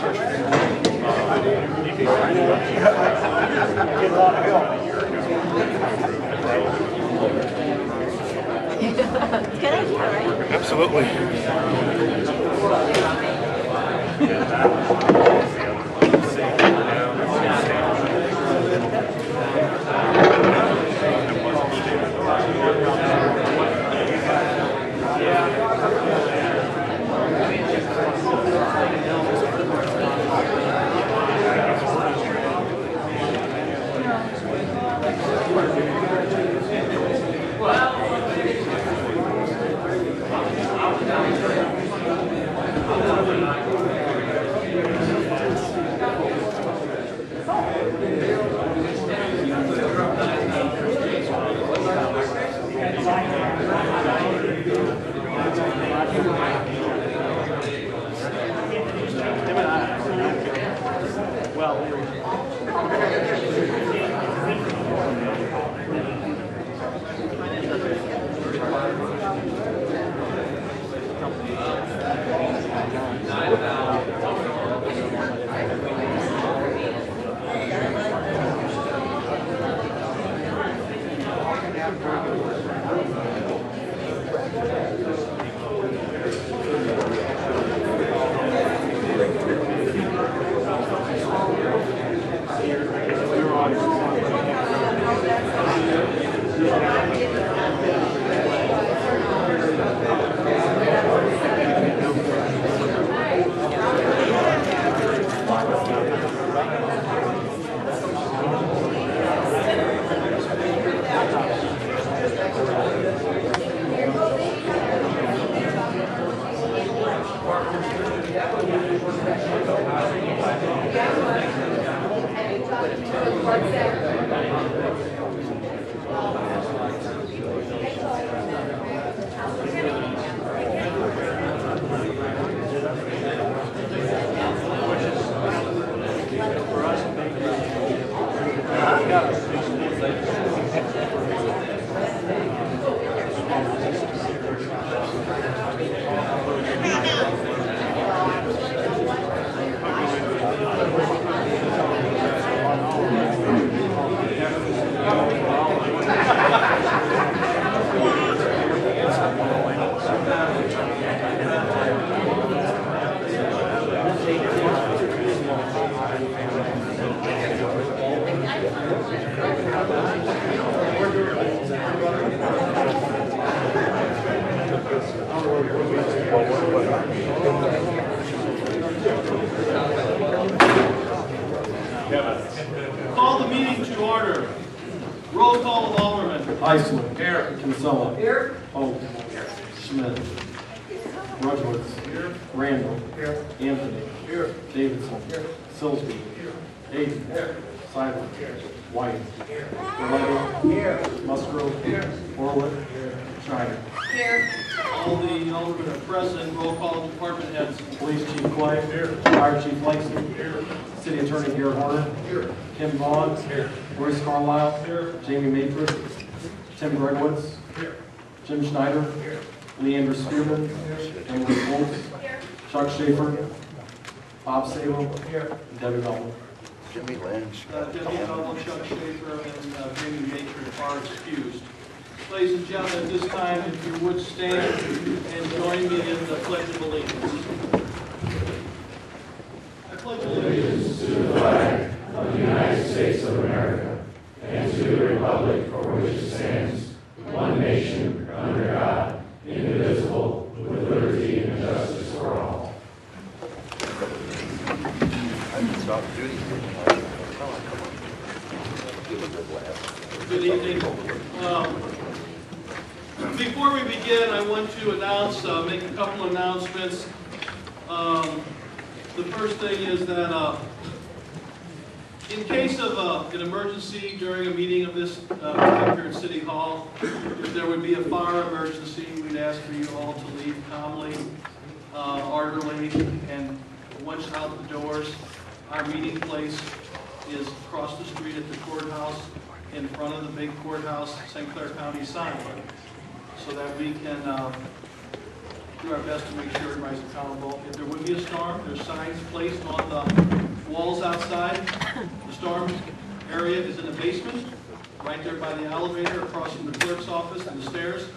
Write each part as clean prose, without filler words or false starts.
Good idea, right? Absolutely. Call the meeting to order. Roll call of Alderman. Iceland. Here. Kinsella. Here. Hope. Here. Schmidt. Rudowitz. Here. Randall. Here. Anthony. Here. Davidson. Here. Silsby. Here. Hayden. Here. Silent. Here. White. Here. Delaney. Here. Musgrove. Here. Orwick. Here. Schneider. Here. All the aldermen are present. Roll call of department heads. Police Chief Clay. Here. Fire Chief Langston. Here. City Attorney Garrett Horner. Here. Kim Vaughn. Here. Royce Carlisle. Here. Jamie Matrix. Tim Gregowitz. Here. Jim Schneider. Here. Leander Spearman. Here. Emily Holtz. Here. Chuck Schaefer. Bob Sable. Here. And Debbie Melvin. Jimmy Lynch. Debbie Howell, Chuck Schaefer, and Jamie Matrix are excused. Ladies and gentlemen, at this time, if you would stand and join me in the Pledge of Allegiance. I pledge allegiance To the flag of the United States of America and to the republic for which it stands, one nation, under God, indivisible, with liberty and justice for all. I can stop duty. Good evening. Before we begin, I want to make a couple announcements. The first thing is that in case of an emergency during a meeting of this type here at City Hall, if there would be a fire emergency, we'd ask for you all to leave calmly, orderly, and once out the doors. Our meeting place is across the street at the courthouse, in front of the big courthouse, St. Clair County sign, so that we can do our best to make sure everybody's accountable. If there would be a storm, there's signs placed on the walls outside. The storm area is in the basement, right there by the elevator, across from the clerk's office and the stairs.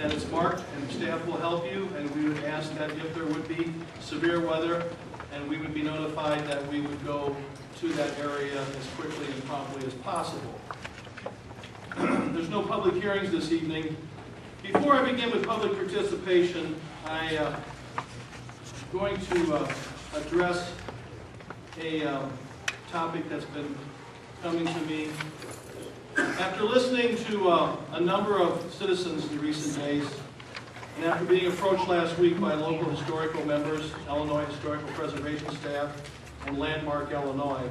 And it's marked, and staff will help you, and we would ask that if there would be severe weather, and we would be notified that we would go to that area as quickly and promptly as possible. There's no public hearings this evening. Before I begin with public participation, I'm going to address a topic that's been coming to me. After listening to a number of citizens in recent days, and after being approached last week by local historical members, Illinois Historical Preservation staff, and Landmark Illinois,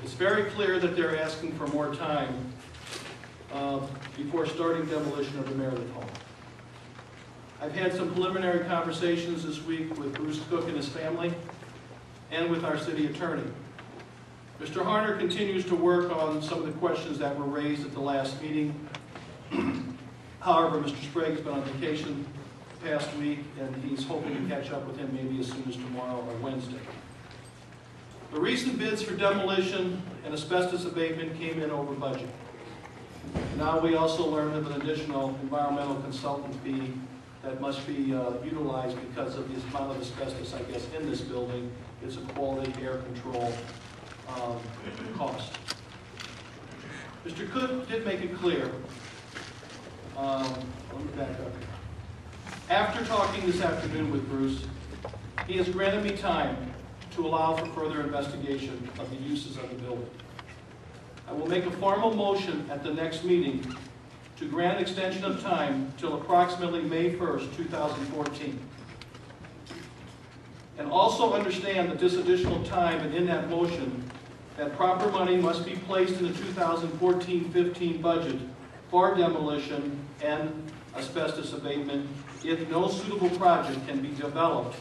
it's very clear that they're asking for more time before starting demolition of the Meredith home. I've had some preliminary conversations this week with Bruce Cook and his family, and with our city attorney. Mr. Harner continues to work on some of the questions that were raised at the last meeting. However, Mr. Sprague's been on vacation the past week, and he's hoping to catch up with him maybe as soon as tomorrow or Wednesday. The recent bids for demolition and asbestos abatement came in over budget. Now we also learned of an additional environmental consultant fee that must be utilized because of the amount of asbestos, I guess, in this building. It's a quality air control cost. Mr. Cook did make it clear. Let me back up here. After talking this afternoon with Bruce, he has granted me time to allow for further investigation of the uses of the building. I will make a formal motion at the next meeting to grant extension of time till approximately May 1st, 2014. And also understand that this additional time, and in that motion, that proper money must be placed in the 2014-15 budget for demolition and asbestos abatement if no suitable project can be developed,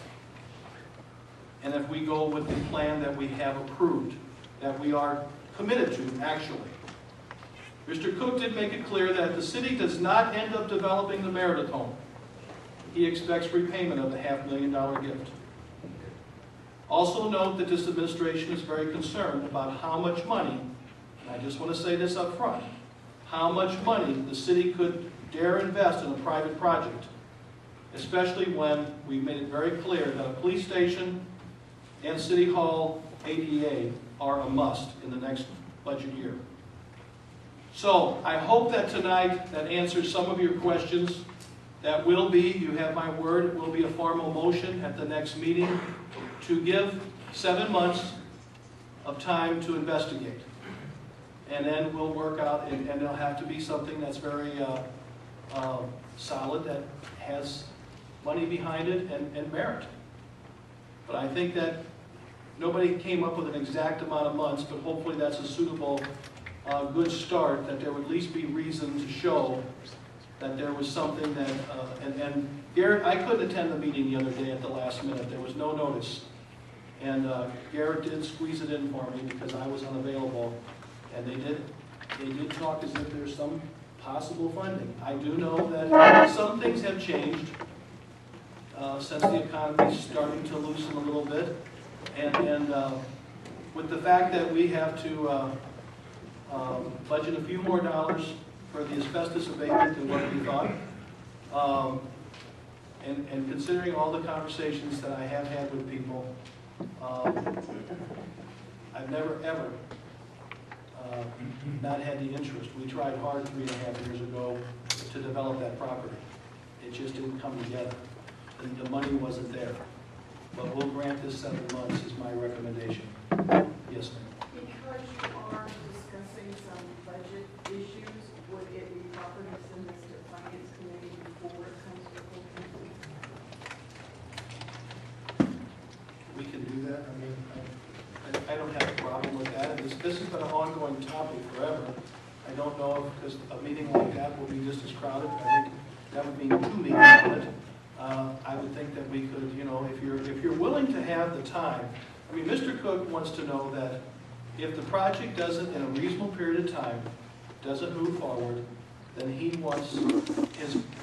and if we go with the plan that we have approved, that we are committed to, actually. Mr. Cook did make it clear that if the city does not end up developing the Meredith home, he expects repayment of the $500,000 gift. Also note that this administration is very concerned about how much money, and I just want to say this up front, how much money the city could dare invest in a private project, especially when we made it very clear that a police station and City Hall ADA are a must in the next budget year. So I hope that tonight that answers some of your questions. That will be, you have my word, it will be a formal motion at the next meeting to give 7 months of time to investigate. And then we'll work out, and it'll have to be something that's very solid, that has money behind it and merit. But I think that nobody came up with an exact amount of months, but hopefully that's a suitable, good start, that there would at least be reason to show that there was something that, and Garrett, I couldn't attend the meeting the other day at the last minute. There was no notice. And Garrett did squeeze it in for me because I was unavailable. And they did talk as if there's some possible funding. I do know that some things have changed since the economy is starting to loosen a little bit. And with the fact that we have to budget a few more dollars for the asbestos abatement than what we thought, and considering all the conversations that I have had with people, I've never ever not had the interest. We tried hard 3.5 years ago to develop that property. It just didn't come together. The money wasn't there. But we'll grant this 7 months is my recommendation. Yes, ma'am. Because you are discussing some budget issues, would it be proper to send this to Finance Committee before it comes to full council? We can do that. I mean, I don't have a problem with that. And this has been an ongoing topic forever. I don't know if, because a meeting like that will be just as crowded. I think that would mean 2 meetings on it. I would think that we could, you know, if you're willing to have the time. I mean, Mr. Cook wants to know that if the project doesn't, in a reasonable period of time, doesn't move forward, then he wants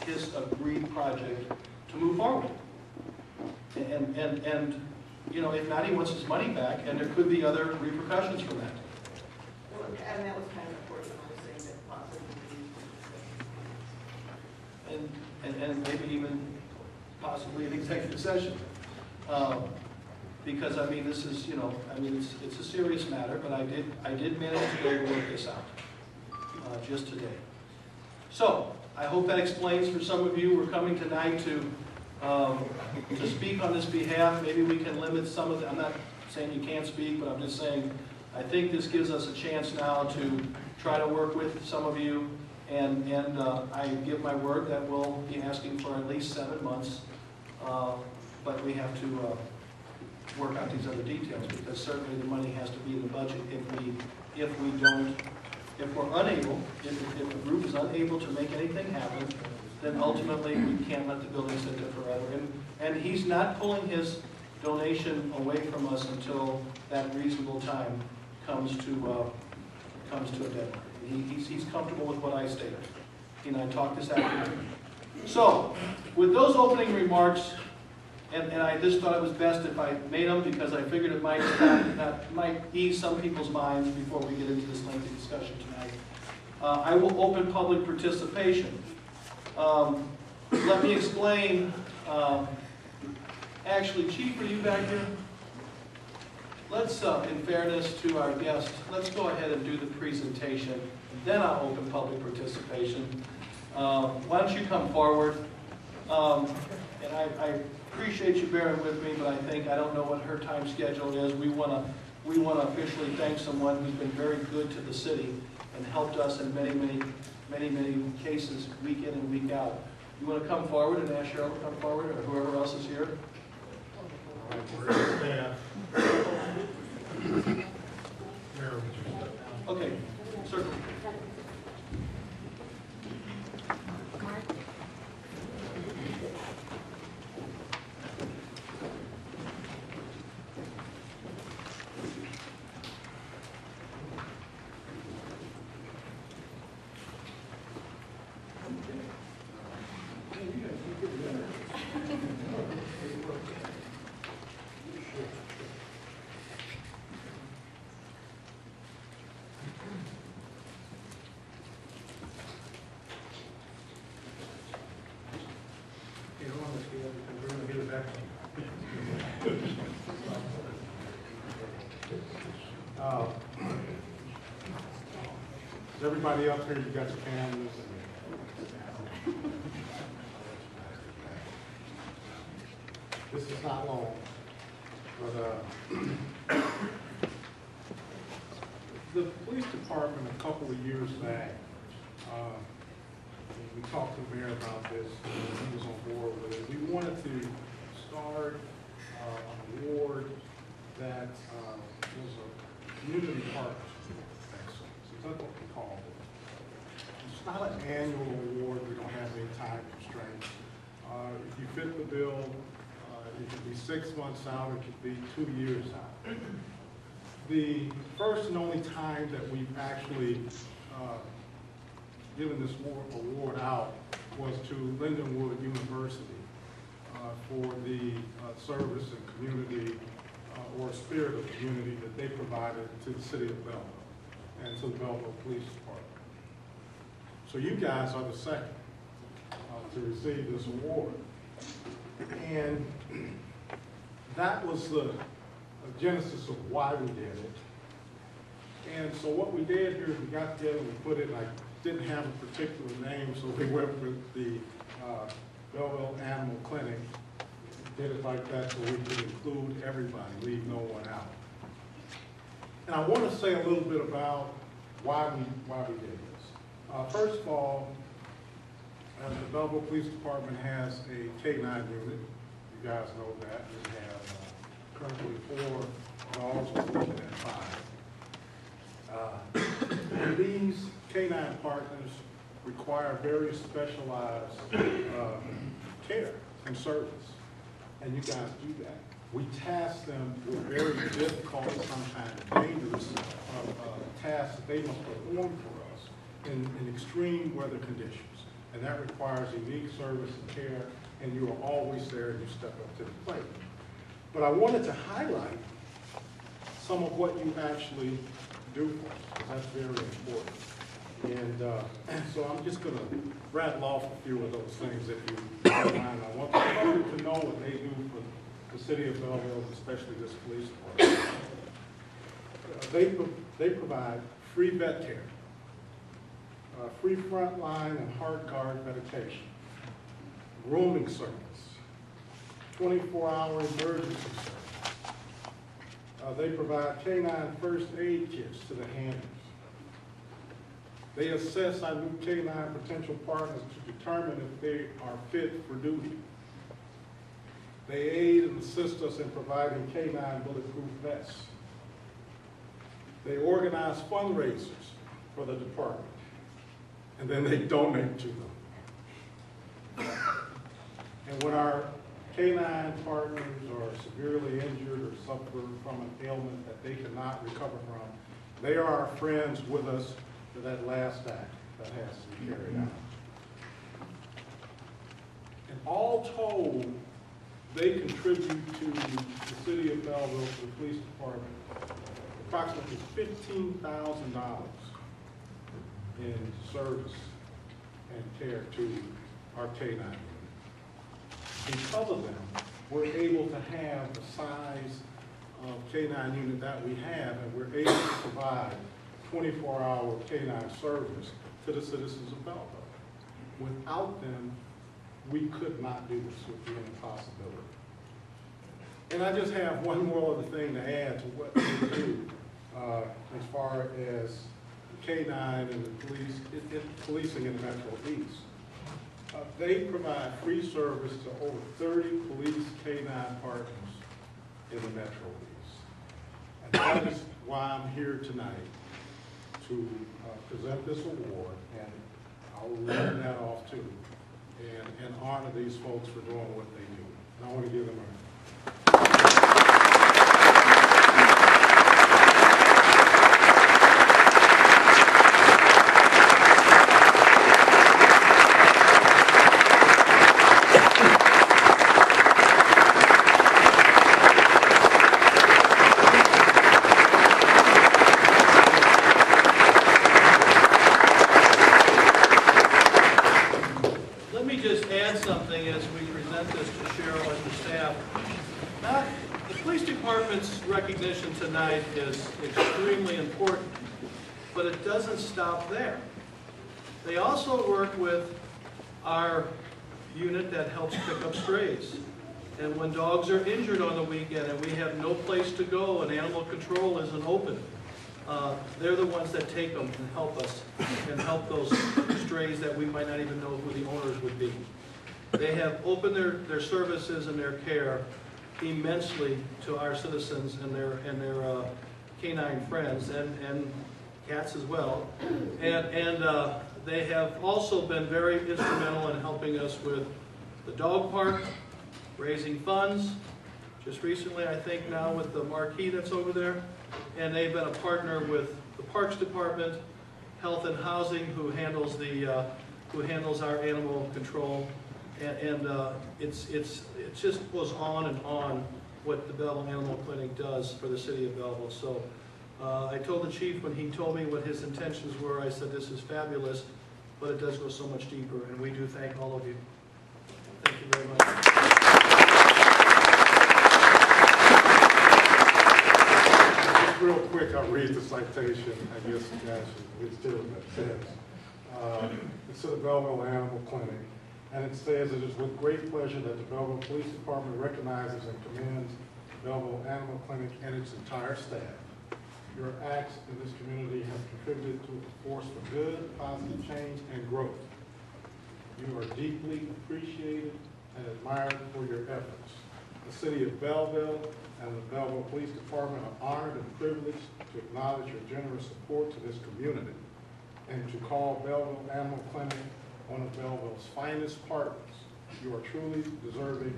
his agreed project to move forward. And, you know, if not, he wants his money back, and there could be other repercussions from that. Well, and that was kind of important, I was saying that possibly. And maybe even possibly an executive session. Because, I mean, this is, you know, I mean, it's a serious matter, but I did manage to be able to work this out just today. So, I hope that explains for some of you. We're coming tonight to speak on this behalf. Maybe we can limit some of the, I'm not saying you can't speak, but I'm just saying I think this gives us a chance now to try to work with some of you, and I give my word that we'll be asking for at least 7 months, but we have to work out these other details, because certainly the money has to be in the budget. If we're unable, if the group is unable to make anything happen, then ultimately we can't let the building sit there forever. And he's not pulling his donation away from us until that reasonable time comes to a deadline. He's comfortable with what I stated. He and I talked this afternoon. So, with those opening remarks, and I just thought it was best if I made them, because I figured it might ease some people's minds before we get into this lengthy discussion tonight. I will open public participation. Let me explain. Actually, Chief, are you back here? Let's, in fairness to our guest, let's go ahead and do the presentation. Then I'll open public participation. Why don't you come forward? And I appreciate you bearing with me, but I don't know what her time schedule is. We want to officially thank someone who's been very good to the city and helped us in many cases, week in and week out. You want to come forward and ask Cheryl to come forward, or whoever else is here? Okay, certainly. Is everybody up here, you got your cameras? This is not long, but the police department a couple of years back, we talked to the mayor about this, and he was on board with it. We wanted to start an award that was a community partnership excellence. That's what we call it. It's not an annual award. We don't have any time constraints. If you fit the bill, it could be 6 months out, it could be 2 years out. The first and only time that we've actually given this award out was to Lindenwood University for the service and community or spirit of community that they provided to the city of Belleville and to the Belleville Police Department. So you guys are the second to receive this award. And that was the genesis of why we did it. And so what we did here is we got together and we put it, I didn't have a particular name, so we went with the Belleville Animal Clinic. Did it like that so we could include everybody, leave no one out. And I want to say a little bit about why we did this. First of all, the Belleville Police Department has a K-9 unit. You guys know that. We have currently 4 dogs, we're looking at 5. And these K-9 partners require very specialized care and service. And you guys do that. We task them with very difficult, sometimes dangerous tasks that they must perform for us in extreme weather conditions. And that requires unique service and care and you are always there and you step up to the plate. But I wanted to highlight some of what you actually do for us, because that's very important. And so I'm just going to rattle off a few of those things if you don't mind. I want the public to know what they do for the city of Belleville, especially this police department. They provide free vet care, free frontline and hard guard medication, grooming service, 24-hour emergency service. They provide canine first aid kits to the handlers. They assess our new canine potential partners to determine if they are fit for duty. They aid and assist us in providing canine bulletproof vests. They organize fundraisers for the department, and then they donate to them. And when our canine partners are severely injured or suffer from an ailment that they cannot recover from, they are our friends with us for that last act that has to be carried out. And all told, they contribute to the city of Belleville, to the police department, approximately $15,000 in service and care to our canine unit. Because of them, we're able to have the size of canine unit that we have, and we're able to provide 24-hour canine service to the citizens of Belleville. Without them, we could not do this. It would be an impossibility. And I just have one more other thing to add to what we do as far as canine and the police, policing in the Metro East. They provide free service to over 30 police canine partners in the Metro East. And that is why I'm here tonight, to present this award, and I'll read that off too, and honor these folks for doing what they do. And I want to give them a something as we present this to Cheryl and the staff. The police department's recognition tonight is extremely important, but it doesn't stop there. They also work with our unit that helps pick up strays. And when dogs are injured on the weekend and we have no place to go and animal control isn't open, they're the ones that take them and help us and help those strays that we might not even know who the owners would be. They have opened their services and their care immensely to our citizens and their canine friends and cats as well. And they have also been very instrumental in helping us with the dog park, raising funds. Just recently, I think now with the marquee that's over there. And they've been a partner with the Parks Department, Health and Housing, who handles our animal control. And it just goes on and on what the Belleville Animal Clinic does for the city of Belleville. So I told the chief when he told me what his intentions were, I said this is fabulous, but it does go so much deeper, and we do thank all of you. Thank you very much. Just real quick, I'll read the citation. I guess it's still what it says. It's to the Belleville Animal Clinic. And it says, it is with great pleasure that the Belleville Police Department recognizes and commends the Belleville Animal Clinic and its entire staff. Your acts in this community have contributed to a force for good, positive change, and growth. You are deeply appreciated and admired for your efforts. The city of Belleville and the Belleville Police Department are honored and privileged to acknowledge your generous support to this community and to call Belleville Animal Clinic one of Belleville's finest partners. You are truly deserving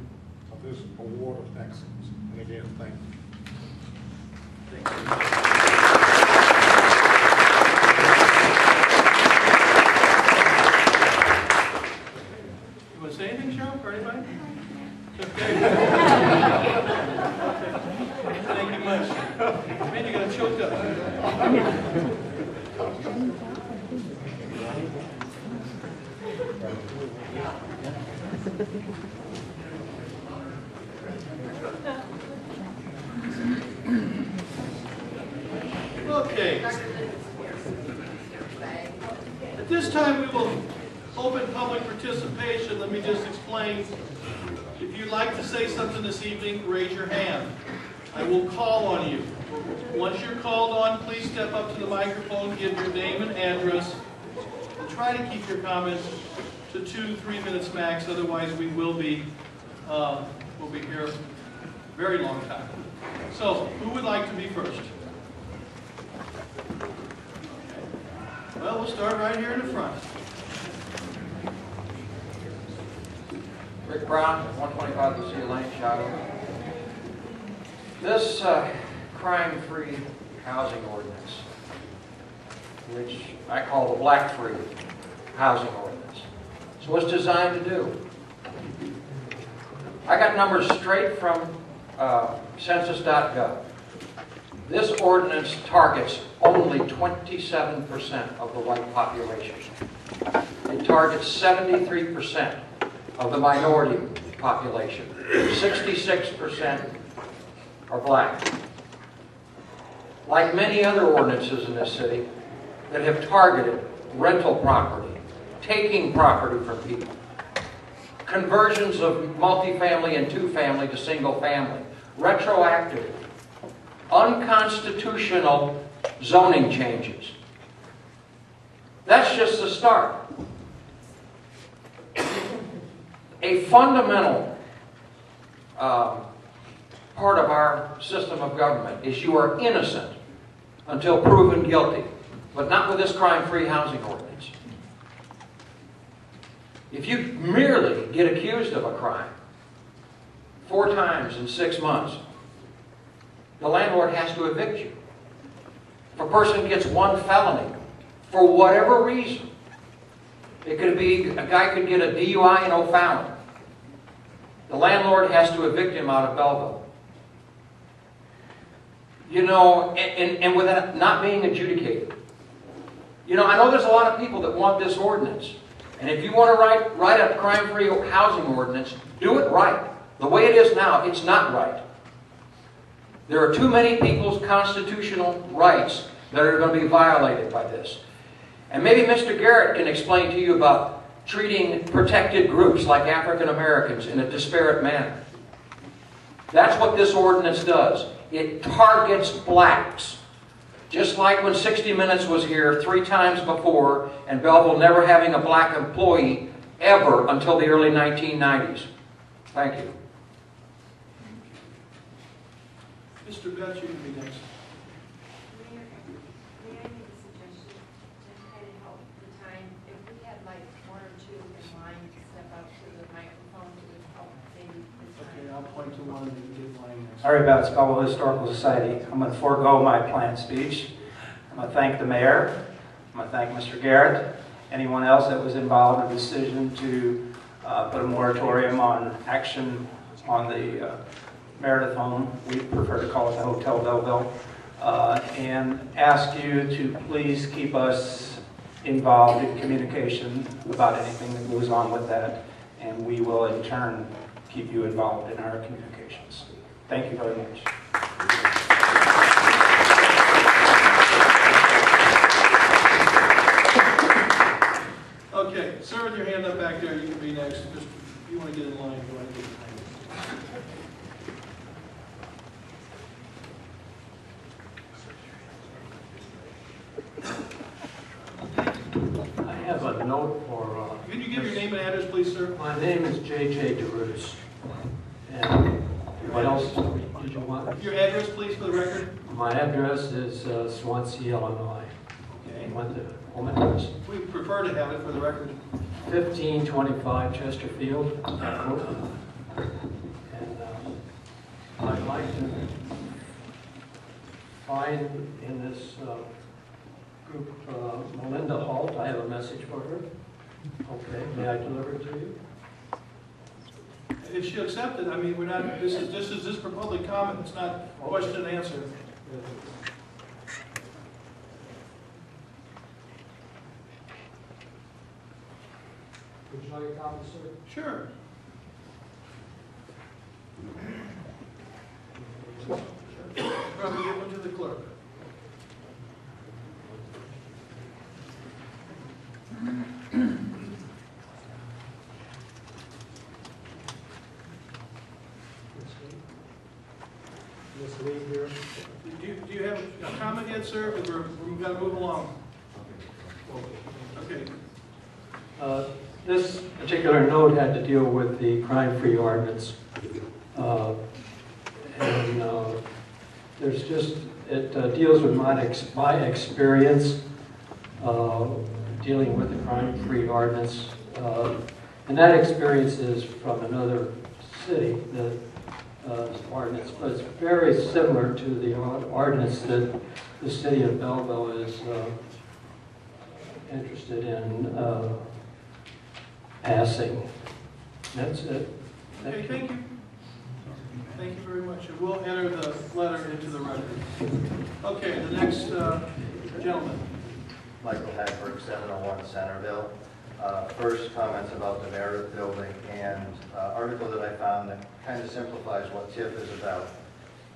of this award of excellence. And again, thank you. Thank you. You want to say anything, Cheryl, or anybody? too much. Man, you got choked up. Okay. At this time, we will open public participation. Let me just explain. If you'd like to say something this evening, raise your hand. I will call on you. Once you're called on, please step up to the microphone, give your name and address. We'll try to keep your comments to 2-3 minutes max. Otherwise, we will be here a very long time. So, who would like to be first? Well, we'll start right here in the front. Rick Brown, 125 Lucia Lane, Chicago. This crime-free housing ordinance, which I call the black-free housing ordinance, is what's designed to do. I got numbers straight from census.gov. This ordinance targets only 27% of the white population. It targets 73% of the minority population. 66% are black. Like many other ordinances in this city that have targeted rental property, taking property from people, conversions of multifamily and two-family to single-family, retroactive, unconstitutional zoning changes. That's just the start. A fundamental part of our system of government is you are innocent until proven guilty, but not with this crime-free housing ordinance. If you merely get accused of a crime 4 times in 6 months, the landlord has to evict you. If a person gets 1 felony, for whatever reason, it could be a guy could get a DUI and no felony. The landlord has to evict him out of Belleville. You know, and with that not being adjudicated. You know, I know there's a lot of people that want this ordinance. And if you want to write a crime-free housing ordinance, do it right. The way it is now, it's not right. There are too many people's constitutional rights that are going to be violated by this. And maybe Mr. Garrett can explain to you about treating protected groups like African Americans in a disparate manner. That's what this ordinance does. It targets blacks. Just like when 60 Minutes was here 3 times before, and Belleville never having a black employee ever until the early 1990s. Thank you. Mr. Betts, you can be next. Mayor, may I make a suggestion to kind of help the time? If we had like 1 or 2 in line to step up to the microphone to help maybe the Okay, time. I'll point to one and get mine next. Sorry about Belleville Historical Society. I'm going to forego my planned speech. I'm going to thank the mayor. I'm going to thank Mr. Garrett, anyone else that was involved in the decision to put a moratorium on action on the Meredith home. We prefer to call it the Hotel Belleville. And ask you to please keep us involved in communication about anything that goes on with that. And we will in turn keep you involved in our communications. Thank you very much. Okay, sir, with your hand up back there, you can be next. Just, if you want to get in line, go ahead and get I have a note for... Can you give your name and address, please, sir? My name is J.J. DeRuis. And what else did you want? Your address, please, for the record. My address is Swansea, Illinois. Okay. You want the home address? We prefer to have it for the record. 1525 Chesterfield. And I'd like to find in this group Melinda Holt. I have a message for her. Okay, may I deliver it to you? Okay. if she accepts it, I mean, we're not, this is just for public comment, it's not question and answer. Would you like a copy, sir? Sure. Probably give one to the clerk. Ms. Lee here. Do you have a comment yet, sir? Because we've got to move along. Okay. This particular note had to deal with the crime-free ordinance. There's just, it deals with my experience dealing with the crime-free ordinance. And that experience is from another city, the ordinance, but it's very similar to the ordinance that the city of Belleville is interested in passing. That's it. Okay, thank you. Thank you very much. And we'll enter the letter into the record. Okay, the next gentleman. Michael Hagberg, 701 Centerville. First, comments about the Meredith building and article that I found that kind of simplifies what TIF is about.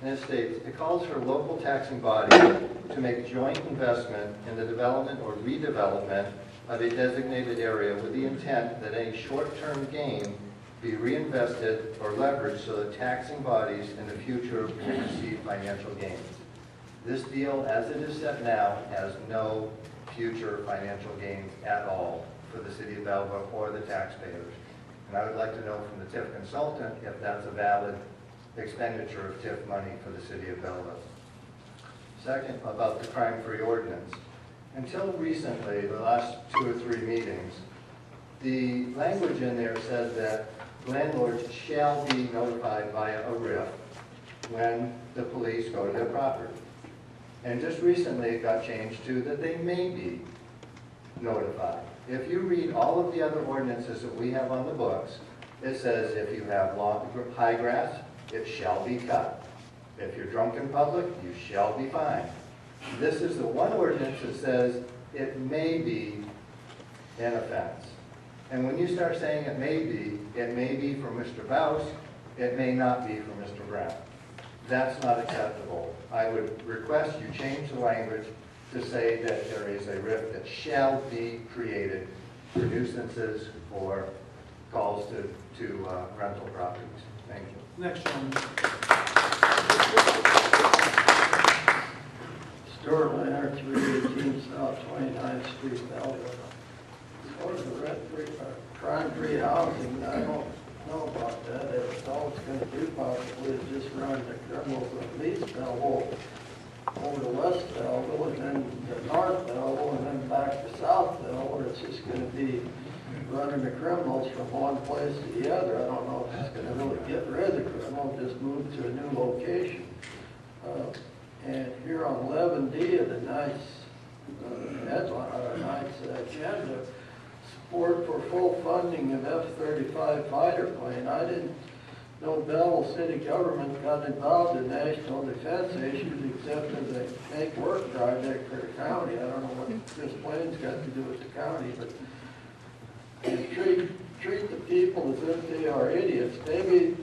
And it states, it calls for local taxing bodies to make joint investment in the development or redevelopment of a designated area with the intent that any short-term gain be reinvested or leveraged so that taxing bodies in the future will receive financial gains. This deal, as it is set now, has no future financial gains at all for the city of Belleville or the taxpayers. And I would like to know from the TIF consultant if that's a valid expenditure of TIF money for the city of Belleville. Second, about the crime-free ordinance. Until recently, the last 2 or 3 meetings, the language in there said that landlords shall be notified via a RIF when the police go to their property. And just recently it got changed to that they may be notified. If you read all of the other ordinances that we have on the books, it says if you have high grass, it shall be cut. If you're drunk in public, you shall be fined. This is the one ordinance that says it may be an offense. And when you start saying it may be for Mr. Baus, it may not be for Mr. Brown. That's not acceptable. I would request you change the language to say that there is a RIF that shall be created for nuisances or calls to rental properties. Thank you. Next gentleman. Stuart Leonard, 318 South 29th Street, Belleville. As far as the rent-free, crime-free housing, I don't know about that. It's all it's going to do possibly is just run the criminals from East Belleville over to West Belleville and then to North Belleville and then back to South Belleville, where it's just going to be running the criminals from one place to the other. I don't know if it's going to really get rid of the criminals, just move to a new location. And here on 11D of the night's headline, or night's agenda, support for full funding of F-35 fighter plane. I didn't know Belleville city government got involved in national defense issues except as a make work project for the county. I don't know what this plane's got to do with the county, but treat the people as if they are idiots. Maybe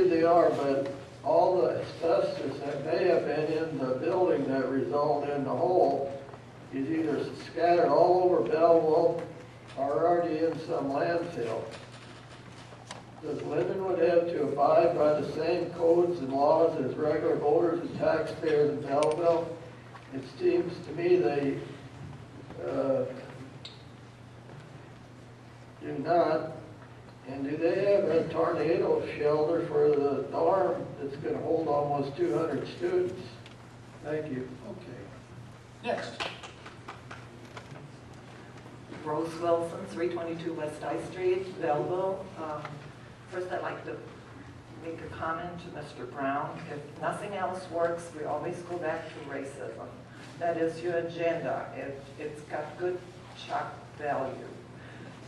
they are, but all the asbestos that may have been in the building that resulted in the hole is either scattered all over Belleville or already in some landfill. Does Lindenwood have to abide by the same codes and laws as regular voters and taxpayers in Belleville? It seems to me they do not. And do they have a tornado shelter for the dorm that's going to hold almost 200 students? Thank you. Okay. Next. Rose Wilson, 322 West I Street, Belleville. First, I'd like to make a comment to Mr. Brown. If nothing else works, we always go back to racism. That is your agenda. It's got good shock value.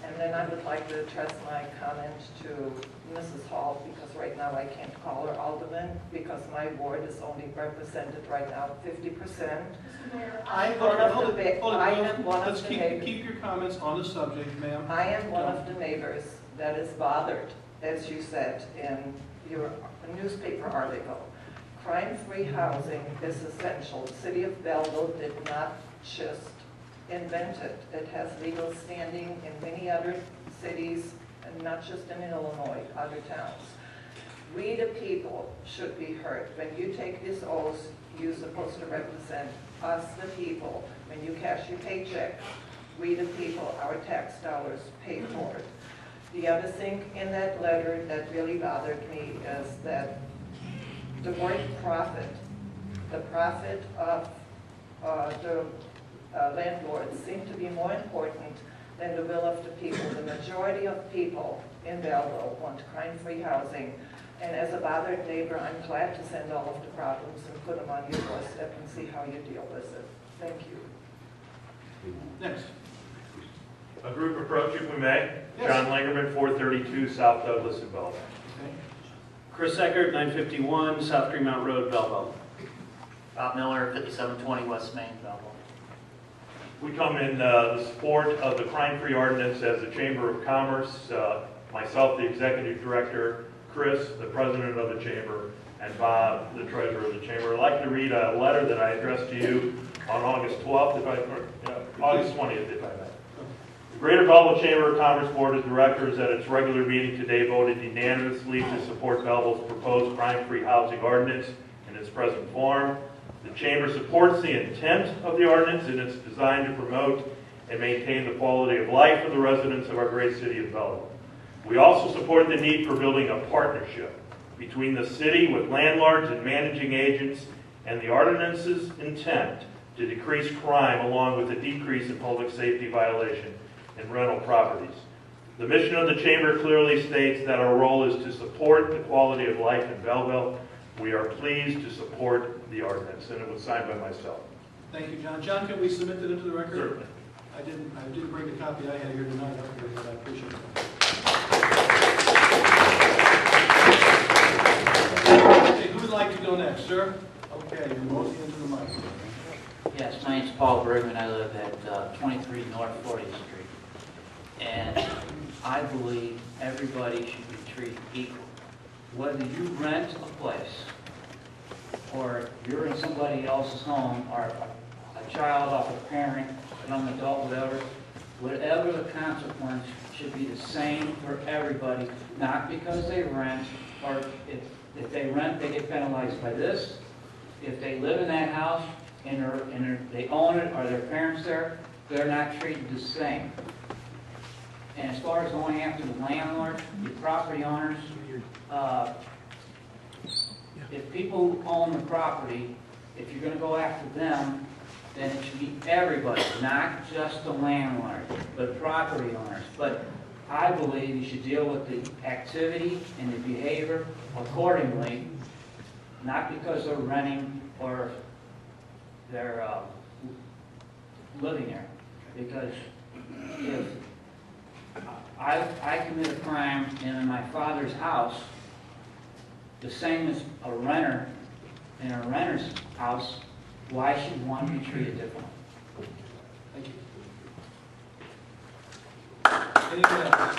And then I would like to address my comment to Mrs. Hall, because right now I can't call her alderman, because my ward is only represented right now 50%. Mr. Mayor, I'm one of the, Hold it, I am one let's of the neighbors. keep your comments on the subject, ma'am. I am one of the neighbors that is bothered, as you said in your newspaper article. Crime-free housing is essential. The city of Belleville did not just invent it. It has legal standing in many other cities, and not just in Illinois, other towns. We the people should be heard. When you take this oath, you're supposed to represent us the people. When you cash your paycheck, we the people, our tax dollars pay for it. The other thing in that letter that really bothered me is that the word profit, the profit of the landlords seem to be more important than the will of the people. The majority of people in Belleville want crime-free housing. And as a bothered neighbor, I'm glad to send all of the problems and put them on your doorstep and see how you deal with it. Thank you. Next. A group approach, if we may. Yes. John Langerman, 432 South Douglas in Belleville. Okay. Chris Eckert, 951 South Greenmount Road, Belleville. Bob Miller, 5720 West Main, Belleville. We come in the support of the crime-free ordinance as the Chamber of Commerce. Myself, the executive director, Chris, the president of the chamber, and Bob, the treasurer of the chamber. I'd like to read a letter that I addressed to you on August 12th, August 20th, if I may. The Greater Belleville Chamber of Commerce Board of Directors at its regular meeting today voted unanimously to support Belleville's proposed crime-free housing ordinance in its present form. The Chamber supports the intent of the ordinance, and it's designed to promote and maintain the quality of life of the residents of our great city of Belleville. We also support the need for building a partnership between the city with landlords and managing agents and the ordinance's intent to decrease crime along with a decrease in public safety violation in rental properties. The mission of the Chamber clearly states that our role is to support the quality of life in Belleville. We are pleased to support the ordinance, and it was signed by myself. Thank you, John. John, can we submit that into the record? Certainly. I didn't bring the copy I had here tonight, but I appreciate it. Okay, who would like to go next, sir? Okay, you're mostly into the mic. Yes, my name's Paul Bergman. I live at 23 North 40th Street. And I believe everybody should be treated equal. Whether you rent a place, or you're in somebody else's home, or a child off a parent, a young adult, whatever the consequence should be the same for everybody, not because they rent, or if they rent, they get penalized by this. If they live in that house and they own it, or their parents there, they're not treated the same. And as far as going after the landlord, the property owners, if people who own the property, if you're going to go after them, then it should be everybody, not just the landlord, but property owners. But I believe you should deal with the activity and the behavior accordingly, not because they're renting or they're living there. Because if I commit a crime in my father's house, the same as a renter in a renter's house, why should one be treated differently? Thank you. Anyone else?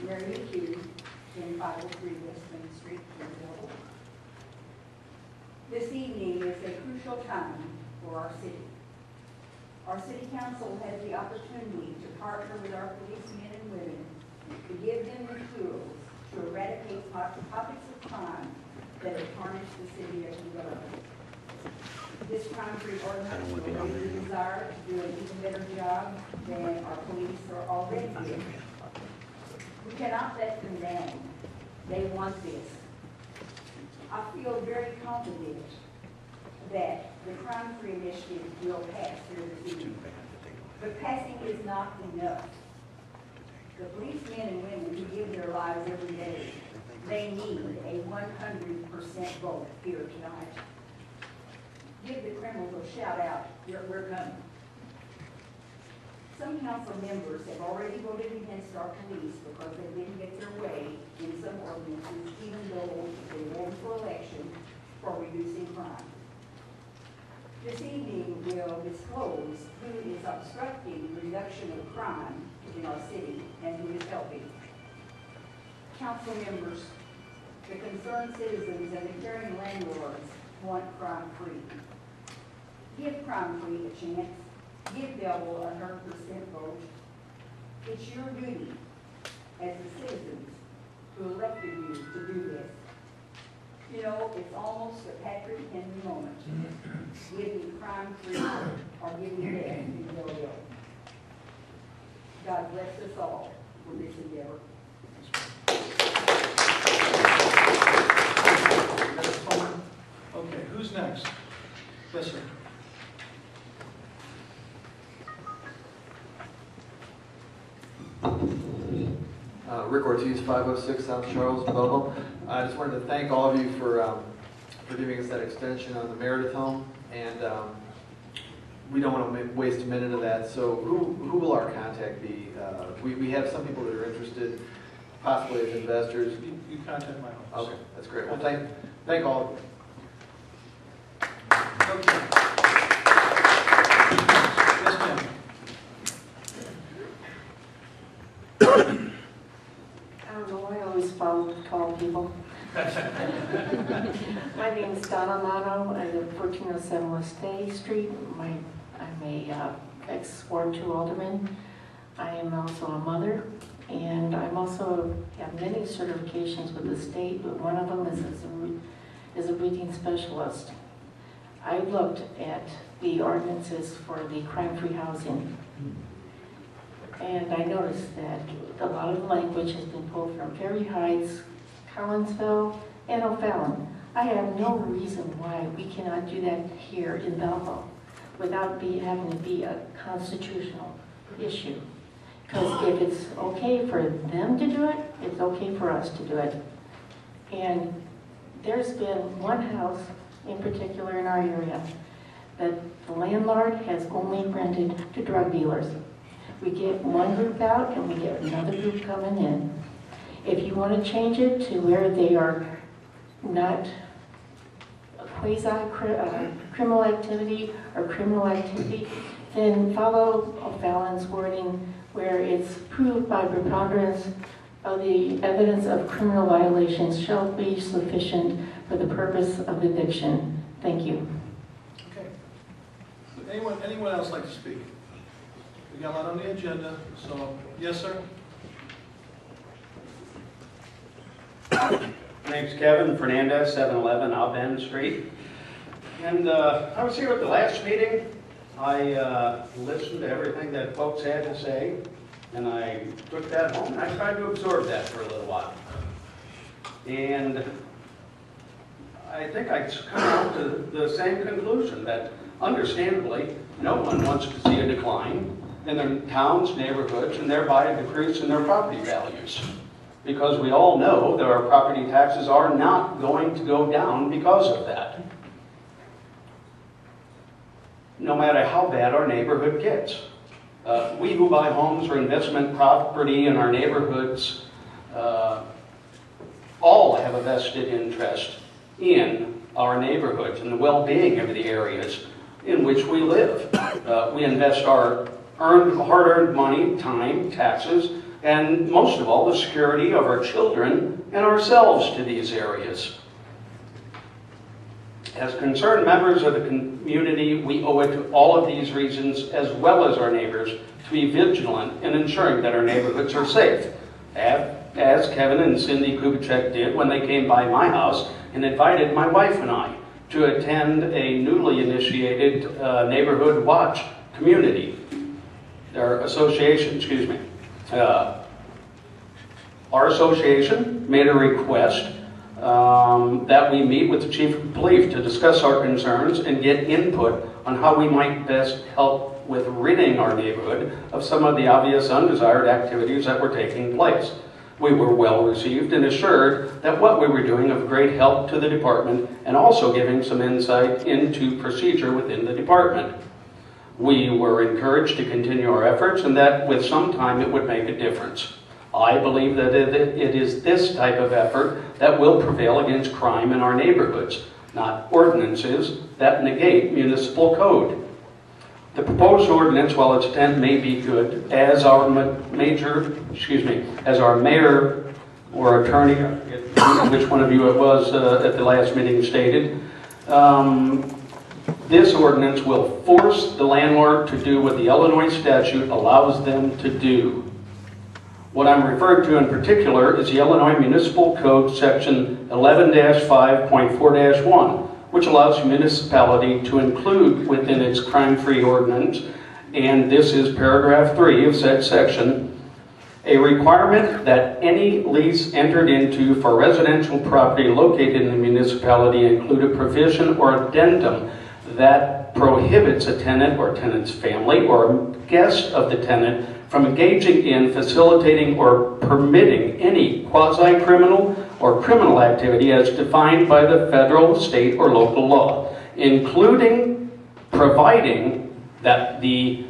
Mary McHugh, in 503 West Main Street, Belleville. This evening is a crucial time for our city. Our city council has the opportunity to partner with our policemen and women to give them the tools to eradicate pockets of crime that have tarnished the city as we go. This crime-free ordinance will raise the desire to do an even better job than our police are already doing. We cannot let them down. They want this. I feel very confident that the crime-free initiative will pass here this evening. But passing is not enough. The policemen and women who give their lives every day, they need a 100% vote here tonight. give the criminals a shout out, we're coming. Some council members have already voted against our police because they didn't get their way in some ordinances, even though they won for election for reducing crime. This evening, we'll disclose who is obstructing the reduction of crime in our city and who is helping. Council members, the concerned citizens and the caring landlords want crime-free. Give crime-free a chance. Give Belleville 100% vote. It's your duty as the citizens who elected you to do this. You know, it's almost a Patrick Henry moment. Give me crime-free or give me death in Belleville. God bless us all for this endeavor. Okay, who's next? Yes, sir. Rick Ortiz, 506 South Charles, Belleville. I just wanted to thank all of you for giving us that extension on the Meredith home, and we don't want to waste a minute of that. So who will our contact be? We have some people that are interested, possibly as investors. You contact my office. Okay, that's great. Well, thank all of you. Okay. Yes, ma'am. I don't know, I always call people. My name is Donna Lano. I live 1407 West Day Street. I'm a ex-Ward 2 alderman. I am also a mother, and I'm also have many certifications with the state, but one of them is a reading specialist. I looked at the ordinances for the crime-free housing, and I noticed that a lot of the language has been pulled from Ferry Heights, Collinsville, and O'Fallon. I have no reason why we cannot do that here in Belleville without having to be a constitutional issue. Because if it's okay for them to do it, it's okay for us to do it. And there's been one house in particular in our area that the landlord has only rented to drug dealers. We get one group out and we get another group coming in. If you want to change it to where they are not quasi-criminal activity or criminal activity, then follow O'Fallon's wording where it's proved by preponderance of the evidence of criminal violations shall be sufficient for the purpose of eviction. Thank you. Okay. Would anyone else like to speak? We got a lot on the agenda, so yes, sir. My name's Kevin Fernandez, 711 Out Bend Street. And I was here at the last meeting. I listened to everything that folks had to say, and I took that home and I tried to absorb that for a little while. And I think I come out to the same conclusion that, understandably, no one wants to see a decline in their towns, neighborhoods, and thereby a decrease in their property values. Because we all know that our property taxes are not going to go down because of that. No matter how bad our neighborhood gets. We who buy homes or investment property in our neighborhoods all have a vested interest in our neighborhoods and the well-being of the areas in which we live. We invest our hard-earned money, time, taxes, and most of all, the security of our children and ourselves to these areas. As concerned members of the community, we owe it to all of these reasons, as well as our neighbors, to be vigilant in ensuring that our neighborhoods are safe, as Kevin and Cindy Kubicek did when they came by my house and invited my wife and I to attend a newly initiated neighborhood watch community, or association, excuse me. Our association made a request that we meet with the chief of police to discuss our concerns and get input on how we might best help with ridding our neighborhood of some of the obvious undesired activities that were taking place. We were well received and assured that what we were doing of great help to the department and also giving some insight into procedure within the department. We were encouraged to continue our efforts and that with some time it would make a difference. I believe that it is this type of effort that will prevail against crime in our neighborhoods, not ordinances that negate municipal code. The proposed ordinance, while its intent may be good, as our mayor or attorney, I forget which one of you it was at the last meeting stated, this ordinance will force the landlord to do what the Illinois statute allows them to do. What I'm referring to in particular is the Illinois Municipal Code section 11-5.4-1, which allows the municipality to include within its crime-free ordinance, and this is paragraph 3 of said section, a requirement that any lease entered into for residential property located in the municipality include a provision or addendum that prohibits a tenant or tenant's family or a guest of the tenant from engaging in, facilitating, or permitting any quasi-criminal or criminal activity as defined by the federal, state, or local law, including providing that the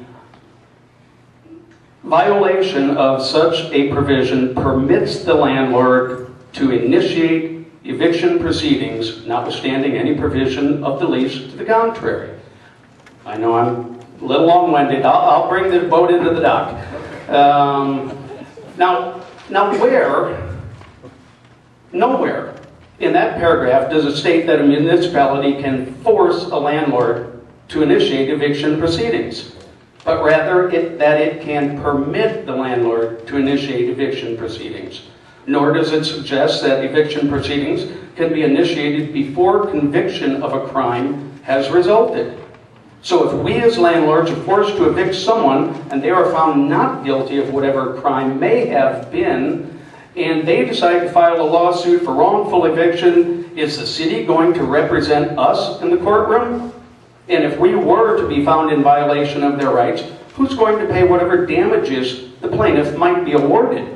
violation of such a provision permits the landlord to initiate eviction proceedings, notwithstanding any provision of the lease to the contrary. I know I'm a little long-winded. I'll bring the boat into the dock. Nowhere in that paragraph does it state that a municipality can force a landlord to initiate eviction proceedings, but rather that it can permit the landlord to initiate eviction proceedings. Nor does it suggest that eviction proceedings can be initiated before conviction of a crime has resulted. So if we as landlords are forced to evict someone and they are found not guilty of whatever crime may have been, and they decide to file a lawsuit for wrongful eviction, is the city going to represent us in the courtroom? And if we were to be found in violation of their rights, who's going to pay whatever damages the plaintiff might be awarded?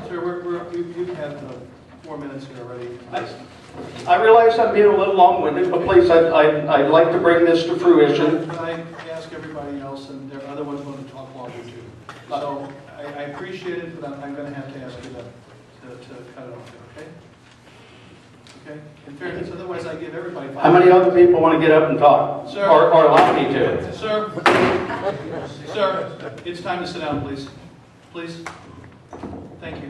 Sir, you've had 4 minutes here already. I realize I'm being a little long-winded, but please, I'd like to bring this to fruition. But I ask everybody else, and there are other ones going to talk longer too. So I appreciate it, but I'm going to have to ask you to cut it off there, okay? Okay? In fairness, otherwise I give everybody 5 minutes. How many other people want to get up and talk? Sir, or allow me to? Sir, it's time to sit down, please. Please. Thank you.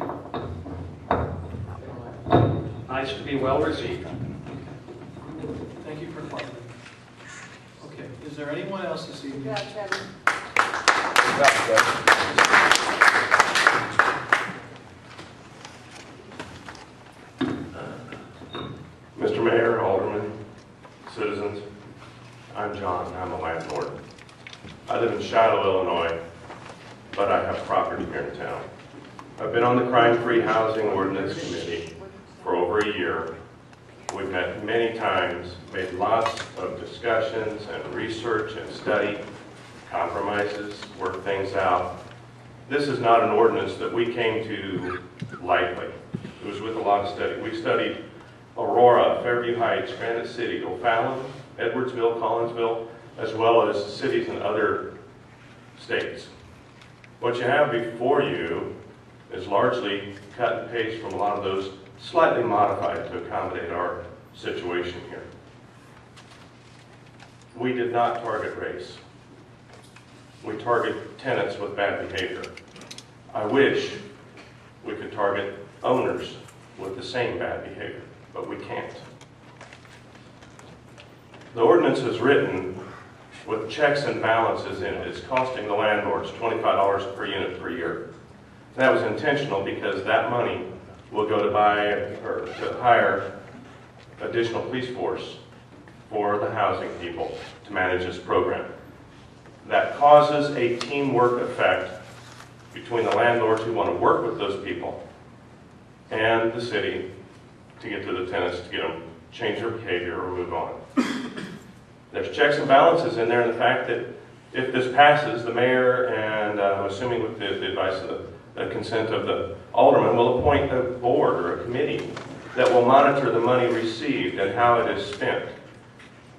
Nice to be well received. Thank you for clarity. Okay, is there anyone else this evening? Yeah, Kevin. Mr. Mayor, Alderman, citizens, I'm John. I'm a landlord. I live in Shiloh, Illinois, but I have property here in town. I've been on the Crime-Free Housing Ordinance Committee for over a year. We've met many times, made lots of discussions and research and study, compromises, worked things out. This is not an ordinance that we came to lightly. It was with a lot of study. We studied Aurora, Fairview Heights, Granite City, O'Fallon, Edwardsville, Collinsville, as well as cities in other states. What you have before you is largely cut and paste from a lot of those, slightly modified to accommodate our situation here. We did not target race. We target tenants with bad behavior. I wish we could target owners with the same bad behavior, but we can't. The ordinance is written with checks and balances in it. It's costing the landlords $25 per unit per year. That was intentional because that money will go to buy or to hire additional police force for the housing people to manage this program. That causes a teamwork effect between the landlords who want to work with those people and the city to get to the tenants to get them change their behavior or move on. There's checks and balances in there, and the fact that if this passes, the mayor and I'm assuming with the advice of the consent of the alderman, will appoint a board or a committee that will monitor the money received and how it is spent.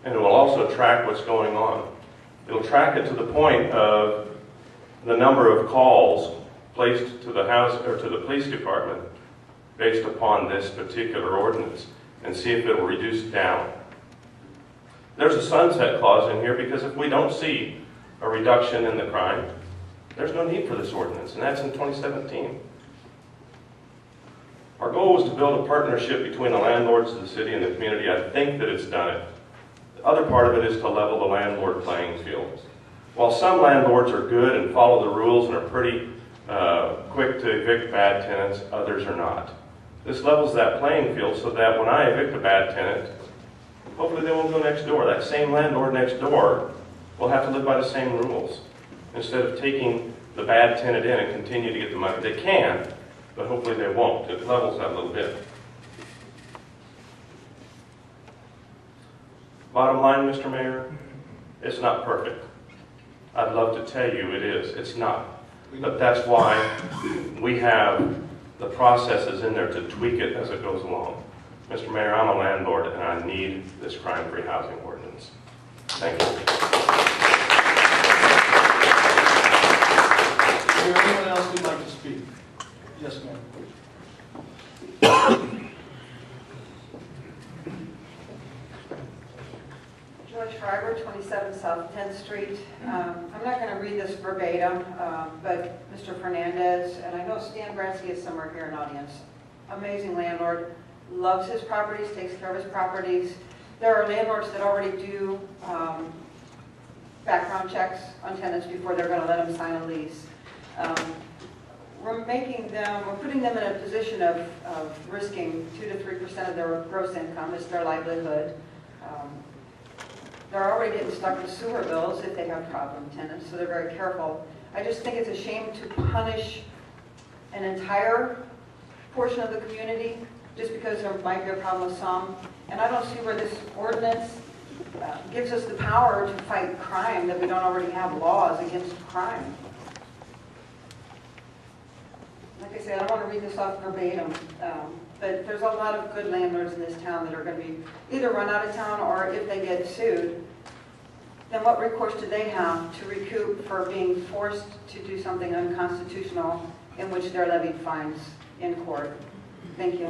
And it will also track what's going on. It'll track it to the point of the number of calls placed to the house or to the police department based upon this particular ordinance, and see if it will reduce down. There's a sunset clause in here because if we don't see a reduction in the crime, there's no need for this ordinance, and that's in 2017. Our goal was to build a partnership between the landlords of the city and the community. I think that it's done it. The other part of it is to level the landlord playing field. While some landlords are good and follow the rules and are pretty quick to evict bad tenants, others are not. This levels that playing field so that when I evict a bad tenant, hopefully they won't go next door. That same landlord next door will have to live by the same rules. Instead of taking the bad tenant in and continue to get the money. They can, but hopefully they won't. It levels that a little bit. Bottom line, Mr. Mayor, it's not perfect. I'd love to tell you it is. It's not. But that's why we have the processes in there to tweak it as it goes along. Mr. Mayor, I'm a landlord and I need this crime-free housing ordinance. Thank you. Is there anyone else who'd like to speak? Yes, ma'am. George Schreiber, 27 South 10th Street. I'm not going to read this verbatim, but Mr. Fernandez, and I know Stan Bransky is somewhere here in the audience, amazing landlord, loves his properties, takes care of his properties. There are landlords that already do background checks on tenants before they're going to let them sign a lease. We're putting them in a position of risking 2 to 3% of their gross income as their livelihood. They're already getting stuck with sewer bills if they have problem tenants, so they're very careful. I just think it's a shame to punish an entire portion of the community just because there might be a problem with some. And I don't see where this ordinance gives us the power to fight crime that we don't already have laws against crime. Like I said, I don't want to read this off verbatim, but there's a lot of good landlords in this town that are going to be either run out of town or if they get sued, then what recourse do they have to recoup for being forced to do something unconstitutional in which they're levied fines in court? Thank you.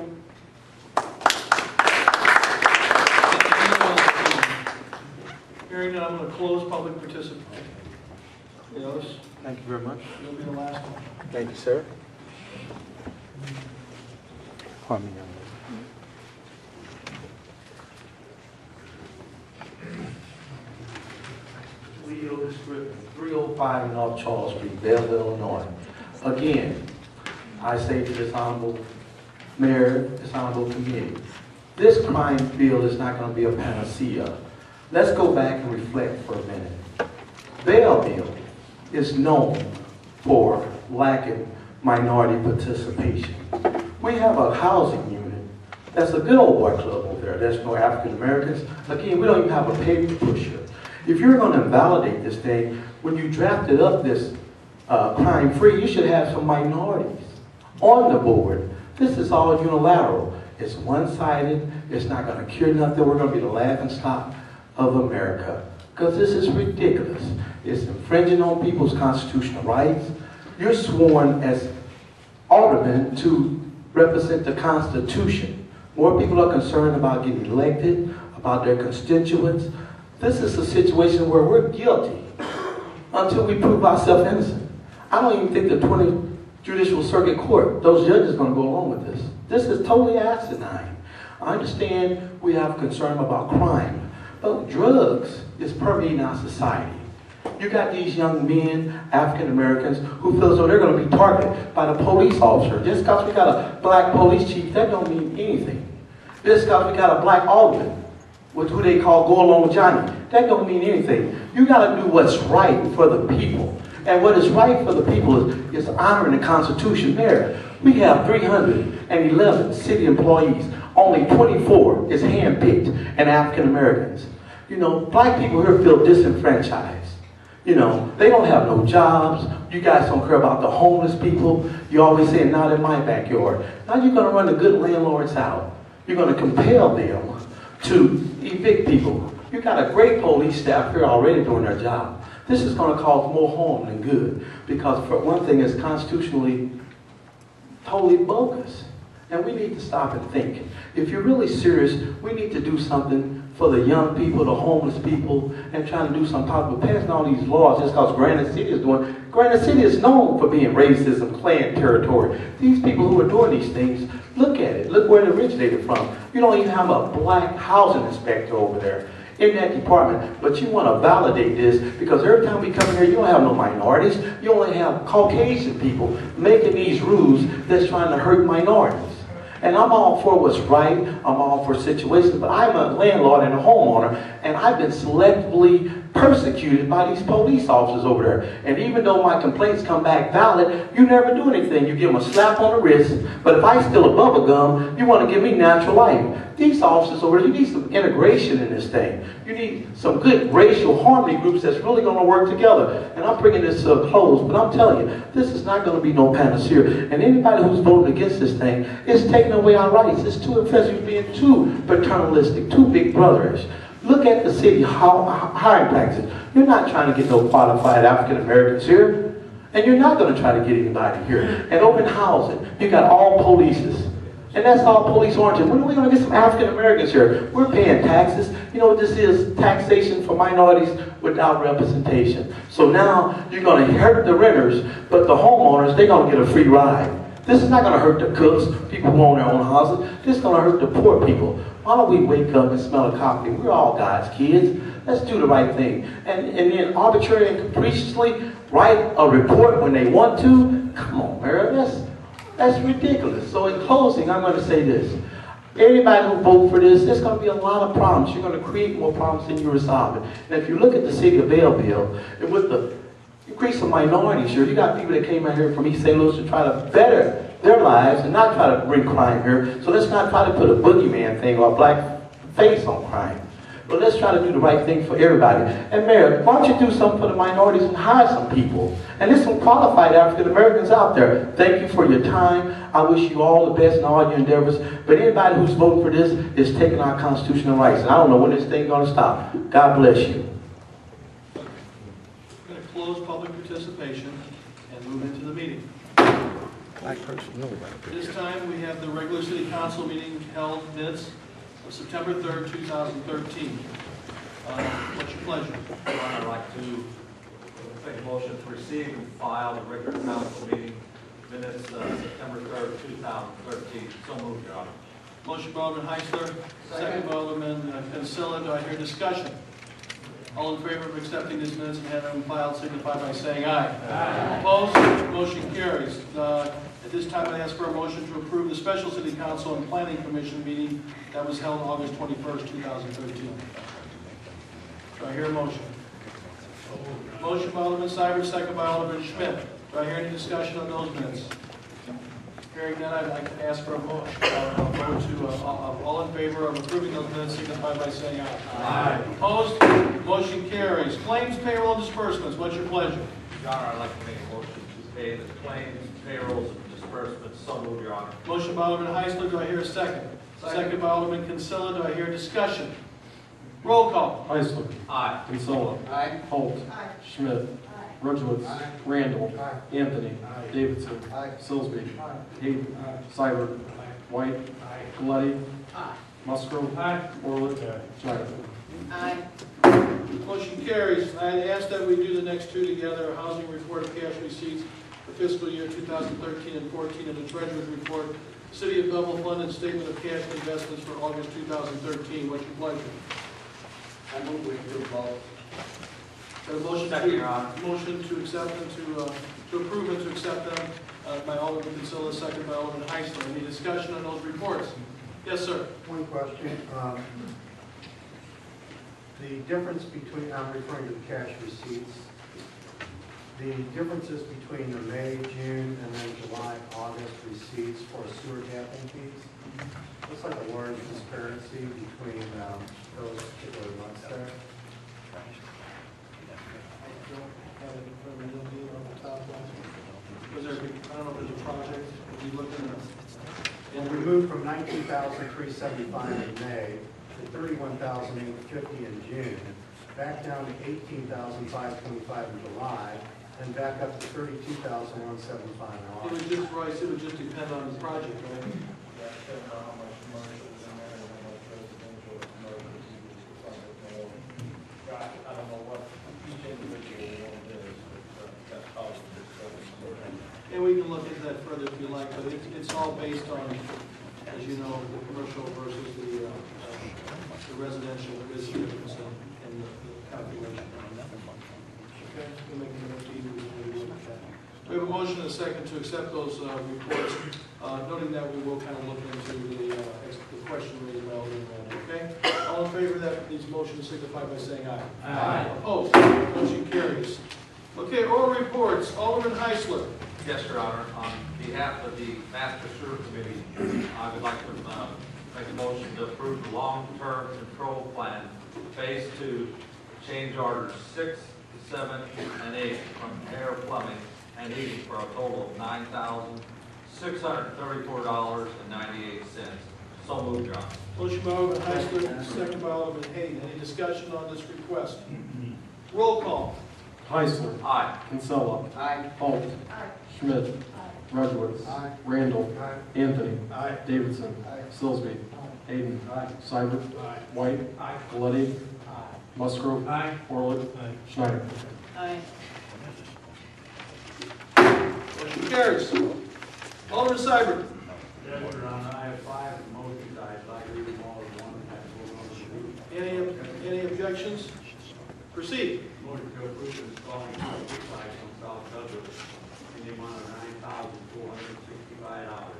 Hearing none, I'm going to close public participation. Yes? Thank you very much. You'll be the last one. Thank you, sir. Pardon me, young lady. Leo Scriven, 305 North Charles Street, Belleville, Illinois. Again, I say to this honorable mayor, this honorable committee, this crime bill is not going to be a panacea. Let's go back and reflect for a minute. Belleville is known for lacking minority participation. We have a housing unit that's a good old boy club over there. There's no African Americans. Again, we don't even have a paving pusher. If you're going to invalidate this thing, when you drafted up this crime-free, you should have some minorities on the board. This is all unilateral. It's one-sided. It's not going to cure nothing. We're going to be the laughingstock of America because this is ridiculous. It's infringing on people's constitutional rights. You're sworn as aldermen to represent the Constitution. More people are concerned about getting elected, about their constituents. This is a situation where we're guilty until we prove ourselves innocent. I don't even think the 20th Judicial Circuit Court, those judges are going to go along with this. This is totally asinine. I understand we have concern about crime, but drugs is permeating our society. You got these young men, African Americans, who feel as though they're going to be targeted by the police officer. Just because we got a black police chief, that don't mean anything. Just because we got a black alderman, with who they call Go Along with Johnny, that don't mean anything. You got to do what's right for the people. And what is right for the people is honoring the Constitution. Mayor, we have 311 city employees. Only 24 is handpicked and African Americans. You know, black people here feel disenfranchised. You know, they don't have no jobs. You guys don't care about the homeless people. You always say, not in my backyard. Now you're going to run the good landlords out. You're going to compel them to evict people. You got a great police staff here already doing their job. This is going to cause more harm than good, because for one thing, it's constitutionally totally bogus. And we need to stop and think. If you're really serious, we need to do something for the young people, the homeless people, and trying to do something possible. Passing all these laws just because Granite City is doing. Granite City is known for being racism, Klan territory. These people who are doing these things, look at it. Look where it originated from. You don't even have a black housing inspector over there in that department, but you want to validate this because every time we come here, you don't have no minorities. You only have Caucasian people making these rules that's trying to hurt minorities. And I'm all for what's right, I'm all for situations, but I'm a landlord and a homeowner, and I've been selectively persecuted by these police officers over there. And even though my complaints come back valid, you never do anything. You give them a slap on the wrist, but if I steal a bubble gum, you want to give me natural life. These officers over there, you need some integration in this thing. You need some good racial harmony groups that's really going to work together. And I'm bringing this to a close, but I'm telling you, this is not going to be no panacea. And anybody who's voting against this thing is taking away our rights. It's too offensive, being too paternalistic, too big brotherish. Look at the city hiring practices. You're not trying to get no qualified African Americans here. And you're not going to try to get anybody here. And open housing, you got all polices. And that's all police oriented. When are we going to get some African Americans here? We're paying taxes. You know what this is? Taxation for minorities without representation. So now you're going to hurt the renters, but the homeowners, they're going to get a free ride. This is not going to hurt the cooks, people who own their own houses. This is going to hurt the poor people. Why don't we wake up and smell a coffee? We're all God's kids. Let's do the right thing. And then arbitrarily and capriciously write a report when they want to? Come on, Mayor, that's ridiculous. So in closing, I'm going to say this. Anybody who vote for this, there's going to be a lot of problems. You're going to create more problems than you're resolving. And if you look at the city of Belleville, and with the increase of minorities here, you got people that came out here from East St. Louis to try to better their lives and not try to bring crime here. So let's not try to put a boogeyman thing or a black face on crime. But let's try to do the right thing for everybody. And Mayor, why don't you do something for the minorities and hire some people? And there's some qualified African Americans out there. Thank you for your time. I wish you all the best in all your endeavors. But anybody who's voting for this is taking our constitutional rights. And I don't know when this thing's going to stop. God bless you. I'm going to close public participation and move into the meeting. This time we have the regular city council meeting held minutes of September 3rd, 2013. What's your pleasure? Your Honor, I'd like to make a motion to receive and file the regular council meeting minutes September 3rd, 2013. So moved, Your Honor. Motion by Alderman Heisler, second by Alderman Kinsella. Do I hear discussion? All in favor of accepting these minutes and having them filed signify by saying aye. Aye. Opposed? Motion carries. At this time, I ask for a motion to approve the special city council and planning commission meeting that was held August 21st, 2013. Do I hear a motion? Motion by Alderman Seibert, second by Alderman Schmidt. Do I hear any discussion on those minutes? Hearing none, I'd like to ask for a vote all in favor of approving those minutes, signify by saying aye. Aye. Opposed? Motion carries. Claims, payroll, and disbursements. What's your pleasure? Your Honor, I'd like to make a motion to pay the claims, payrolls, and disbursements. So moved, Your Honor. Motion by Alderman Heisler. Do I hear a second? Second by Alderman Kinsella. Do I hear discussion? Roll call. Heisler. Aye. Kinsella. Aye. Holt. Aye. Schmidt. Rudowitz. Randall. Anthony. Davidson. Sillsby. Hayden. Seibert. White. Galletti. Musgrove. Orlett. Jonathan. Aye. Motion carries. I ask that we do the next two together, a housing report of cash receipts for fiscal year 2013 and 14, and the treasurer's report, City of Belleville Fund, and statement of cash investments for August 2013. What's your pleasure? I move we approve both. Got a motion motion to accept them, to approve and to accept them by Alderman Kinsella, second by Alderman Heisler. Any discussion on those reports? Yes, sir. One question. The difference between, I'm referring to the cash receipts, the differences between the May, June, and then July, August receipts for sewer tapping fees. Looks like a large disparity between those particular months there. don't have it in front of me, don't you, off the top one? Was there, I don't know if there's a project, are you looking at? And we moved from 19,375 in May to 31,850 in June, back down to 18,525 in July, and back up to 32,175 in It August. would just, Royce, it would just depend on the project, right? I don't know what each individual one is, but that's how it's. And we can look into that further if you like, but it's all based on, as you know, the commercial versus the residential. There is a difference in the calculation. Okay, we'll make it up to you. We have a motion and a second to accept those reports, noting that we will kind of look into the question raised by Alderman Randall, okay? All in favor of that, these motions signify by saying aye. Aye. Opposed? Motion carries. Okay, oral reports. Alderman Heisler. Yes, Your Honor. On behalf of the Master Sewer Committee, I would like to make a motion to approve the long-term control plan, Phase 2, change orders 6, 7, and 8 from air, plumbing, and heating for a total of $9,634.98. So moved, Your Honor. Motion by Alderman Heisler, second by Alderman Hayden. Any discussion on this request? Roll call. Heisler. Aye. Kinsella. Aye. Holt. Schmidt. Redwoods. Randall. Anthony. Davidson. Silsby. Hayden. Seibert. White. Galletti. Musgrove. Orlett. Schneider. Aye. Motion carries. Alderman Seibert. Yes, Your Honor, I have 5 motions. I'd like to read them all as one. Any objections? Proceed. Motion to approve installing a street lights on South Douglas in the amount of $9,465.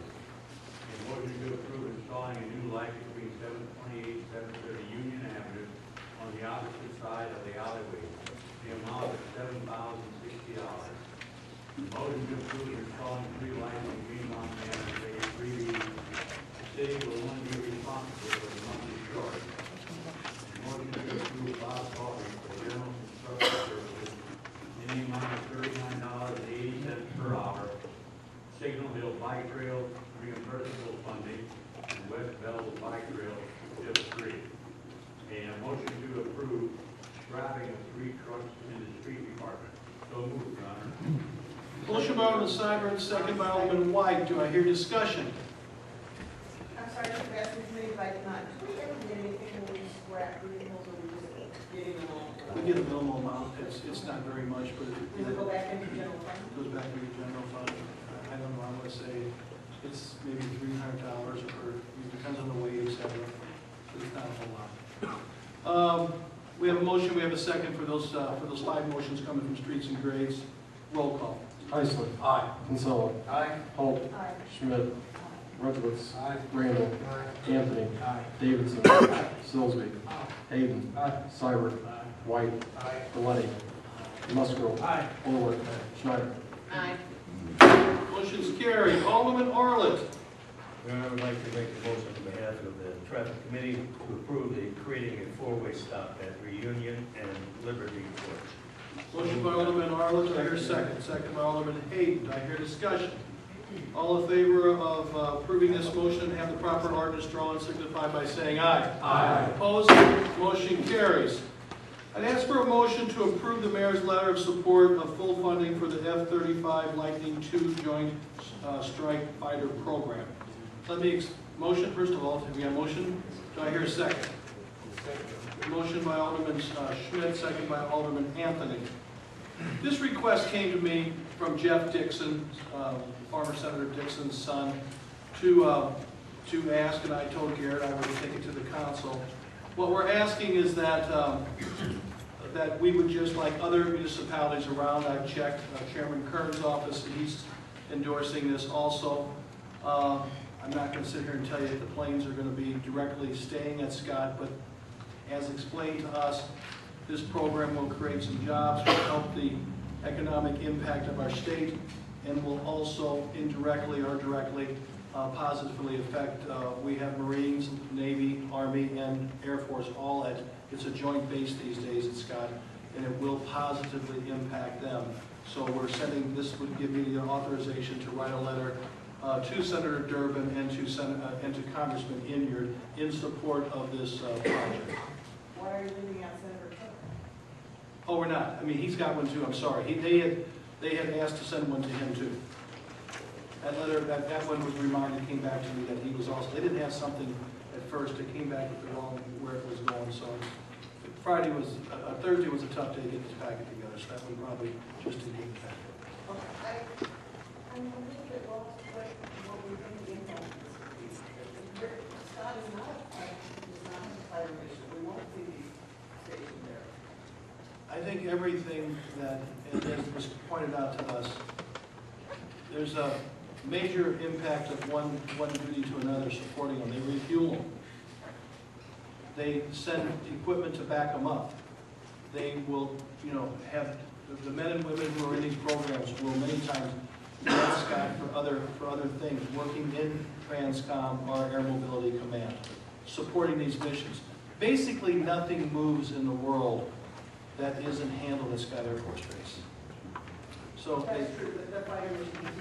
And motion to approve installing a new light between 728 and 730 Union Avenue on the opposite side of the alleyway, the amount of $7,060. Motion to approve installing 3 lights in Green Mountain Avenue, Phase 3B. The city will only be responsible for the monthly charge. Motion to approve Bob Coffey for general construction services in the amount of $39.80 per hour. Signal Hill Bike Trail reimbursable funding and West Belleville Bike Trail Tip 3. And a motion to approve scrapping of 3 trucks in the street department. So moved, Your Honor. Motion by Alderman Seibert, second by Alderman White. Do I hear discussion? I'm sorry, Mr. President, committee, if I cannot, do we ever get anything when we scrap vehicles, or we just getting them all? We get a minimal amount. It's not very much, but Does it go back into general fund? It goes back to the general fund. I don't know, I'm gonna say it's maybe $300 or it depends on the weight, et cetera. So it's not a whole lot. We have a motion, we have a second for those 5 motions coming from Streets and Grades. Roll call. Heisler. Aye. Kinsella. Aye. Holt. Aye. Schmidt. Redwoods. Randall. Anthony. Davidson. Silsby. Hayden. Seibert. White. Galletti. Musgrove. Orlett. Schneider. Aye. Motion's carried. Alderman Orlett. Your Honor, I would like to make a motion on behalf of the Traffic Committee to approve creating a 4-way stop at Reunion and Liberty Court. Motion by Alderman Orlett. Do I hear a second? Second by Alderman Hayden. Do I hear discussion? All in favor of approving this motion and have the proper ordinance drawn, signify by saying aye. Aye. Opposed? Motion carries. I'd ask for a motion to approve the mayor's letter of support of full funding for the F-35 Lightning II Joint Strike Fighter Program. Let me, motion, first of all, have we got a motion? Do I hear a second? Motion by Alderman Schmidt, second by Alderman Anthony. This request came to me from Jeff Dixon, former Senator Dixon's son, to ask, and I told Garrett I would take it to the council. What we're asking is that that we would just, like other municipalities around, I've checked Chairman Kern's office, and he's endorsing this also. I'm not going to sit here and tell you that the planes are going to be directly staying at Scott, but as explained to us, this program will create some jobs, will help the economic impact of our state, and will also indirectly or directly positively affect, we have Marines, Navy, Army, and Air Force all at, it's a joint base these days at Scott, and it will positively impact them. So we're sending, this would give me the authorization to write a letter to Senator Durbin and to Congressman Inyard in support of this project. Why are you leaving out Senator Cook? Oh, we're not. I mean, he's got one too, I'm sorry. They had asked to send one to him too. That letter, that one was reminded, came back to me that he was also, they didn't have something at first, it came back with the wrong, where it was going, so Thursday was a tough day to get this packet together, so that one probably just didn't get the packet. Okay, I'm a little bit lost what we think the impact is. Scott is not a fire issue. We won't see these stationed there. I think everything that was pointed out to us, there's a major impact of one duty to another supporting them. They refuel them. They send equipment to back them up. They will, have the men and women who are in these programs will many times ask Scott for other things, working in Transcom or Air Mobility Command, supporting these missions. Basically, nothing moves in the world that isn't handled at Scott Air Force Base. So That's true, but the fire mission is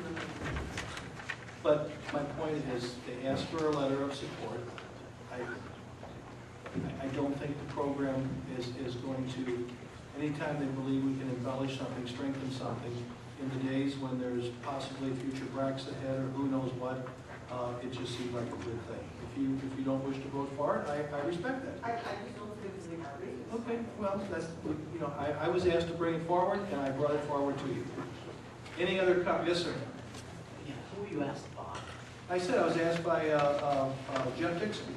but my point is, they asked for a letter of support. I don't think the program is going to, anytime they believe we can embellish something, strengthen something, in the days when there's possibly future BRACs ahead or who knows what, it just seems like a good thing. If you don't wish to vote for it, I respect that. I just don't think it's in our reasons. Okay, well, that's, I was asked to bring it forward, and I brought it forward to you. Any other comments? Yes, sir. Yeah, who were you asked by? I said I was asked by Jeff Dixon.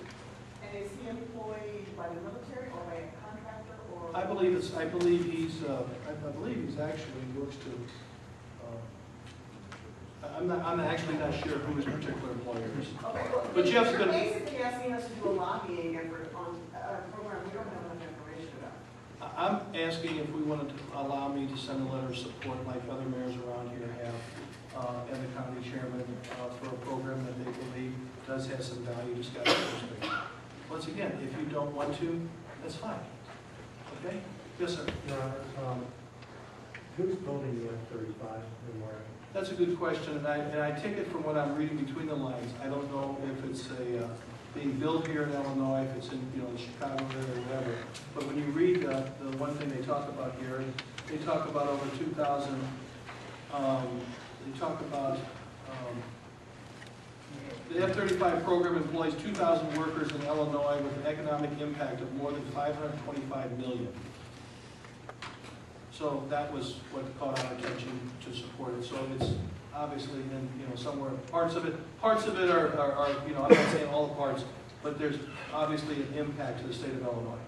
And is he employed by the military or by a contractor or? I believe he's actually works to. I'm actually not sure who his particular employer is. Okay, well, But Jeff's you're been. basically asking us to do a lobbying effort on a program we don't have enough information about. I'm asking if we wanted to allow me to send a letter of support like other mayors around here have, and the county chairman, for a program that they believe does have some value to Scott Air Force Base. Once again, if you don't want to, that's fine. Okay? Yes, sir. Who's building the F-35 and where? That's a good question, and I take it from what I'm reading between the lines. I don't know if it's being built here in Illinois, if it's in the Chicago area or whatever. But when you read the one thing they talk about here, they talk about over 2,000. They talk about the F-35 program employs 2,000 workers in Illinois with an economic impact of more than $525 million. So that was what caught our attention to support it. So it's obviously in, somewhere, parts of it are, I'm not saying all the parts, but there's obviously an impact to the state of Illinois.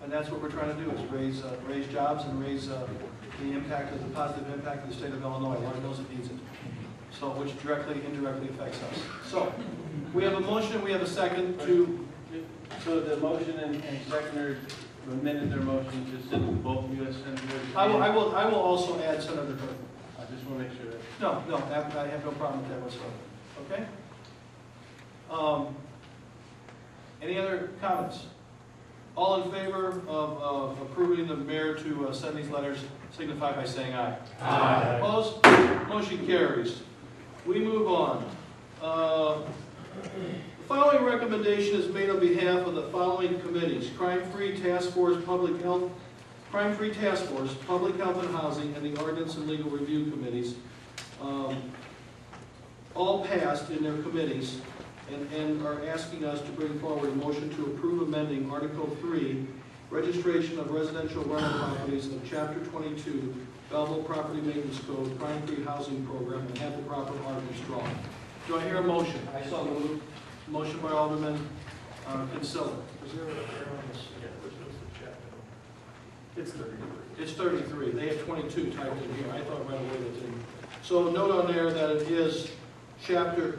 And that's what we're trying to do, is raise jobs and raise the positive impact of the state of Illinois. Lord knows it needs it. So, which directly, indirectly affects us. So, we have a motion, we have a second to. So the motion and seconder amended their motion to send both U.S. senators. I will also add Senator Cook. I just want to make sure that. No, I have no problem with that whatsoever. Okay? Any other comments? All in favor of approving the mayor to send these letters, signify by saying aye. Aye. Opposed? Motion carries. We move on. The following recommendation is made on behalf of the following committees: Crime-Free Task Force, Public Health, Crime-Free Task Force, Public Health and Housing, and the Ordinance and Legal Review Committees. All passed in their committees and are asking us to bring forward a motion to approve amending Article 3, Registration of Residential Rental Properties of Chapter 22, Belleville Property Maintenance Code, Crime-Free Housing Program, and have the proper articles drawn. Do I hear a motion? I so move. Motion by Alderman Kinsella. Is there an error on this? Which was the chapter? It's 33. It's 33. They have 22 typed in here. I thought right away that didn't. So note on there that it is chapter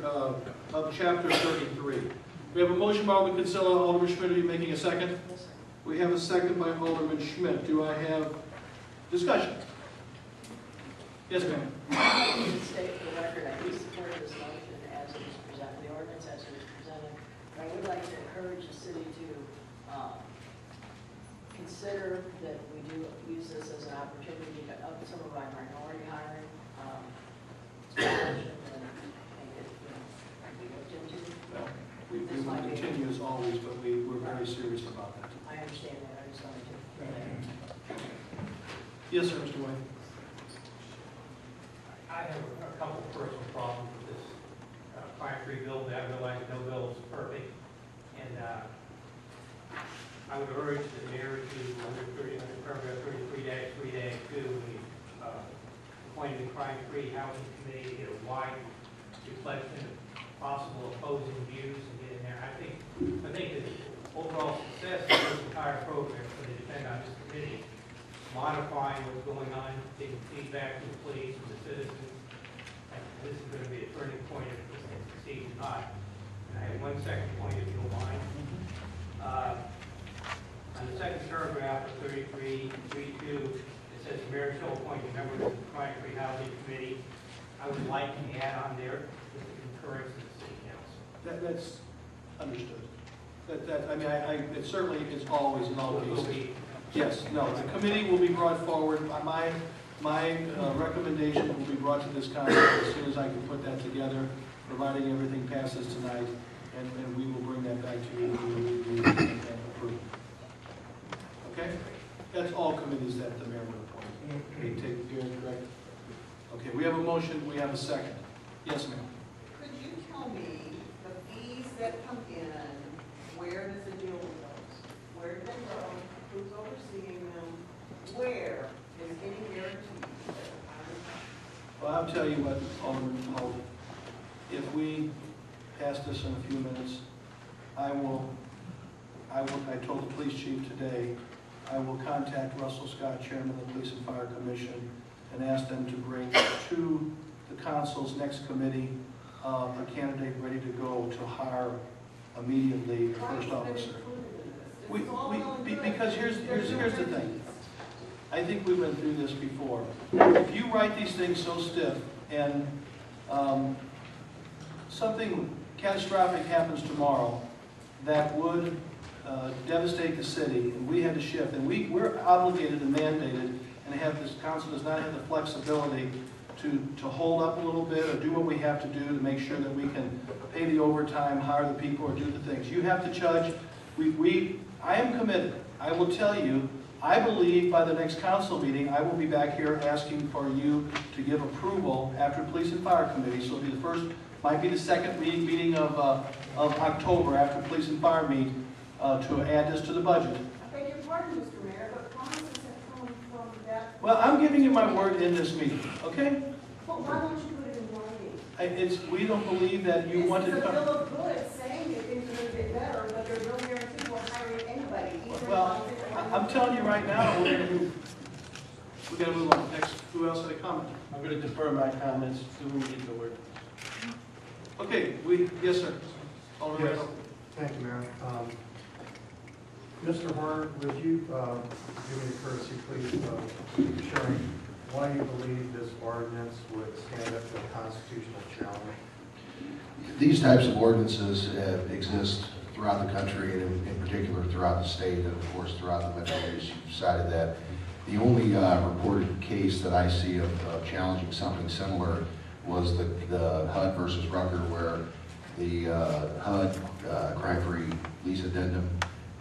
33. We have a motion by Alderman Kinsella. Alderman Schmidt, are you making a second? Yes, sir. We have a second by Alderman Schmidt. Do I have discussion? Yes, ma'am. To state for the record, I do support this motion as it is presented, the ordinance as it is presented. But I would like to encourage the city to consider that we do use this as an opportunity to up some of our minority hiring, and make it, be looked into? Well, we will continue as always, but we're very serious about that. I understand that, I just wanted to. Yes, sir, Mr. White. I have a couple of personal problems with this crime-free bill. I realize no bill is perfect, and I would urge the mayor to, under paragraph 33-3-2, we appointed the crime-free housing committee to get a wide reflection of possible opposing views and get in there. I think the overall success of this entire program is going to depend on this committee modifying what's going on, taking feedback from the police and the citizens. And this is going to be a turning point if this thing succeeds or not. And I have one second point, if you don't mind. On the second paragraph of 33-3-2, it says the mayor shall appoint a member of the crime-free housing committee. I would like to add on there with the concurrence of the city council. That's understood. I mean, it certainly is always in all cases. Yes, no, the committee will be brought forward. My recommendation will be brought to this council as soon as I can put that together, providing everything passes tonight, and we will bring that back to you and approve. Okay? That's all committees that the mayor will appoint. Okay, take care, correct? Okay, we have a motion, we have a second. Yes, ma'am. Could you tell me the fees that come in, where does it deal with those? Where do they go? Who's overseeing them? Where is any guarantee? Well, I'll tell you what, Alderman Holt, if we pass this in a few minutes, I told the police chief today, I will contact Russell Scott, chairman of the Police and Fire Commission, and ask them to bring to the council's next committee a candidate ready to go to hire immediately the first officer. Because here's the thing. I think we've been through this before. If you write these things so stiff and something catastrophic happens tomorrow that would devastate the city, and we had to shift, and we're obligated and mandated, and this council does not have the flexibility to hold up a little bit or do what we have to do to make sure that we can pay the overtime, hire the people, or do the things. You have to judge. I am committed. I will tell you, I believe by the next council meeting, I will be back here asking for you to give approval after Police and Fire Committee. So it'll be the first, might be the second meeting of October after Police and Fire meet to add this to the budget. I beg your pardon, Mr. Mayor, but promises have come from that. Well, I'm giving you my word in this meeting, okay? Well, why don't you put it in writing? We don't believe that you want to This is a come. bill of goods saying that things are going to get better, but there's no guarantee we're hiring anybody. Well, I'm telling you right now, we're going to move. We're going to move on. Next, who else had a comment? I'm going to defer my comments to whom needs the word. Okay, yes, sir. Alderman Yes. Randall. Thank you, Mayor. Mr. Horner, would you give me the courtesy, please, of sharing why you believe this ordinance would stand up to a constitutional challenge? These types of ordinances exist throughout the country and in particular throughout the state and of course throughout the metro areas. You've cited that. The only reported case that I see of challenging something similar was the HUD versus Rucker, where the HUD crime-free lease addendum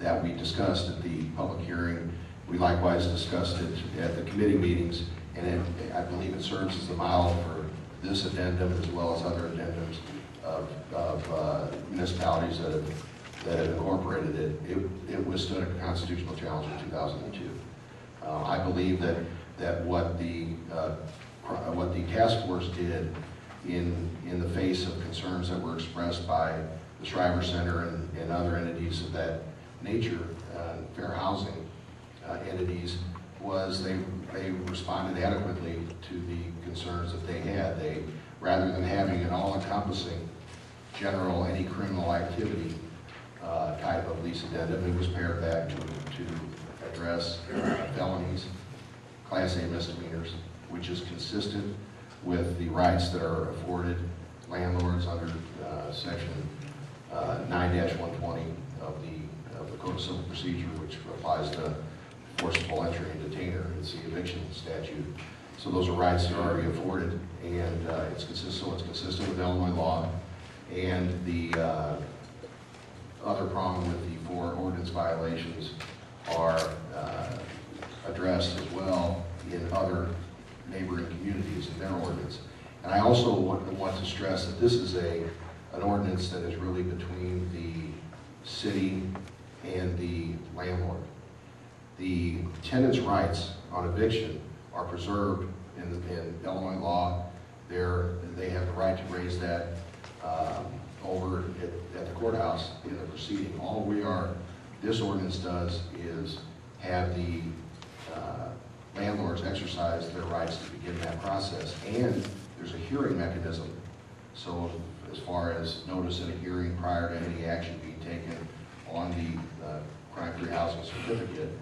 that we discussed at the public hearing, we likewise discussed it at the committee meetings, and I believe it serves as the model for this addendum as well as other addendums of municipalities that have incorporated it. It withstood a constitutional challenge in 2002. I believe that what the task force did in the face of concerns that were expressed by the Shriver Center and other entities of that nature, fair housing entities, was they responded adequately to the concerns that they had. Rather than having an all-encompassing general any criminal activity type of lease addendum, it was pared back to address felonies, Class A misdemeanors, which is consistent with the rights that are afforded landlords under Section 9-120 of the Code of Civil Procedure, which applies to forcible entry and detainer. It's the eviction statute. So those are rights that are already afforded, and it's consistent with Illinois law. And the other problem with the 4 ordinance violations are addressed as well in other neighboring communities in their ordinance. And I also want to stress that this is an ordinance that is really between the city and the landlord. The tenant's rights on eviction are preserved in Illinois law. They have the right to raise that over at the courthouse in the proceeding. All this ordinance does is have the landlords exercise their rights to begin that process. And there's a hearing mechanism. So as far as notice in a hearing prior to any action being taken on the crime-free housing certificate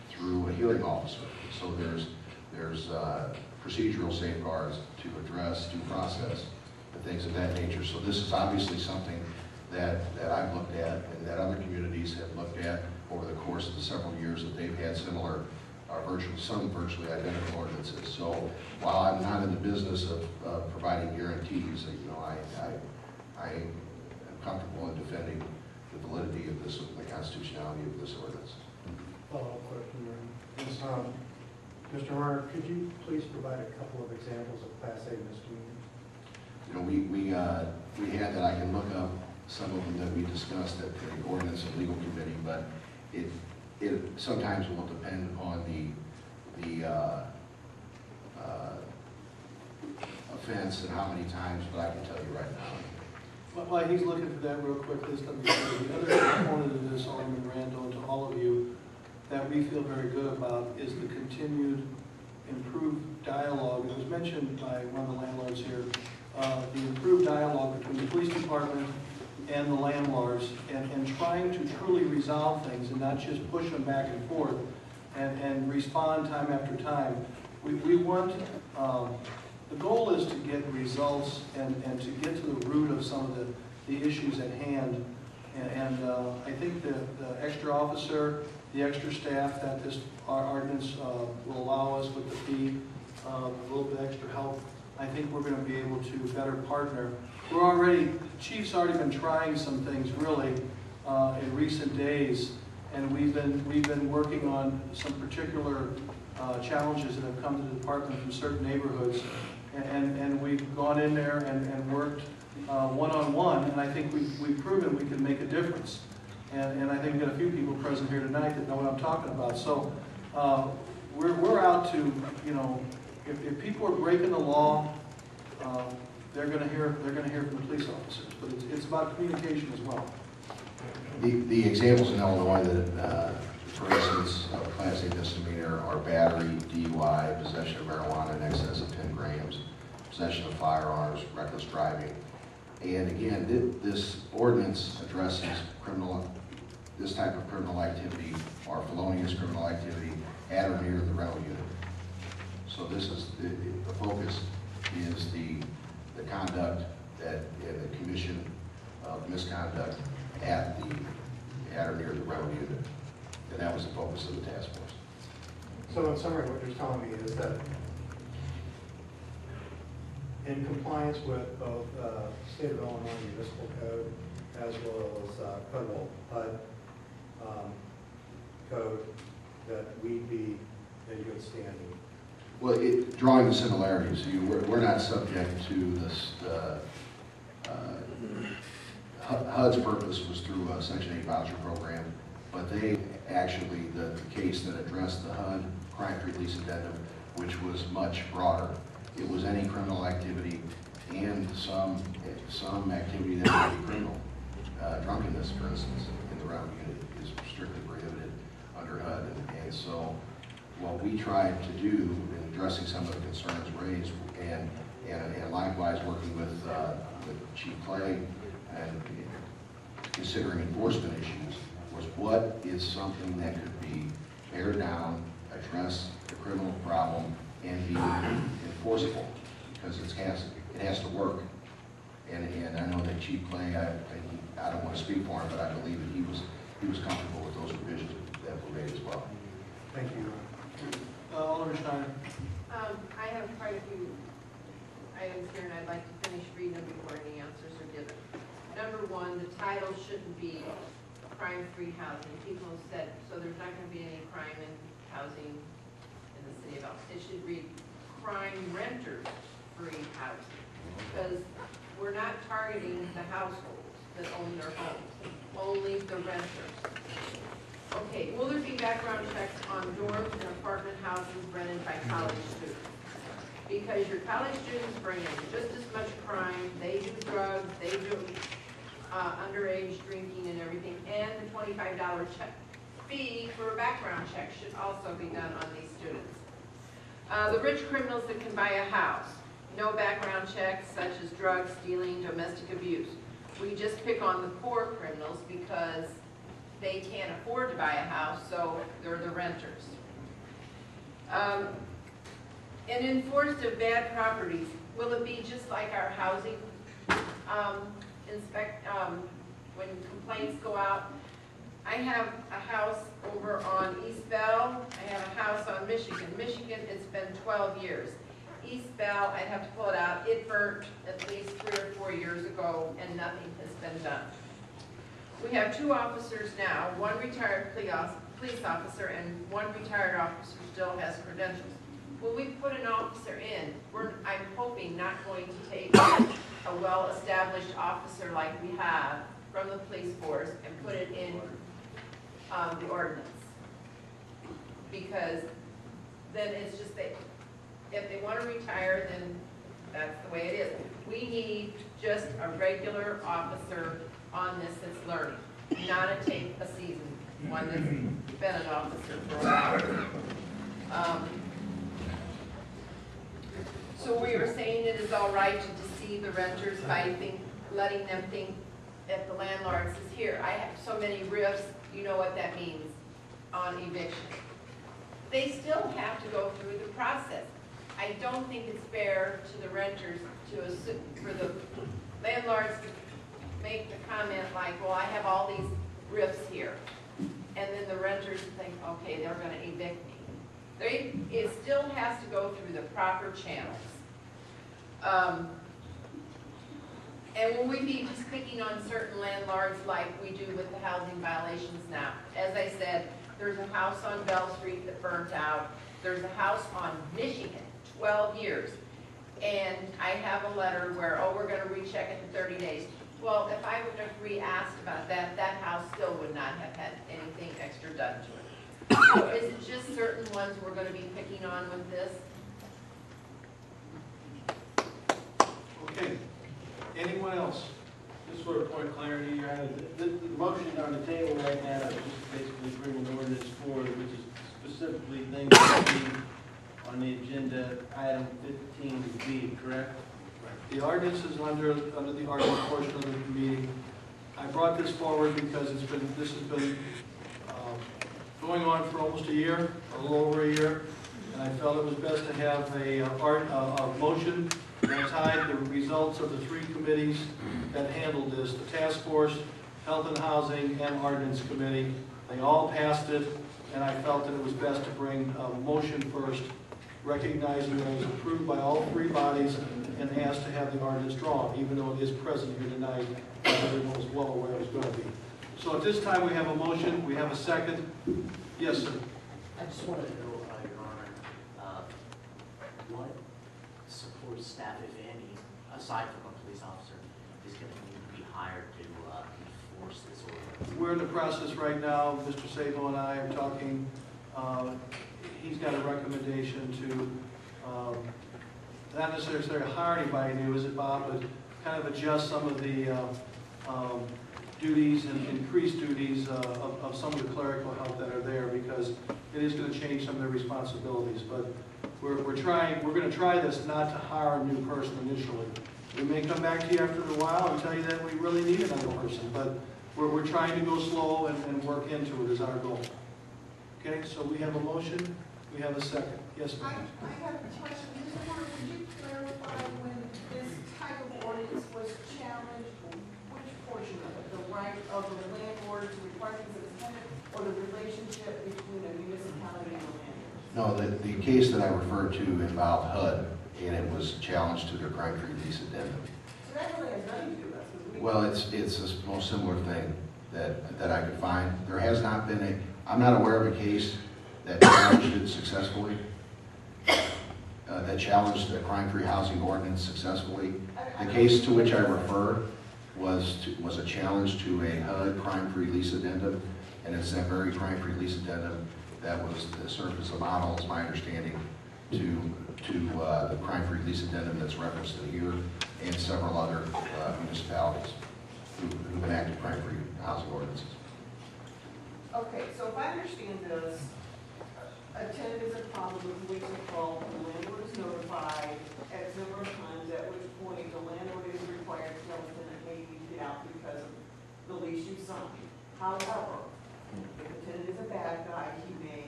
through a hearing officer. So there's procedural safeguards to address due process and things of that nature. So this is obviously something that I've looked at and that other communities have looked at over the course of the several years that they've had similar, some virtually identical ordinances. So while I'm not in the business of providing guarantees, I am comfortable in defending the validity of this, the constitutionality of this ordinance. Follow-up question, Mayor. Mr. Mark, could you please provide a couple of examples of Class A misdemeanors? We had that. I can look up some of them that we discussed at the Ordinance and Legal Committee, but it sometimes will depend upon the offense and how many times, but I can tell you right now. While he's looking for that real quick, this comes the other component of this, Alderman Randall, and to all of you, that we feel very good about is the continued improved dialogue. It was mentioned by one of the landlords here, the improved dialogue between the police department and the landlords, and trying to truly resolve things and not just push them back and forth and respond time after time. We want, the goal is to get results and to get to the root of some of the issues at hand. And I think the extra officer, the extra staff that this ordinance will allow us with the fee, a little bit extra help, I think we're going to be able to better partner. The chief's already been trying some things really in recent days, and we've been working on some particular challenges that have come to the department from certain neighborhoods, and we've gone in there and worked one-on-one, and I think we've proven we can make a difference. And I think we've got a few people present here tonight that know what I'm talking about. So we're out to, if people are breaking the law, they're going to hear from the police officers. But it's about communication as well. The examples in Illinois that, for instance, of Class A misdemeanor are battery, DUI, possession of marijuana in excess of 10 grams, possession of firearms, reckless driving. And again, this ordinance addresses this type of criminal activity or felonious criminal activity at or near the rental unit. So this is the focus is the conduct and the commission of misconduct at or near the rental unit, and that was the focus of the task force. So in summary, what you're telling me is that in compliance with both State of Illinois Municipal Code as well as federal HUD code, that we'd be in good standing. Well, drawing the similarities, we're not subject to this. HUD's purpose was through a Section 8 voucher program, but they actually, the case that addressed the HUD crime-free lease addendum, which was much broader. It was any criminal activity and some activity that would be criminal. Drunkenness, for instance, in the rental unit is strictly prohibited under HUD. And so what we tried to do in addressing some of the concerns raised and likewise working with Chief Clay and considering enforcement issues was what is something that could be pared down, address the criminal problem, and be enforceable, because it has to work. And I know that Chief Clay, I don't want to speak for him, but I believe that he was comfortable with those provisions that were made as well. Thank you. Alderman Steiner. I have quite a few items here, and I'd like to finish reading them before any answers are given. Number one, the title shouldn't be crime-free housing. People have said, so there's not going to be any crime in housing in the city of Elton. It should read crime renters-free housing, because we're not targeting the households that own their homes, only the renters. Okay, will there be background checks on dorms and apartment houses rented by college students? Because your college students bring in just as much crime, they do drugs, they do underage drinking and everything, and the $25 fee for a background check should also be done on these students. The rich criminals that can buy a house, no background checks such as drugs, stealing, domestic abuse. We just pick on the poor criminals because they can't afford to buy a house, so they're the renters. And enforced of bad properties, will it be just like our housing when complaints go out? I have a house over on East Bell. I have a house on Michigan. Michigan, it's been 12 years. East Bell, I'd have to pull it out. It burnt at least 3 or 4 years ago, and nothing has been done. We have 2 officers now, 1 retired police officer and 1 retired officer still has credentials. When we put an officer in, I'm hoping not going to take a well-established officer like we have from the police force and put it in the ordinance. Because then it's just that if they want to retire, then that's the way it is. We need just a regular officer on this that's learning, not a seasoned one that's been an officer for a while. So we are saying it is all right to deceive the renters by letting them think that the landlord says, here, I have so many rifts, you know what that means on eviction. They still have to go through the process. I don't think it's fair to the renters to assume, for the landlords to make the comment like, well, I have all these rifts here. And then the renters think, okay, they're going to evict me. It still has to go through the proper channels. And will we be just picking on certain landlords like we do with the housing violations now? As I said, there's a house on Bell Street that burnt out. There's a house on Michigan, 12 years. And I have a letter where, oh, we're going to recheck it in 30 days. Well, if I would have re-asked about that, that house still would not have had anything extra done to it. So is it just certain ones we're going to be picking on with this? Okay. Anyone else? Just for a point of clarity, Your Honor, the motion on the table right now is just basically bringing ordinance forward, which is specifically things that be on the agenda, item 15B, correct? The ordinance is under the ordinance portion of the meeting. I brought this forward because this has been going on for almost a year, a little over a year, and I felt it was best to have a motion that tied the results of the 3 committees that handled this, the task force, health and housing, and ordinance committee. They all passed it, and I felt that it was best to bring a motion first, recognizing that it was approved by all 3 bodies and asked to have the ordinance drawn, even though it is present here tonight, and everyone was well aware it was going to be. So at this time, we have a motion, we have a second. Yes, sir. I just wanted to know, Your Honor, what support staff, if any, aside from a police officer, is going to need to be hired to enforce this ordinance? We're in the process right now. Mr. Sabo and I are talking. He's got a recommendation to not necessarily hire anybody new, is it, Bob, but kind of adjust some of the duties and increased duties of some of the clerical help that are there, because it is going to change some of their responsibilities. But we're going to try this not to hire a new person initially. We may come back to you after a while and tell you that we really need another person, but we're trying to go slow and work into it is our goal. Okay, so we have a motion, we have a second. Yes, ma'am. I have a question. Mr. Warner, would you clarify when this type of ordinance was challenged, which portion of it? The right of the landlord to require his tenant, or the relationship between a municipality and a No, the case that I referred to involved HUD, and it was challenged to their crime-free lease addendum. So that really has nothing to do with us, because we. Well, it's the most similar thing that I could find. There has not been I'm not aware of a case that challenged it successfully, that challenged the crime-free housing ordinance successfully. The case to which I refer was a challenge to a HUD crime-free lease addendum, and it's that very crime-free lease addendum that served as a model, is my understanding, to the crime-free lease addendum that's referenced in here, and several other municipalities who enacted crime-free housing ordinances. Okay, so if I understand this, a tenant is a problem with which to call, the landlord is notified at several times, at which point the landlord is required to tell the tenant, hey, you get out because of the lease you signed. However, if the tenant is a bad guy, he may,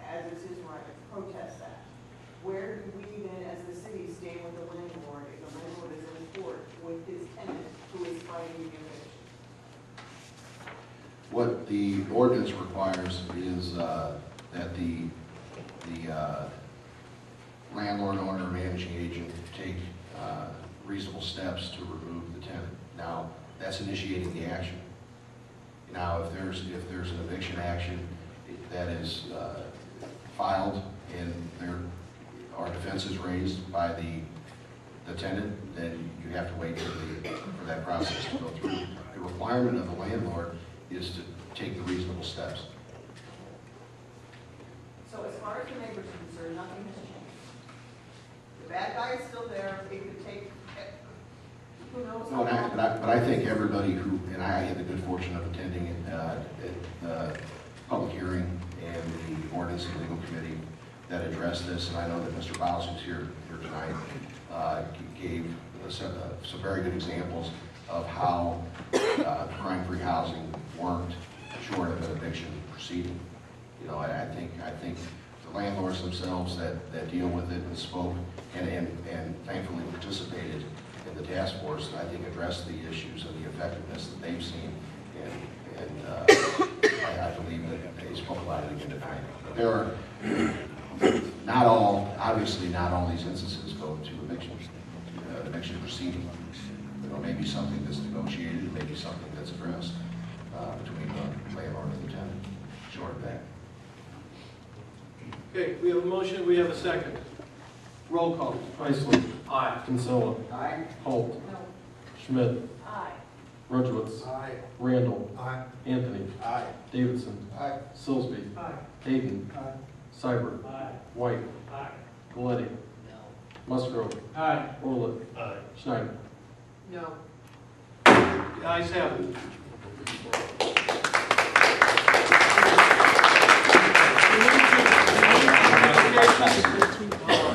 as is his right, protest that. Where do we then, as the city, stand with the landlord if the landlord is in court with his tenant who is fighting the eviction? What the ordinance requires is that the landlord, owner, or managing agent take reasonable steps to remove the tenant. Now, that's initiating the action. Now, if there's an eviction action that is filed and there are defenses raised by the tenant, then you have to wait for that process to go through. The requirement of the landlord is to take the reasonable steps. So as far as the neighbors are concerned, nothing has changed. The bad guy is still there, it could take, who knows how long. But I think everybody who, and I had the good fortune of attending the public hearing and the ordinance and legal committee that addressed this, and I know that Mr. Bowles, who's here tonight, gave some very good examples of how crime-free housing worked short of an eviction proceeding. You know, I think the landlords themselves that deal with it and spoke and thankfully participated in the task force, I think addressed the issues and the effectiveness that they've seen, and I believe that they spoke about it again tonight. But there are obviously not all these instances go to eviction proceeding. You know, maybe something that's negotiated, maybe something that's addressed between the landlord and the tenant, short of that. Okay, we have a motion, we have a second. Roll call. Heisler. Aye. Kinsella. Aye. Holt. No. Schmidt. Aye. Rudowitz. Aye. Randall. Aye. Anthony. Aye. Davidson. Aye. Silsby. Aye. Hayden. Aye. Seibert. Aye. White. Aye. Galletti. Musgrove. Aye. Orlett. Aye. Schneider. No. The ayes have it.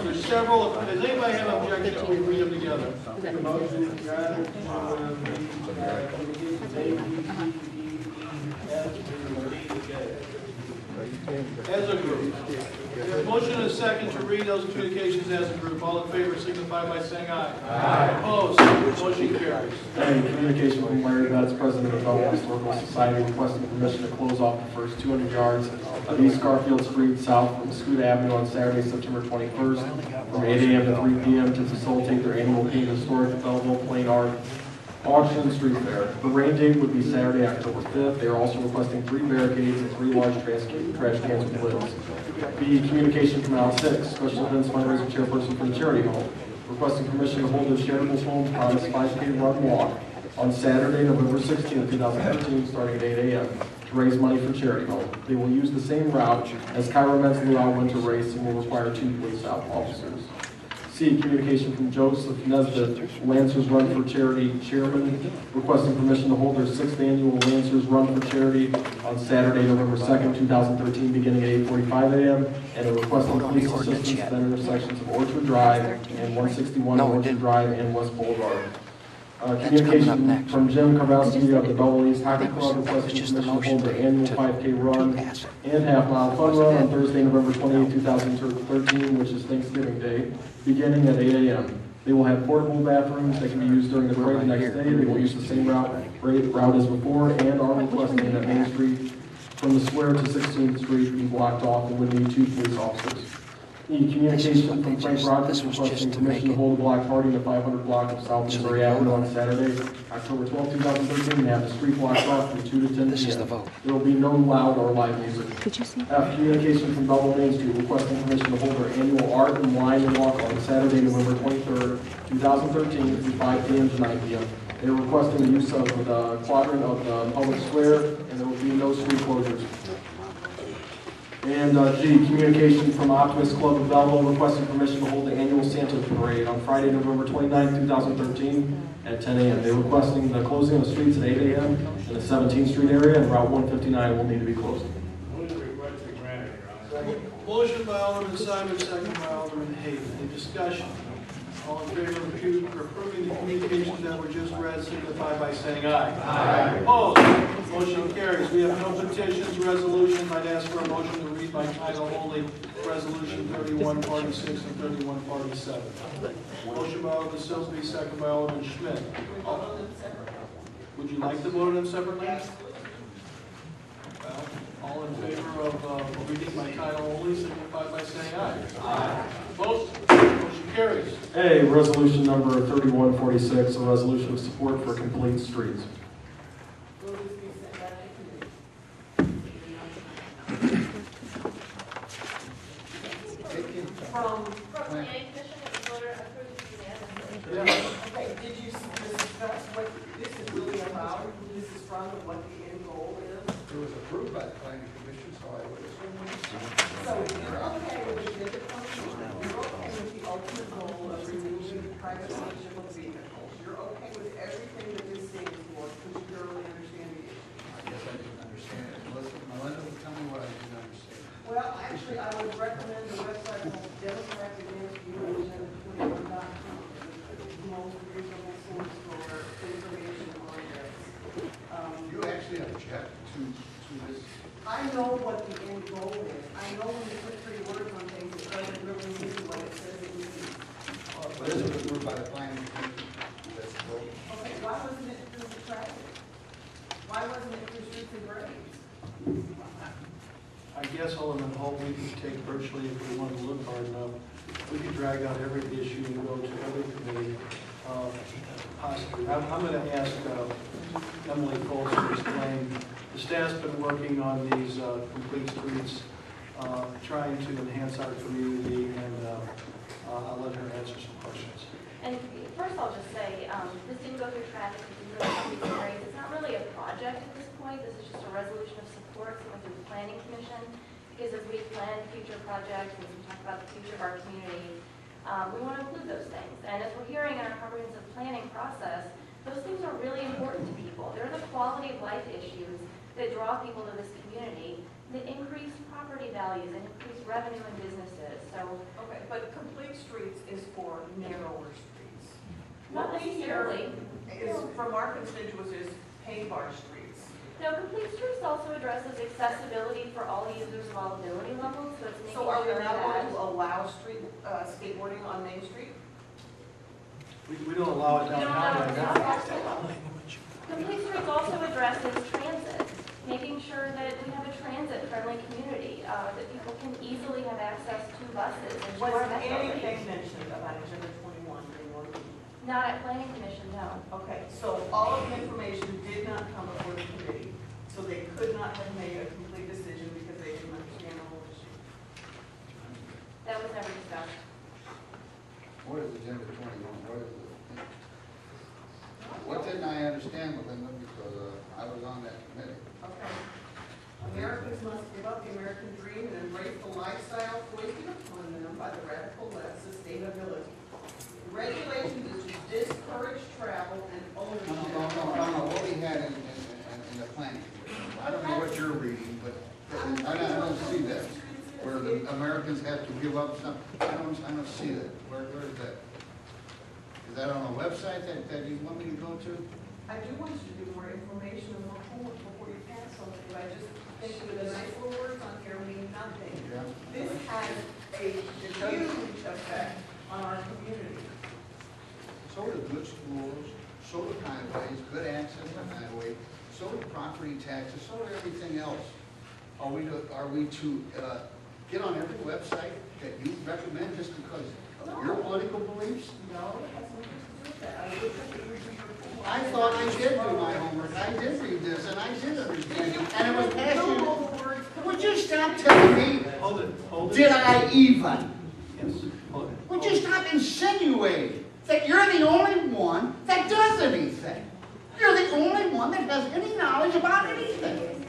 There's several, does anybody have an objection to read them together? As a group. We have a motion and a second to read those communications as a group. All in favor signify by saying aye. Aye. Opposed? Motion carries. And communication from Larry Betts, President of Belleville Historical Society, requesting permission to close off the first 200 yards of East Garfield Street south from Scoot Avenue on Saturday, September 21st, from 8 a.m. to 3 p.m. to facilitate their annual Paint and Historic Belleville Plain Art Auction and Street Fair. The rain date would be Saturday, October 5th. They are also requesting 3 barricades and 3 large trash cans with lids. B, communication from Al 6, Special Events Fundraiser Chairperson for the Charity Hall, requesting permission to hold a charitable home promise 5K run walk on Saturday, November 16, 2013, starting at 8 a.m. to raise money for Charity Hall. They will use the same route as Kyra Met's Luau Winter Race and will require 2 police officers. C, communication from Joseph Nesbitt, Lancers Run for Charity Chairman, requesting permission to hold their 6th annual Lancers Run for Charity on Saturday, November 2nd, 2013, beginning at 8:45 a.m., and requesting police assistance at intersections of Orchard Drive and 161 Orchard Drive and West Boulevard. Communication from Jim Kowalski of the Belleville East Hockey Club, requesting permission to hold their annual 5K run and half-mile fun run on Thursday, November 28, 2013, which is Thanksgiving Day, beginning at 8 a.m. They will have portable bathrooms that can be used during the parade the next day. They will use the same route as before and are requesting that Main Street from the square to 16th Street be blocked off and would need 2 police officers. E, communication from Frank Rogers requesting permission to hold a block party in the 500 block of South Missouri Avenue on Saturday, October 12, 2013, and have the street blocked off from 2 to 10 p.m. There will be no loud or live music. F, communication from Belleville Main Street requesting permission to hold their annual art and wine and walk on Saturday, November 23rd, 2013, from 5 p.m. to 9 p.m. They are requesting the use of the quadrant of the public square, and there will be no street closures. And G, communication from Optimist Club of Belleville requesting permission to hold the annual Santa Parade on Friday, November 29th, 2013 at 10 a.m. They're requesting the closing of the streets at 8 a.m. in the 17th Street area, and Route 159 will need to be closed. Motion by Alderman Simon, second by Alderman Hayden. Any discussion? All in favor of approving the communications that were just read, signify by saying aye. Aye. Opposed? Motion carries. We have no petitions, resolutions. I'd ask for a motion to read by title only, Resolution 3146 and 3147. Motion by Alderman Silsby, second by Alderman Schmidt. Would you like to vote on them separately? Well, all in favor of reading by title only, signify by saying aye. Aye. Opposed? Motion carries. A, resolution number 3146, a resolution of support for complete streets. From planning commission, it was voted approved unanimously. Okay, did you discuss what this is really about? This is from what the end goal is? It was approved by the planning commission, so I would assume. So you're okay with the exhibit function? You're okay with the ultimate goal of removing private ownership of vehicles? You're okay with everything that this stands for, because you thoroughly understand the issue? I guess I didn't understand it. Melinda will tell me what I didn't understand. Well, actually, I would recommend the website called democratadvanceviewvision21.com. It's the most reasonable source for information on this. You actually object to this? I know what the end goal is. I know when you put 3 words on things, it doesn't really mean what it says it means. But isn't it approved by the planning commission? That's the goal. Okay, why wasn't it through the traffic? Why wasn't it through streets and grades? I guess, Alderman Holt, we could take virtually, if we want to look hard enough, we could drag out every issue and go to every committee, possibly. I'm going to ask Emily Coles to explain. The staff's been working on these complete streets, trying to enhance our community, and I'll let her answer some questions. And first I'll just say, this didn't go through traffic, it didn't go through streets and grades. It's not really a project at this point. This is just a resolution of support. It went through the planning commission, because as we plan future projects and we talk about the future of our community, we want to include those things. And as we're hearing in our comprehensive planning process, those things are really important to people. They're the quality of life issues that draw people to this community, that increase property values and increase revenue in businesses. So, Okay, but complete streets is for narrower streets. not What we hear necessarily. is from our constituents is pave our streets. No, complete streets also addresses accessibility for all users of all ability levels, so it's making So are we sure not going that. to allow street skateboarding on Main Street? We don't allow it We don't downtown right now. allow Complete streets also addresses transit, making sure that we have a transit-friendly community, that people can easily have access to buses and to Was our metro anything lanes. mentioned about Agenda 21 in your meeting? Not at planning commission, no. Okay, so all of the information did not come before the committee, so they could not have made a complete decision because they didn't understand the whole issue. That was never discussed. What is Agenda 21? What is it? What didn't I understand, Melinda, because I was on that committee? Okay. Americans must give up the American dream and embrace the lifestyle foisted upon them by the radical left sustainability. Regulations is to discourage travel and ownership. No. What we had in the planning commission. I don't know what you're reading, but I don't see that. Where the Americans have to give up something. I don't see that. Where is that? Is that on a website that you want me to go to? I do want you to do more information and more homework before you pass something, but I just think with the nice little words on here mean nothing. Yeah. This has a huge effect on our community. So do good schools, so do highways, good access to highway, so do property taxes, so do everything else. Are we to get on every website that you recommend just because of your political beliefs? No, it has nothing to do with that. I thought I did do my homework, I did read this, and I did understand it, and it was passionate. Would you stop telling me, Hold it. did I even? Yes, hold it. Would you stop insinuating that you're the only one that does anything? You're the only one that has any knowledge about anything.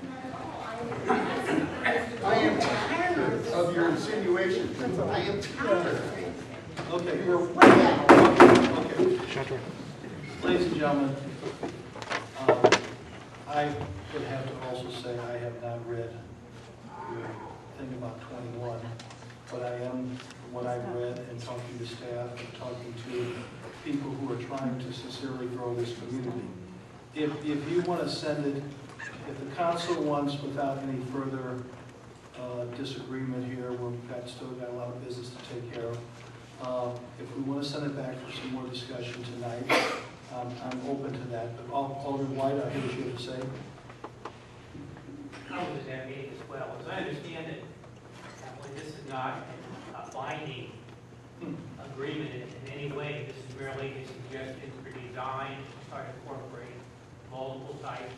I am tired of your insinuations. I am tired. Okay. You're way out. Okay. Ladies and gentlemen, I would have to also say I have not read your thing about 21, but I am, what I've read and talking to staff and talking to people who are trying to sincerely grow this community. If you want to send it, if the council wants, without any further disagreement here, still got a lot of business to take care of. If we want to send it back for some more discussion tonight, I'm open to that. But Alderman White, I hear what you have to say. I was at that meeting as well. As I understand it, this is not a binding agreement in any way. This is merely a suggestion for design to try to incorporate multiple types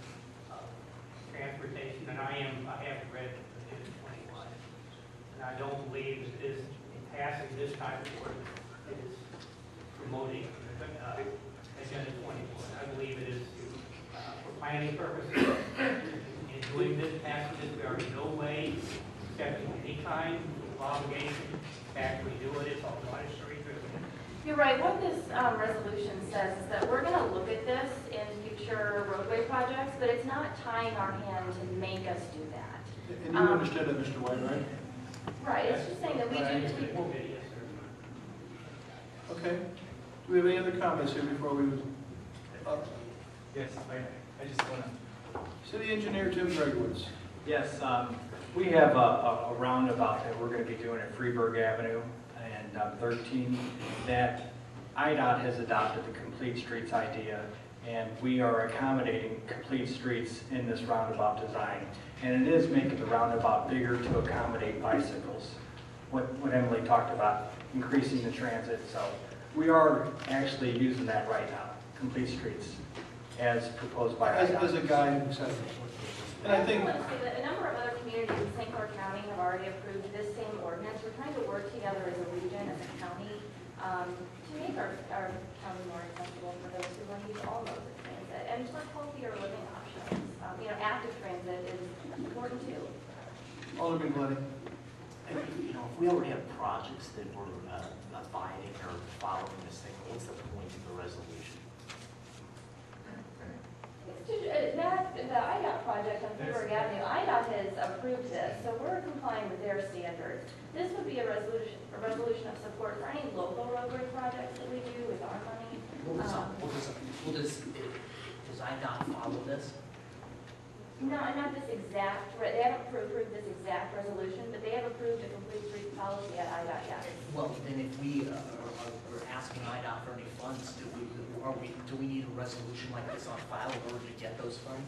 of transportation. And I have read Agenda 21. And I don't believe that this, in passing this type of ordinance, is promoting Agenda 21. I believe it is for planning purposes. In doing this passage, we are in no way accepting any kind of obligation to actually do it. It's all monetary driven. You're right. What this resolution says is that we're going to look at this in future roadway projects, but it's not tying our hand to make us do that. And you understood that, Mr. White, right? Right. It's just saying that we do. Okay. Do we have any other comments here before we? Yes, I just want to. City Engineer Tim Gregowitz. Yes, we have a roundabout that we're going to be doing at Freeburg Avenue and 13 that IDOT has adopted the complete streets idea, and we are accommodating complete streets in this roundabout design. And it is making the roundabout bigger to accommodate bicycles. What Emily talked about, increasing the transit. So we are actually using that right now, complete streets, as proposed by IDOT. As a guide, etc. And I think. I want to say that a number of other communities in St. Clair County have already approved this same ordinance. We're trying to work together as a region, as a county, to make our county more accessible for those who want to use all modes of transit and for healthier living options. Active transit is important too. Alderman Glenny. If we already have projects that we're abiding or following this thing, what's the point of the resolution? The IDOT project on Freeburg Avenue, IDOT has approved this, so we're complying with their standards. This would be a resolution of support for any local roadway projects that we do with our money. Does IDOT follow this? No, not this exact, they haven't approved this exact resolution, but they have approved a complete streets policy at IDOT, yes. Well, then if we are asking IDOT for any funds, do we need a resolution like this on file in order to get those funds?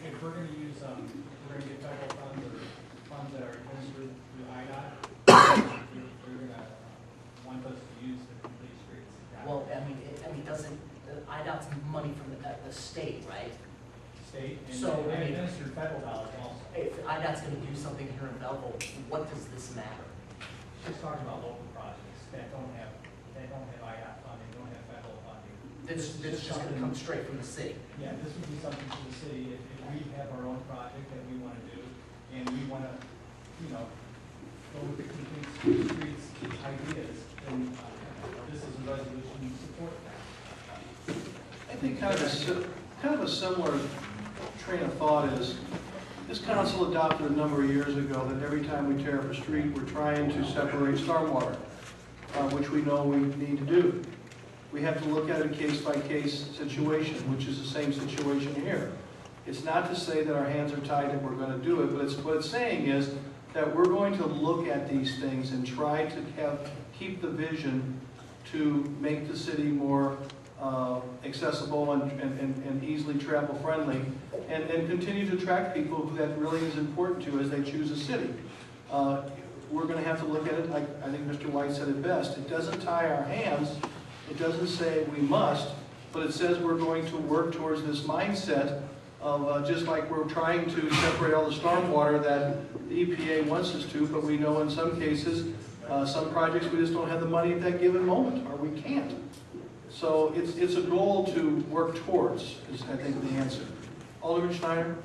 If we're going to use, we're going to get federal funds or funds that are administered through IDOT, you're going to want us to use the complete streets. Well, I mean, doesn't IDOT's money from the state, right? State, and so they administer federal dollars also. If IDOT's going to do something here in Belleville, what does this matter? Just talking about local projects that don't have IDOT funding, don't have federal funding. This is just going to come straight from the city. Yeah, this would be something for the city if we have our own project that we want to do, and we want to, go with the complete streets ideas, then this is a resolution to support that. I think kind of a similar train of thought is, this council adopted a number of years ago that every time we tear up a street, we're trying to separate stormwater, which we know we need to do. We have to look at a case-by-case situation, which is the same situation here. It's not to say that our hands are tied and we're going to do it, but what it's saying is that we're going to look at these things and try to keep the vision to make the city more accessible and easily travel friendly, and continue to attract people who that really is important to as they choose a city. We're going to have to look at it, like I think Mr. White said it best. It doesn't tie our hands. It doesn't say we must, but it says we're going to work towards this mindset of just like we're trying to separate all the stormwater that the EPA wants us to, but we know in some cases, some projects we just don't have the money at that given moment, or we can't. So it's a goal to work towards, is I think the answer. Alderman Schneider?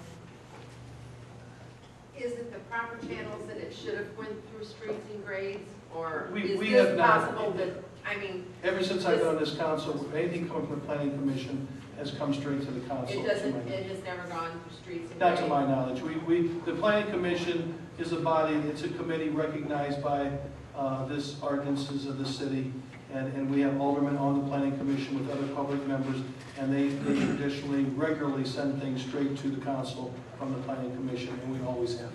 Is it the proper channels that it should have went through streets and grades, or We is have this not. possible that, I mean, Ever since I've been on this council, anything coming from the planning commission has come straight to the council. it doesn't, it has never gone through streets and Not grades? to my knowledge. The planning commission is a body, it's a committee recognized by this ordinances of the city, and we have aldermen on the planning commission with other public members, and they traditionally, regularly send things straight to the council from the planning commission, and we always have.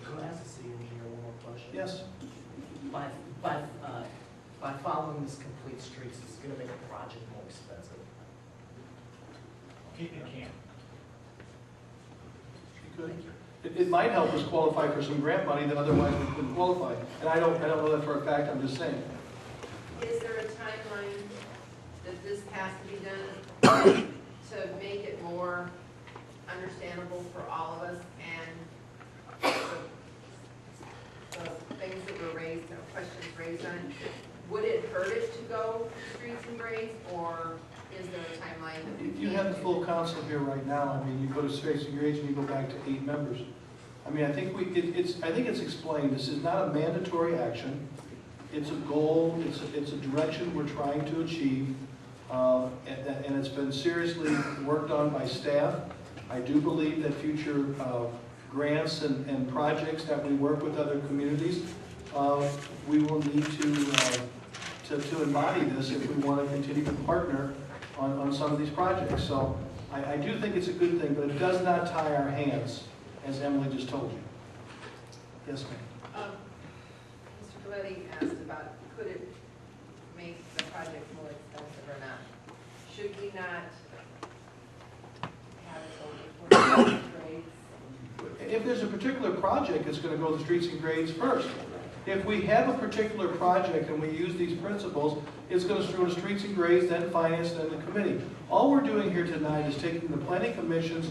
Can I ask the city engineer one more question? Yes? By following this complete streets, it's going to make the project more expensive. It can. It might help us qualify for some grant money that otherwise we couldn't qualify. And I don't know that for a fact, I'm just saying. Is there a timeline that this has to be done to make it more understandable for all of us, and the things that were raised, or questions raised on, would it hurt it to go streets and grades, or is there a timeline that we You can't have the do? full council here right now. I mean, you go to Streets and Grades and you go back to 8 members. I mean, I think it's explained. This is not a mandatory action. It's a goal. It's a direction we're trying to achieve, and it's been seriously worked on by staff. I do believe that future grants and projects that we work with other communities, we will need to embody this if we want to continue to partner on some of these projects. So I do think it's a good thing, but it does not tie our hands, as Emily just told you. Yes, ma'am. Mr. Coletti asked about, could it make the project more expensive or not? Should we not have it over for grades? If there's a particular project, it's going to go to Streets and Grades first. If we have a particular project and we use these principles, it's going to go to Streets and Grades, then Finance, then the committee. All we're doing here tonight is taking the Planning Commission's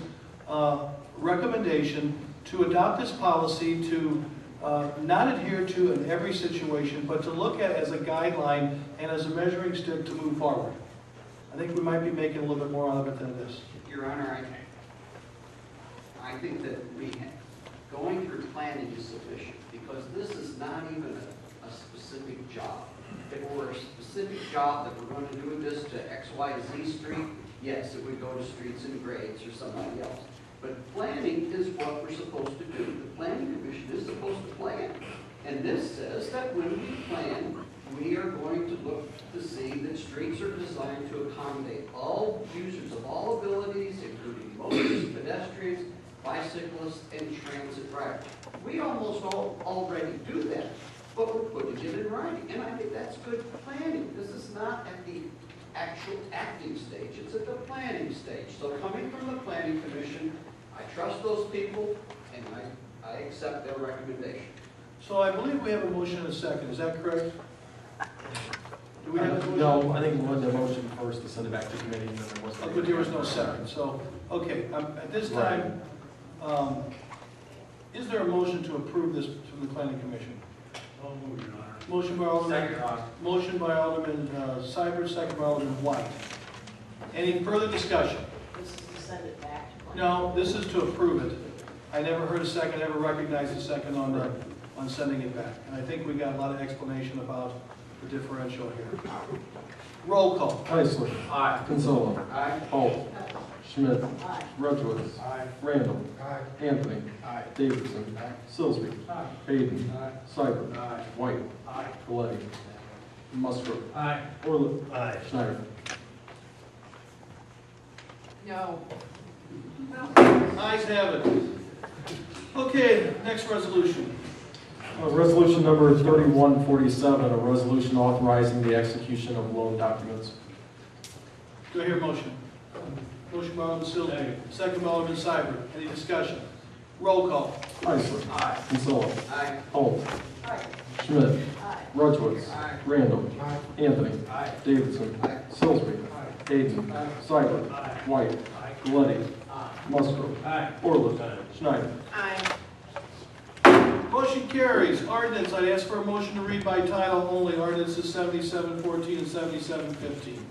recommendation to adopt this policy to not adhere to in every situation, but to look at it as a guideline and as a measuring stick to move forward. I think we might be making a little bit more out of it than this. Your Honor, I think that going through planning is sufficient, because this is not even a specific job. If it were a specific job that we're going to do this to X, Y, Z street, yes, it would go to Streets and Grades or somebody else. But planning is what we're supposed to do. The Planning Commission is supposed to plan. And this says that when we plan, we are going to look to see that streets are designed to accommodate all users of all abilities, including motorists, pedestrians, bicyclists, and transit drivers. We almost all already do that, but we're putting it in writing. And I think that's good planning. This is not at the actual acting stage. It's at the planning stage. So coming from the Planning Commission, I trust those people, and I accept their recommendation. So I believe we have a motion and a second. Is that correct? Do we have a motion? No, I think we wanted the motion first to send it back to committee, and then there was. But there was no second. So, okay, at this time, is there a motion to approve this from the Planning Commission? Motion by Alderman. Motion by Alderman Seibert, second by Alderman White. Any further discussion? This is to send it back to planning. No, this is to approve it. I never heard a second, never recognized a second on sending it back. And I think we got a lot of explanation about the differential here. Roll call. Heisler. Aye. Kinsella. Aye. Holt. Schmidt. Aye. Rudowitz. Aye. Randall. Aye. Anthony. Aye. Davidson. Silsby. Aye. Hayden. Aye. Seibert. Aye. White. Aye. Coletti. Musgrove. Aye. Orlett. Aye. Schneider. No. Ayes have it. Okay, next resolution. Resolution number 3147, a resolution authorizing the execution of loan documents. Do I hear a motion? Motion by Alderman Silsby, second by Alderman Seibert. Any discussion? Roll call. Heisler. Aye. Kinsella. Aye. Holt. Aye. Schmidt. Aye. Rudowitz. Aye. Randall. Aye. Anthony. Aye. Davidson. Aye. Sillsby. Hayden. Seibert. Aye. White. Aye. Galletti. Aye. Musgrove. Aye. Orlov. Schneider. Aye. Motion carries. Ordinance, I'd ask for a motion to read by title only. Ordinances 7714 and 7715.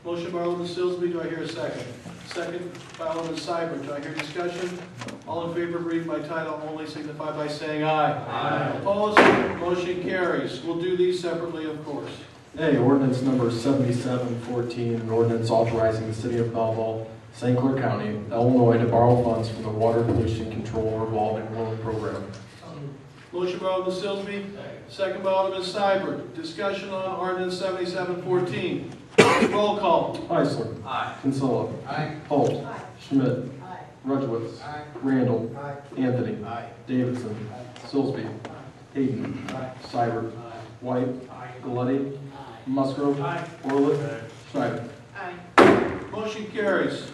Motion by Alderman Silsby. Do I hear a second? Second by Alderman Seibert. Do I hear discussion? All in favor of reading by title only signify by saying aye. Aye. Opposed? Motion carries. We'll do these separately, of course. A, ordinance number 7714, an ordinance authorizing the city of Belleville, St. Clair County, Illinois to borrow funds from the Water Pollution Control Revolving Loan Program. Motion by Alderman Silsby, second by Alderman Seibert. Discussion on ordinance 7714. Roll call. Heisler. Aye. Kinsella. Aye. Holt. Aye. Schmidt. Aye. Rudowitz. Aye. Randall. Aye. Anthony. Aye. Davidson. Sillsby. Hayden. Seibert. White. Galletti. Musgrove. Orlett. Schneider. Aye. Motion carries.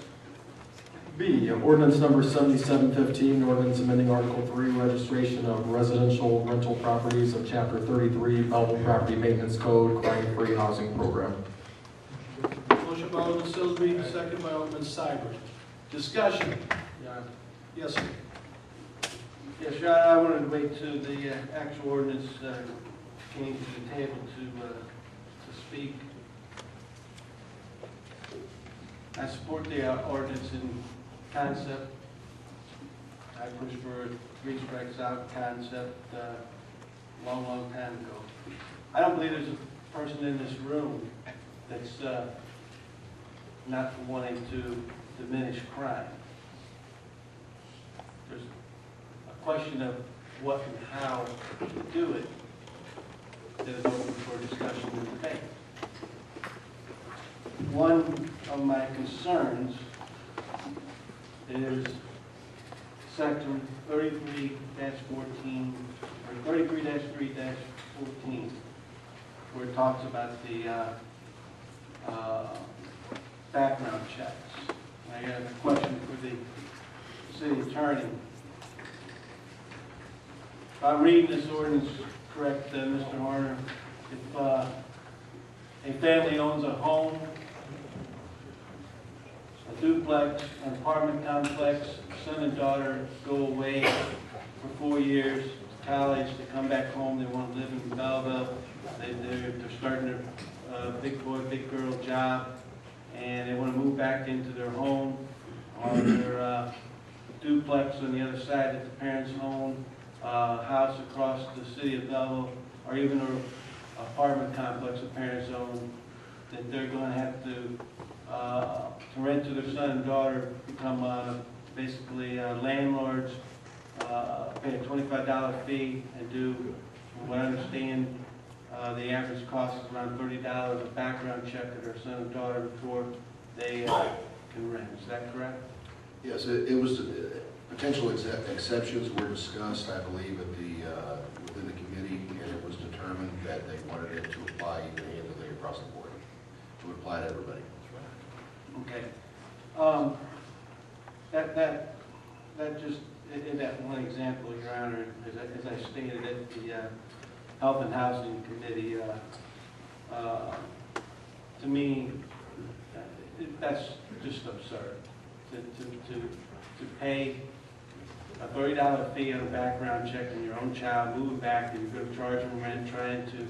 B, ordinance number 7715, ordinance amending Article 3, registration of residential rental properties of Chapter 33, Belleville Property Maintenance Code, crime-free housing program. Motion by Alderman Silsby, second by Alderman Seibert. Discussion. Yes, sir. Yes, Your Honor, I wanted to wait till the actual ordinance came to the table to speak. I support the ordinance in concept. I pushed for a three strikes out concept long time ago. I don't believe there's a person in this room that's not wanting to diminish crime. There's a question of what and how to do it that is open for discussion and debate. One of my concerns is section 33-14, or 33-3-14, where it talks about the background checks. I have a question for the city attorney. If I'm reading this ordinance correct, Mr. Horner, if a family owns a home, a duplex, an apartment complex, son and daughter go away for 4 years, college, they come back home, they want to live in Belleville, they're starting their big boy, big girl job, and they want to move back into their home or their duplex on the other side that the parents own, house across the city of Belleville, or even an apartment complex the parents own, that they're going to have to rent to their son and daughter, become basically landlords, pay a $25 fee, and do, from what I understand, the average cost is around $30 a background check of their son and daughter before they can rent. Is that correct? Yes, it was, potential exceptions were discussed, I believe, at the, within the committee, and it was determined that they wanted it to apply evenly across the board. It would apply to everybody. Okay. That just, in that one example, Your Honor, as I stated at the Health and Housing Committee, to me, that's just absurd. To pay a $30 fee on a background check on your own child, moving back, and you're going to charge them rent, trying to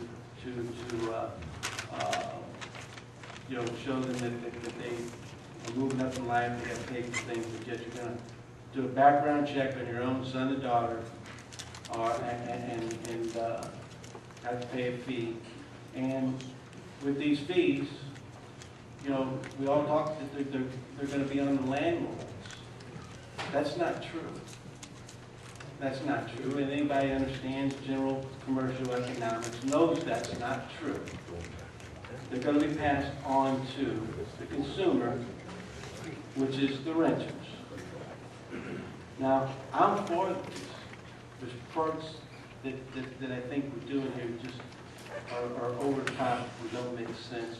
show them that they are moving up in life, they got to pay for things, but yet you're going to do a background check on your own son and daughter, and have to pay a fee. And with these fees, we all talk that they're going to be on the landlords. That's not true. That's not true. And anybody who understands general commercial economics knows that's not true. They're going to be passed on to the consumer, which is the renters. Now, I'm for this. There's parts that I think we're doing here just are over the top and don't make sense.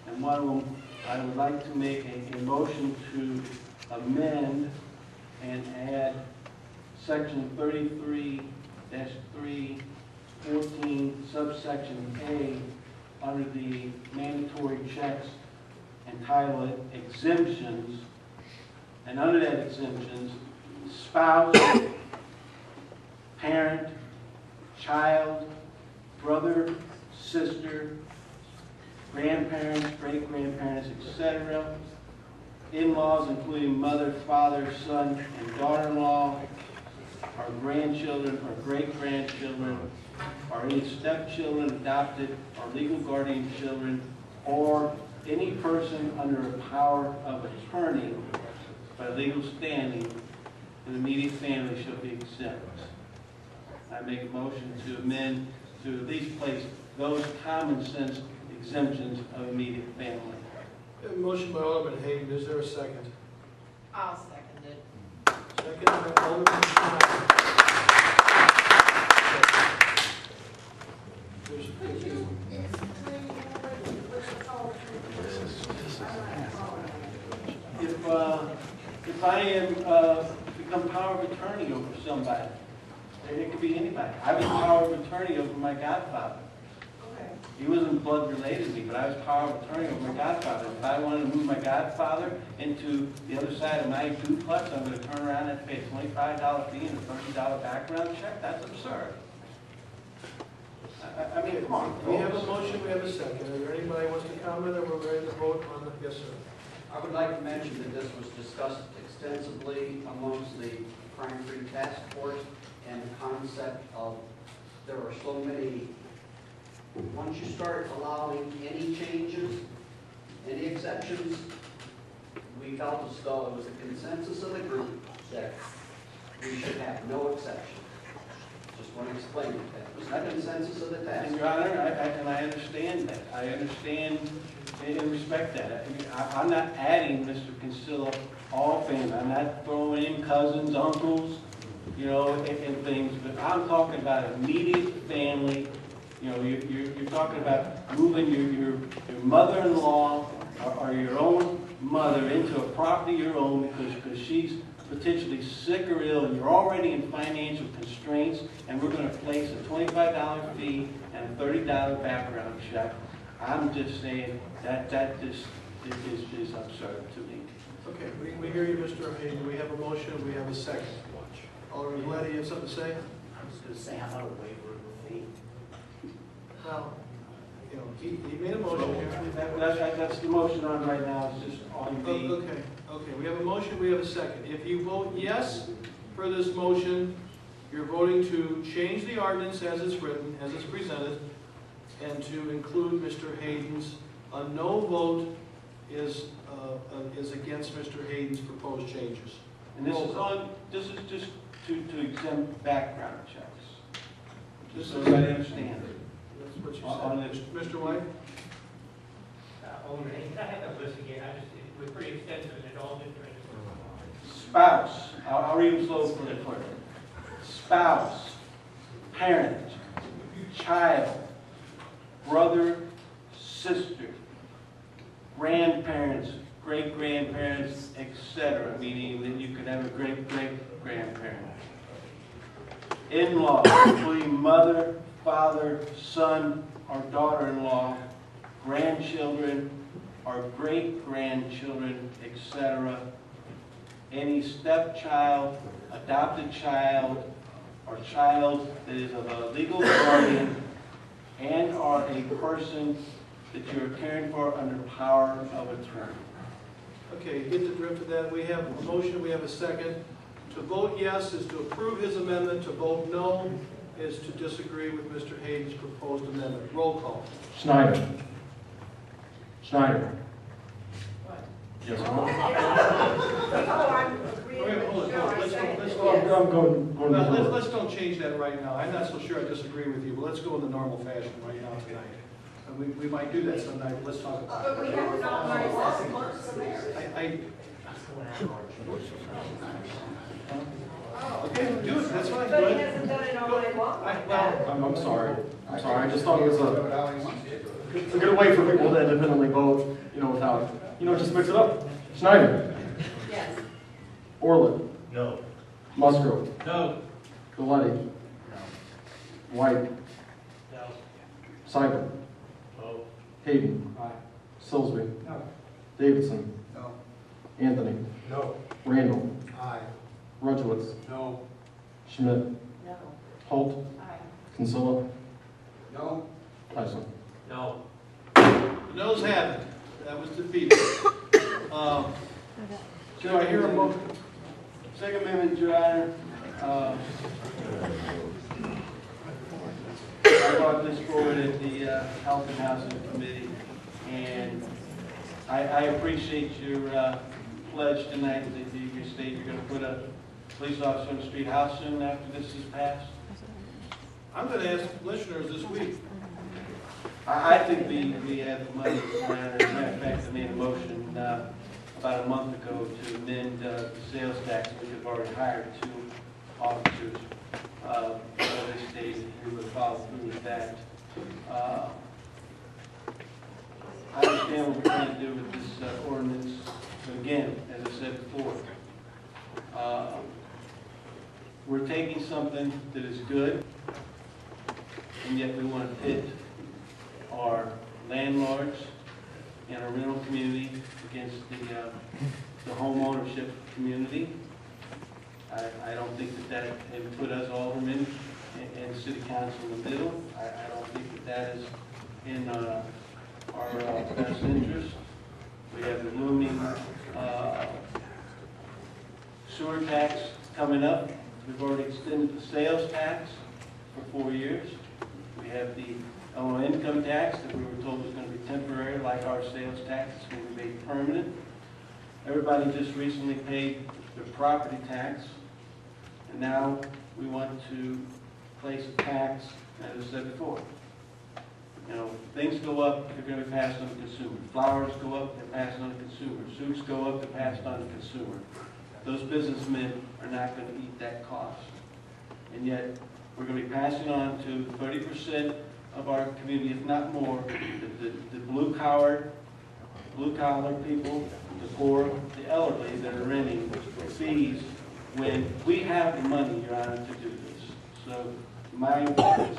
And one of them, I would like to make a motion to amend and add section 33-314 subsection A under the mandatory checks and title it exemptions. And under that exemptions, spouse, parent, child, brother, sister, grandparents, great-grandparents, etc., in-laws including mother, father, son, and daughter-in-law, our grandchildren or great-grandchildren, or any stepchildren, adopted, or legal guardian children, or any person under a power of attorney by legal standing in the immediate family shall be exempt. I make a motion to amend to at least place those common sense exemptions of immediate family. We have a motion by Alderman Hayden. Is there a second? I'll second it. Second by Alderman Schneider. If I am become power of attorney over somebody, and it could be anybody. I was power of attorney over my godfather. He wasn't blood related to me, but I was power of attorney over my godfather. If I wanted to move my godfather into the other side of my duplex, I'm going to turn around and pay a $25 fee and a $30 background check? That's absurd. I mean, come on. We have a motion, we have a second. Is there anybody who wants to comment, or we're ready to vote on the, yes, sir? I would like to mention that this was discussed extensively amongst the crime-free task force, and the concept of there are so many, once you start allowing any changes, any exceptions, we felt as though it was a consensus of the group that we should have no exception. Just want to explain that. It was the consensus of the task And force. Your Honor, I understand that. I understand and respect that. I mean, I'm not adding Mr. Kinsella all family. I'm not throwing in cousins, uncles, you know, and things. But I'm talking about immediate family. You know, you're talking about moving your mother-in-law or your own mother into a property of your own because she's potentially sick or ill, and you're already in financial constraints, and we're going to place a $25 fee and a $30 background check. I'm just saying that just is absurd to me. Okay, we hear you, Mr. Hayden. We have a motion, we have a second. Alderman Glady, you have something to say? I was going to say, how about a waiver of the fee? Well, you know, he made a motion here. That's the motion on right now, it's just on the... Okay, we have a motion, we have a second. If you vote yes for this motion, you're voting to change the ordinance as it's written, as it's presented, and to include Mr. Hayden's. A no vote is against Mr. Hayden's proposed changes. And this is just to exempt background checks. Just so everybody understands it. That's what you On said. this. Mr. White? Alderman Haynes, I have that list again, it was pretty extensive and it all different. Spouse, I'll read them slow for the clerk. Spouse, parent, child, brother, sister, grandparents, great-grandparents, etc., meaning that you could have a great-great-grandparent. In-law, including mother, father, son, or daughter-in-law, grandchildren, or great-grandchildren, etc., any stepchild, adopted child, or child that is of a legal guardian, and or a person that you're caring for under power of attorney. Okay, get the drift of that. We have a motion, we have a second. To vote yes is to approve his amendment. To vote no is to disagree with Mr. Hayden's proposed amendment. Roll call. Schneider. Schneider. Yes. Wait, hold on. Let's go. I'm going Well, let's don't change that right now. I'm not so sure I disagree with you, but let's go in the normal fashion right now tonight. And we might do that sometime, but let's talk about it. But we have to not recess. Okay, do it, that's fine. But he hasn't done it all night long like that. I'm sorry. I just thought it was a good way for people to independently vote, you know, without You know, just mix it up. Schneider. Yes. Orland. No. Musgrove. No. Galletti. White. No. Seibert. No. Hayden. Aye. Sillsby. No. Davidson. No. Anthony. No. Randall. Aye. Rudowitz. No. Schmidt. No. Holt. Aye. Kinsella. No. Tyson. No. The noes have it. That was defeated. Do I hear a motion? Second Amendment, Your Honor. I brought this forward at the Health and Housing Committee, and I appreciate your pledge tonight that you state you're going to put a police officer on the street. How soon after this is passed? I'm going to ask commissioners this week. I think we have the money, Your Honor. As a matter of fact, I made a motion about a month ago to amend the sales tax. We have already hired 2 officers. They stated we would follow through with that. I understand what we're trying to do with this ordinance, but again, as I said before, we're taking something that is good, and yet we want to pit our landlords and our rental community against the home ownership community. I don't think that and put us aldermen and city council in the middle. I don't think that is in our best interest. We have the looming sewer tax coming up. We've already extended the sales tax for 4 years. We have the income tax that we were told was going to be temporary, like our sales tax. It's going to be made permanent. Everybody just recently paid their property tax, and now we want to place a tax, as I said before. You know, things go up, they're going to be passed on to the consumer. Flowers go up, they're passed on to the consumer. Suits go up, they're passed on to the consumer. Those businessmen are not going to eat that cost. And yet, we're going to be passing on to 30% of our community, if not more, the blue-collar people, the poor, the elderly that are renting fees when we have the money, Your Honor, to do this. So my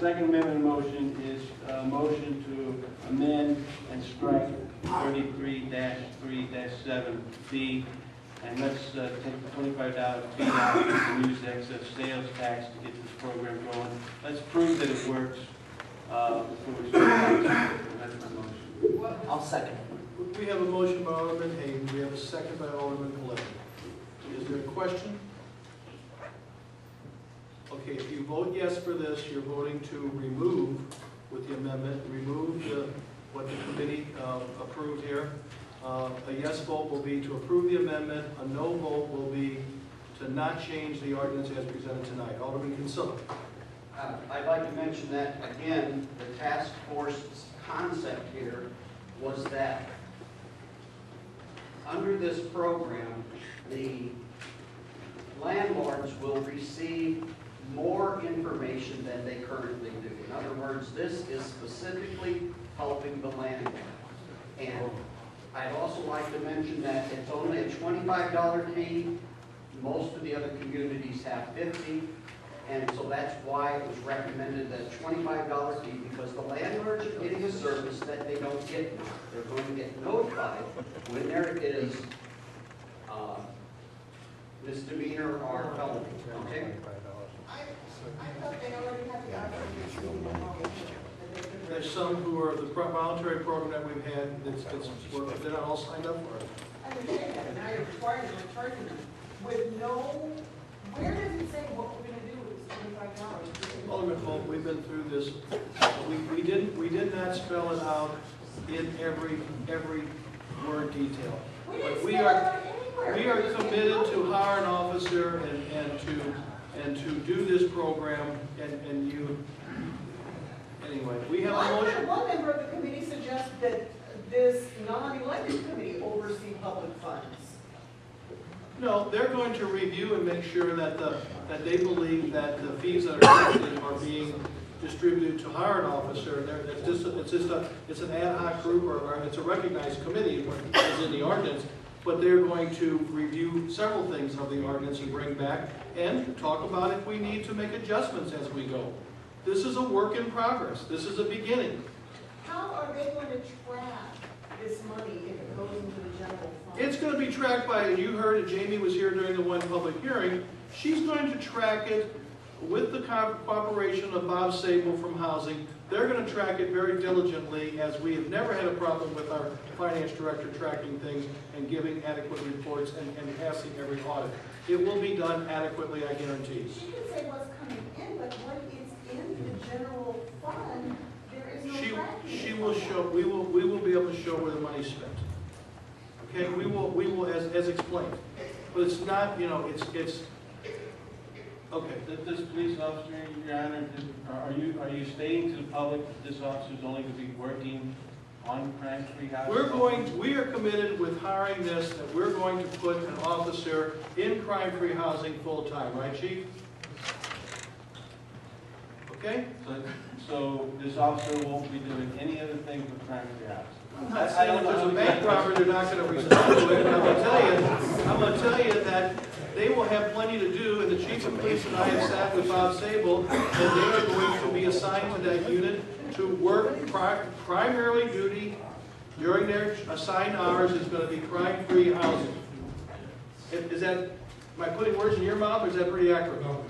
Second Amendment motion is a motion to amend and strike 33-3-7B, and let's take the $25 fee out and use the excess sales tax to get this program going. Let's prove that it works before we start. That's my motion. I'll second. We have a motion by Alderman Hayden. We have a second by Alderman Gillette. Is there a question? Okay, if you vote yes for this, you're voting to remove, with the amendment, remove what the committee approved here. A yes vote will be to approve the amendment. A no vote will be to not change the ordinance as presented tonight. Alderman Kinsella. I'd like to mention that, again, the task force's concept here was that under this program, the landlords will receive more information than they currently do. In other words, this is specifically helping the landlord. And I'd also like to mention that it's only a $25 fee. Most of the other communities have $50. And so that's why it was recommended that $25 fee, because the landlords are getting a service that they don't get now. They're going to get notified when there is misdemeanor or felony, okay? I thought they already had the option. There's some who are the voluntary program that we've had, they're not all signed up for it. I understand that, and now you're requiring them, charging them with no, where does it say what we're gonna do with this $25? Alderman Holt, we've been through this. We did not spell it out in every word detail. But we are committed to hire an officer and to do this program, and you, anyway, we have a motion. One member of the committee suggests that this non-elected committee oversee public funds. No, they're going to review and make sure that they believe that the fees that are collected are being distributed to hire an officer. It's an ad hoc group, or it's a recognized committee, as in the ordinance, but they're going to review several things of the ordinance and bring back and talk about if we need to make adjustments as we go. This is a work in progress. This is a beginning. How are they going to track this money if it goes into the general fund? It's going to be tracked by, and you heard that Jamie was here during the one public hearing, she's going to track it with the cooperation of Bob Sable from Housing. They're going to track it very diligently, as we have never had a problem with our finance director tracking things and giving adequate reports and passing every audit. It will be done adequately, I guarantee. She can say what's coming in, but what is in the general fund, there is no tracking. She will show, we will be able to show where the money's spent. Okay, we will as explained. But it's not, it's, okay. This police officer, Your Honor, are you stating to the public that this officer is only going to be working on crime-free housing? We are committed with hiring this, that we're going to put an officer in crime-free housing full-time, right, Chief? Okay? So this officer won't be doing any other thing but crime-free housing? I'm not saying if there's a bank robber, they're not going to respond to it. I'm going to tell you that they will have plenty to do, and the chief of police and I have sat with Bob Sable, and they are going to be assigned to that unit to work primarily duty during their assigned hours is going to be crime-free housing. Is that, am I putting words in your mouth, or is that pretty accurate? No,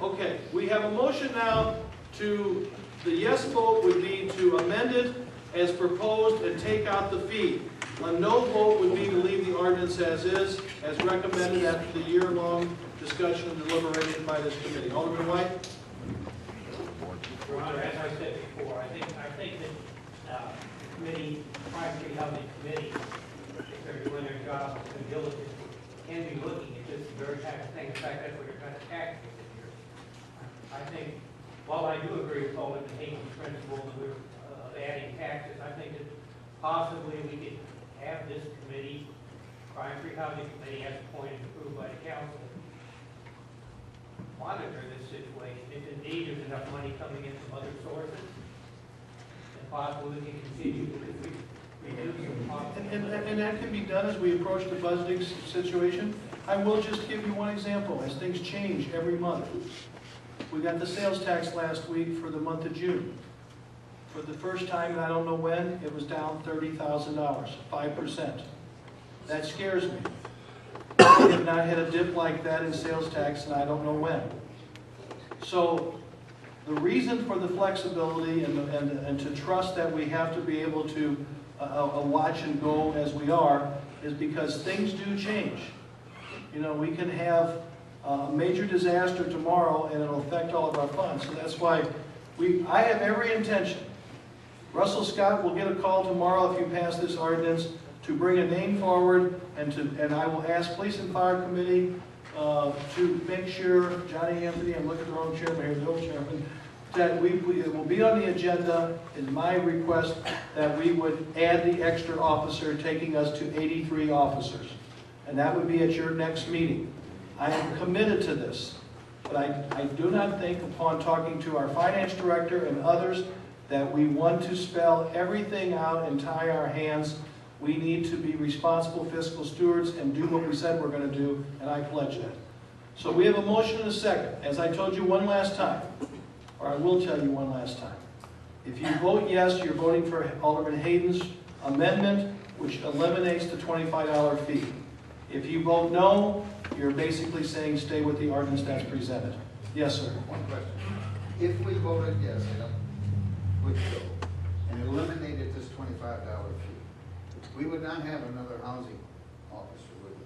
okay, we have a motion now to, the yes vote would be to amend it as proposed and take out the fee. A no vote would be to leave the ordinance as is, as recommended after the year-long discussion and deliberation by this committee. Alderman White? Your Honor, as I said before, I think that committee, crime-free housing committee, if they're doing their job with diligence, can be looking at this very type of thing. In fact, that's what you're trying to tax it here. I think, while I do agree with Alderman Hayden's principle of adding taxes, I think that possibly we could have this committee, crime-free housing committee, as appointed and approved by the council, monitor this situation. If indeed there's enough money coming in from other sources, then possibly we can continue to reduce the cost. And that can be done as we approach the budgeting situation. I will just give you one example, as things change every month. We got the sales tax last week for the month of June. For the first time, and I don't know when, it was down $30,000, 5%. That scares me. We have not had a dip like that in sales tax, and I don't know when. So the reason for the flexibility and to trust that we have to be able to watch and go as we are is because things do change. We can have a major disaster tomorrow, and it'll affect all of our funds. So that's why I have every intention. Russell Scott will get a call tomorrow if you pass this ordinance to bring a name forward, and I will ask Police and Fire Committee to make sure, Johnny Anthony, I'm looking at the wrong chairman here, the old chairman, that it will be on the agenda, in my request, that we would add the extra officer, taking us to 83 officers. And that would be at your next meeting. I am committed to this, but I do not think, upon talking to our finance director and others, that we want to spell everything out and tie our hands. We need to be responsible fiscal stewards and do what we said we're going to do, and I pledge that. So we have a motion and a second. As I told you one last time, or I will tell you one last time, if you vote yes, you're voting for Alderman Hayden's amendment, which eliminates the $25 fee. If you vote no, you're basically saying stay with the ordinance that's presented. Yes, sir. One question. If we voted yes, with Joe, and eliminated this $25 fee, we would not have another housing officer, would we?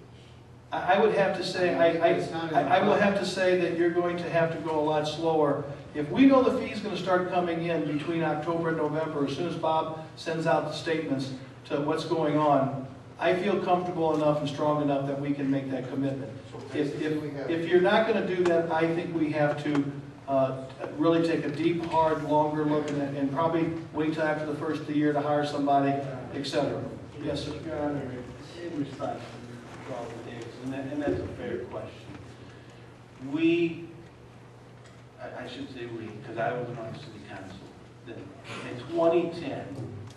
I would have to say, I will have to say that you're going to have to go a lot slower. If we know the fee is going to start coming in between October and November, as soon as Bob sends out the statements to what's going on, I feel comfortable enough and strong enough that we can make that commitment. If you're not going to do that, I think we have to really take a deep, hard, longer look at it and probably wait till after the first of the year to hire somebody, etc. Yes, sir. Your Honor, in response to all the things, and that's a fair question. I should say we, because I wasn't on the city council then. In 2010,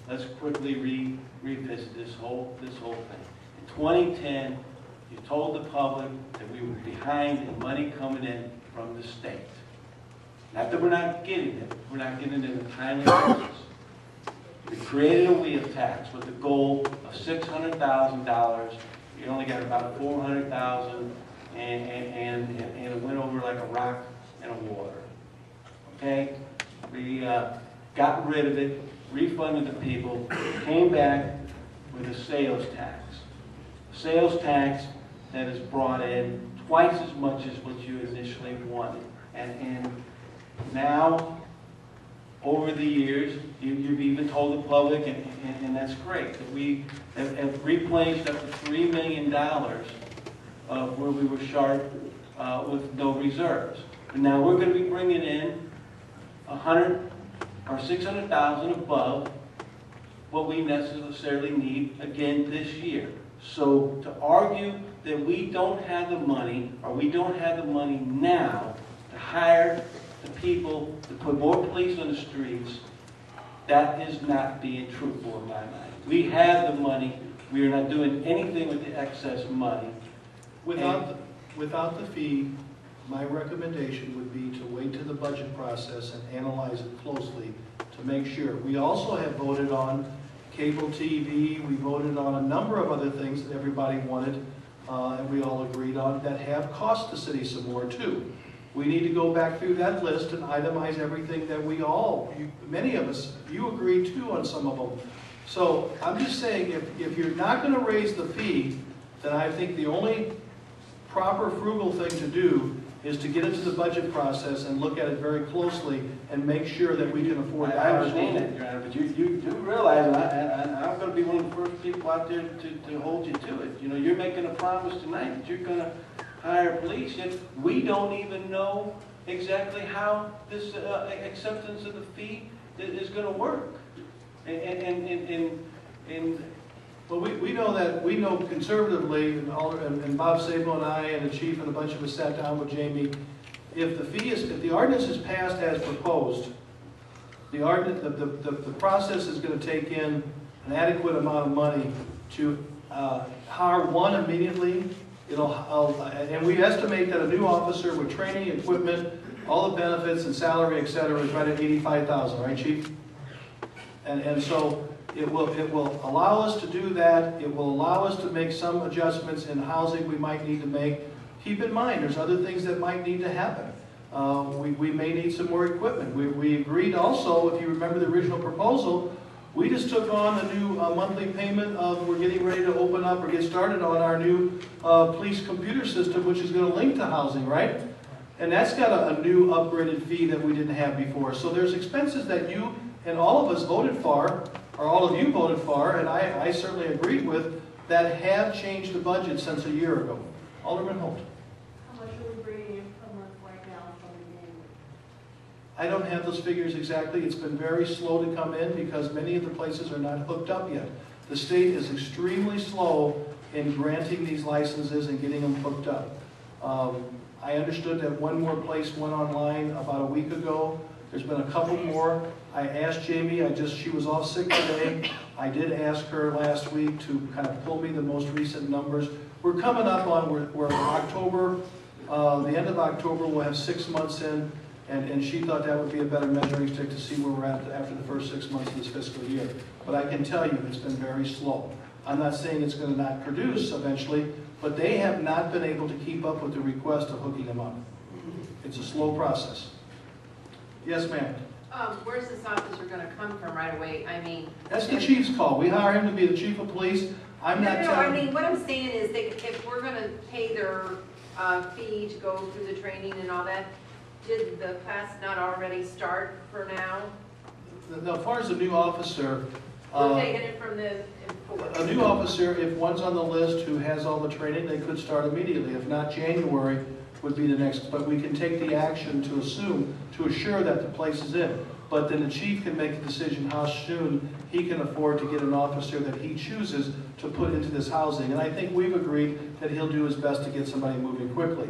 let's quickly revisit this whole thing. In 2010, you told the public that we were behind in money coming in from the state. Not that we're not getting it, we're not getting it in a timely basis. We created a wheel tax with the goal of $600,000. We only got about $400,000, and it went over like a rock in a water. Okay? We got rid of it, refunded the people, came back with a sales tax. Sales tax that is brought in twice as much as what you initially wanted. And now, over the years, you've even told the public, and that's great, that we have replenished up to $3 million of where we were short with no reserves. But now we're going to be bringing in 100 or 600,000 above what we necessarily need again this year. So to argue that we don't have the money, or we don't have the money now to hire the people to put more police on the streets, that is not being truthful in my mind. We have the money. We are not doing anything with the excess money. Without the fee, my recommendation would be to wait to the budget process and analyze it closely to make sure. We also have voted on cable TV, we voted on a number of other things that everybody wanted, and we all agreed on, that have cost the city some more too. We need to go back through that list and itemize everything that we all, many of us, you agree too on some of them. So I'm just saying, if you're not going to raise the fee, then I think the only proper frugal thing to do is to get into the budget process and look at it very closely and make sure that we can afford to I hire understand people. that, Your Honor, but you do realize, and I'm going to be one of the first people out there to hold you to it. You know, you're making a promise tonight that you're going to hire police, yet we don't even know exactly how this acceptance of the fee is going to work. Well, we know conservatively, and Bob Sabo and I and the chief and a bunch of us sat down with Jamie, if the ordinance is passed as proposed, the process is going to take in an adequate amount of money to hire one immediately. And we estimate that a new officer with training, equipment, all the benefits and salary, et cetera, is right at $85,000, right, chief? And so it will allow us to do that. It will allow us to make some adjustments in housing we might need to make. Keep in mind, there's other things that might need to happen. We may need some more equipment. We agreed also, if you remember the original proposal, we just took on a new monthly payment of, we're getting ready to open up or get started on our new police computer system, which is going to link to housing, right? And that's got a new upgraded fee that we didn't have before. So there's expenses that you and all of us voted for, or all of you voted for, and I certainly agreed with, that have changed the budget since a year ago. Alderman Holt. How much are we bringing in per month right now from the game? I don't have those figures exactly. It's been very slow to come in because many of the places are not hooked up yet. The state is extremely slow in granting these licenses and getting them hooked up. I understood that one more place went online about a week ago. There's been a couple more. I asked Jamie, she was off sick today. I did ask her last week to kind of pull me the most recent numbers. We're coming up on, we're October, the end of October, we'll have 6 months in, and she thought that would be a better measuring stick to see where we're at after the first 6 months of this fiscal year. But I can tell you, it's been very slow. I'm not saying it's going to not produce eventually, but they have not been able to keep up with the request of hooking them up. It's a slow process. Yes, ma'am. Where's this officer going to come from right away? I mean... That's the chief's call. We hire him to be the chief of police. I'm not No, I telling... mean, what I'm saying is that if we're going to pay their fee to go through the training and all that, did the class not already start for now? Now, as far as a new officer... We're taking it from the... A new officer, if one's on the list who has all the training, they could start immediately. If not, January would be the next. But we can take the action to assure that the place is in. But then the chief can make a decision how soon he can afford to get an officer that he chooses to put into this housing. And I think we've agreed that he'll do his best to get somebody moving quickly.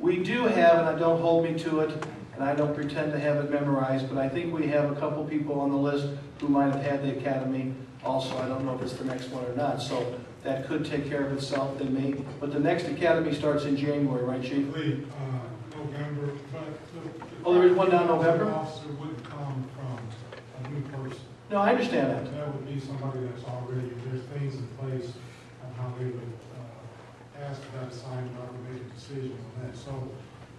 We do have, and I don't hold me to it, and I don't pretend to have it memorized, but I think we have a couple people on the list who might have had the academy also. I don't know if it's the next one or not, so that could take care of itself. They may, but the next academy starts in January, right, Chief? November, but Oh, there is one down November? The officer wouldn't come from a new person. No, I understand that. That would be somebody that's already, there's things in place on how they would ask for that assignment or make a decision on that. So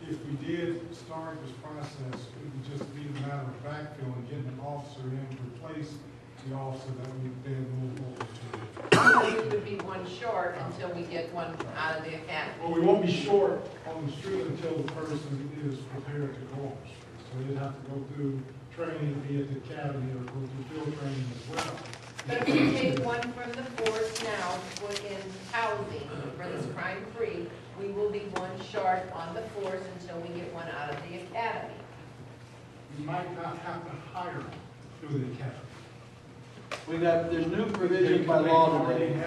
if we did start this process, it would just be a matter of backfilling, getting an officer in to replace the officer that we then move over to. So we would be one short until we get one out of the academy. Well, we won't be short on the street until the person is prepared to go on the street. So they'd have to go through training, be at the academy, or go through field training as well. But if we take one from the force now to put in housing for this crime-free, we will be one short on the force until we get one out of the academy. You might not have to hire through the academy. There's new provisions by law today.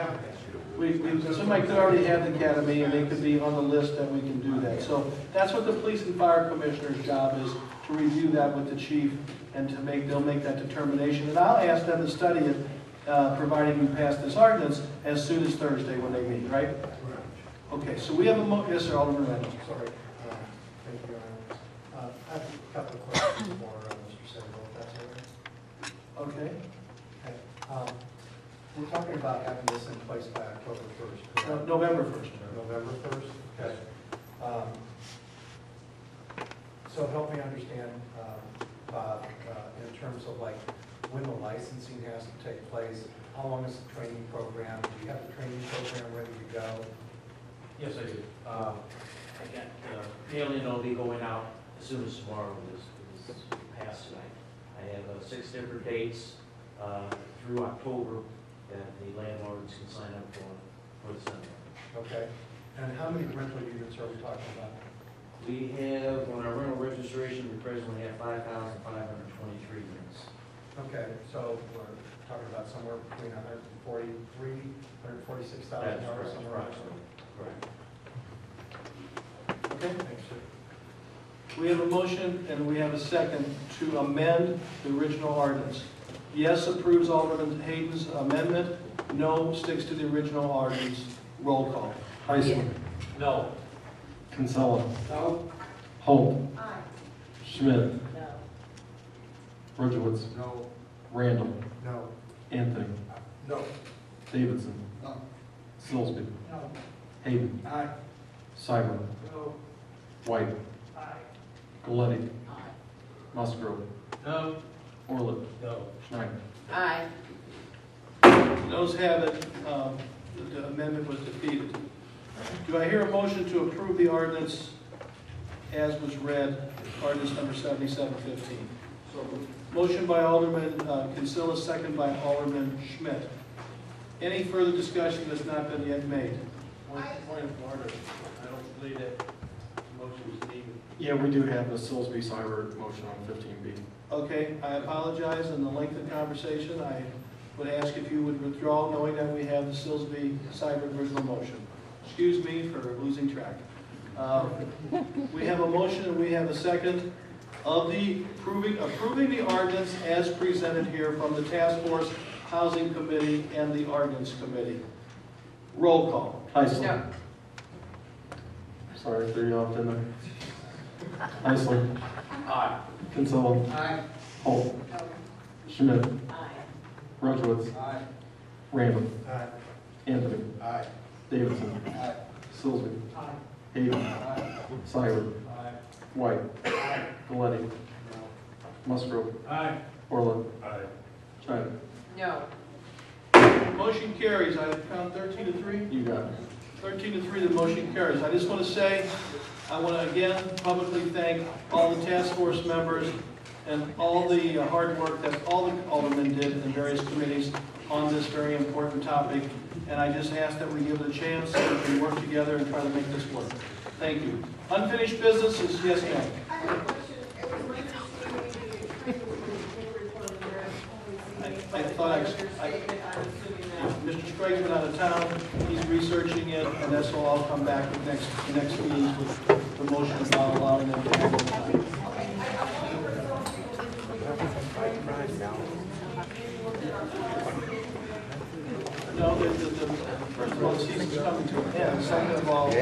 Somebody could already have the academy, and they could be on the list that we can do that. So that's what the police and fire commissioner's job is, to review that with the chief, and they'll make that determination. And I'll ask them to study it, providing we pass this ordinance, as soon as Thursday when they meet, right? Okay, so we have a yes, sir, Alderman Randall. Sorry. Thank you, Your Honor. I have a couple of questions for Mr. Sedgwick, if that's all right. Okay. We're talking about having this in place by October 1st, correct? November 1st. November 1st? Okay. So help me understand, Bob, in terms of like when the licensing has to take place, how long is the training program? Do you have the training program ready to go? Yes, I do. I got, mailing will be going out as soon as tomorrow is passed tonight. I have 6 different dates through October that the landlords can sign up for the seminar. Okay. And how many rental units are we talking about? We have, on our rental registration, we presently have 5,523 units. Okay, so we're talking about somewhere between 143, 146,000 That's dollars, correct, somewhere. correct. Okay. Thanks, sir. We have a motion and we have a second to amend the original ordinance. Yes approves Alderman Hayden's amendment. No sticks to the original ordinance. Roll call. Heisler. No. Kinsella. No. Holt. Aye. Schmidt. No. Rudowitz. No. Randall. No. Anthony. No. Davidson. No. Silsby. No. Hayden. Aye. Seibert. No. White. Aye. Galletti. Musgrove. No. Orlett. No. Schneider. Aye. Those have it. The amendment was defeated. Do I hear a motion to approve the ordinance as was read, ordinance number 7715? Motion by Alderman Kinsella, second by Alderman Schmidt. Any further discussion that's not been yet made? Point of order, I don't believe that motion was needed. Yeah, we do have the Silsby Seibert motion on 15B. Okay, I apologize in the length of conversation. I would ask if you would withdraw, knowing that we have the Silsby Seibert original motion. Excuse me for losing track. We have a motion and we have a second of the approving the ordinance as presented here from the Task Force Housing Committee and the Ordinance Committee. Roll call. Heisler. No. Sorry, threw you off, didn't I? Heisler. Aye. Kinsella. Aye. Holt. No. Schmidt. Aye. Rudowitz. Aye. Randall. Aye. Anthony. Aye. Davidson. Aye. Silsby. Aye. Hayden. Aye. Seibert. Aye. White. Aye. Galletti. Musgrove. Aye. Orlett. Schneider. No. Motion carries. I count 13 to 3. You got it. 13 to 3, the motion carries. I just want to say, I want to again publicly thank all the task force members and all the hard work that all the aldermen did in various committees on this very important topic. And I just ask that we give it a chance so we can work together and try to make this work. Thank you. Unfinished business is yes, ma'am. I have a question. It was my understanding the training was going to be for the rest. I thought Mr. Sprague's been out of town, he's researching it, and that's all I'll come back with next meetings with the motion about allowing them to have overtime. Okay, I No, first of all, the season's coming to an end. Second of all, we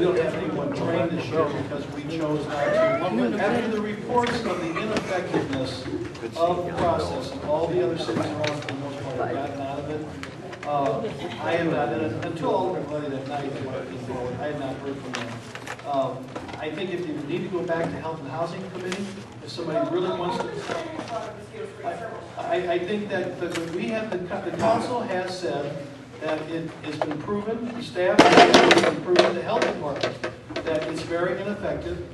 don't have anyone trained this year because we chose not to. After the reports of the ineffectiveness of the process, and all the other cities around for the most part have gotten out of it, I have not, until ultimately that night, I had not heard from them. I think if you need to go back to Health and Housing Committee, if somebody really wants to, I think that we have, the council has said that it has been proven, the staff has been proven, the health department, that it's very ineffective.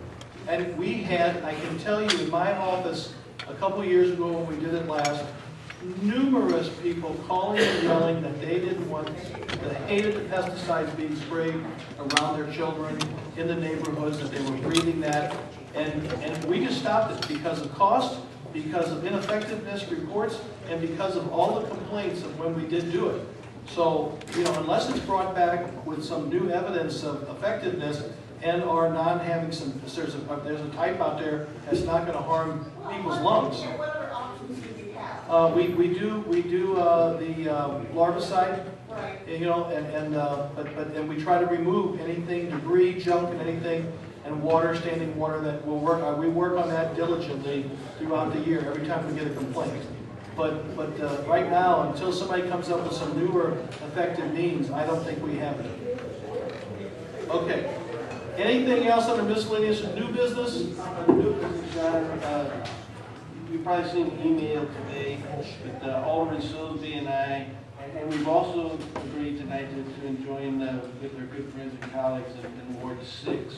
And we had, I can tell you, in my office, a couple of years ago when we did it last, numerous people calling and yelling that they didn't want, that hated the pesticides being sprayed around their children in the neighborhoods, that they were breathing that. And we just stopped it because of cost, because of ineffectiveness reports, and because of all the complaints of when we did do it. So, you know, unless it's brought back with some new evidence of effectiveness and or not having some, there's a type out there that's not going to harm people's lungs. What other options do you have? We do the larvicide, Right. you know, and we try to remove anything, debris, junk, and anything, and water, standing water that will work. We work on that diligently throughout the year. Every time we get a complaint. But right now, until somebody comes up with some newer effective means, I don't think we have it. Okay. Anything else under miscellaneous and new business? New business, John, you've probably seen an email today with Alderman Silsby and I, and we've also agreed tonight to join with our good friends and colleagues in Ward 6.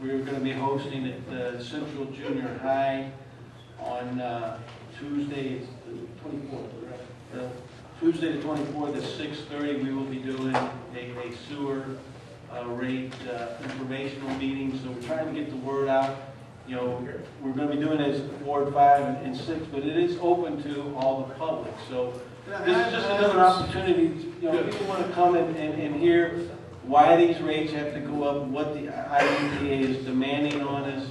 We're going to be hosting at Central Junior High on Tuesday, the 24th. Tuesday the 24th at 6:30, we will be doing a sewer rate informational meeting. So we're trying to get the word out. You know, we're going to be doing it as Ward 5 and 6, but it is open to all the public. So this is just another opportunity. You know, people want to come and hear why these rates have to go up, what the IEPA is demanding on us.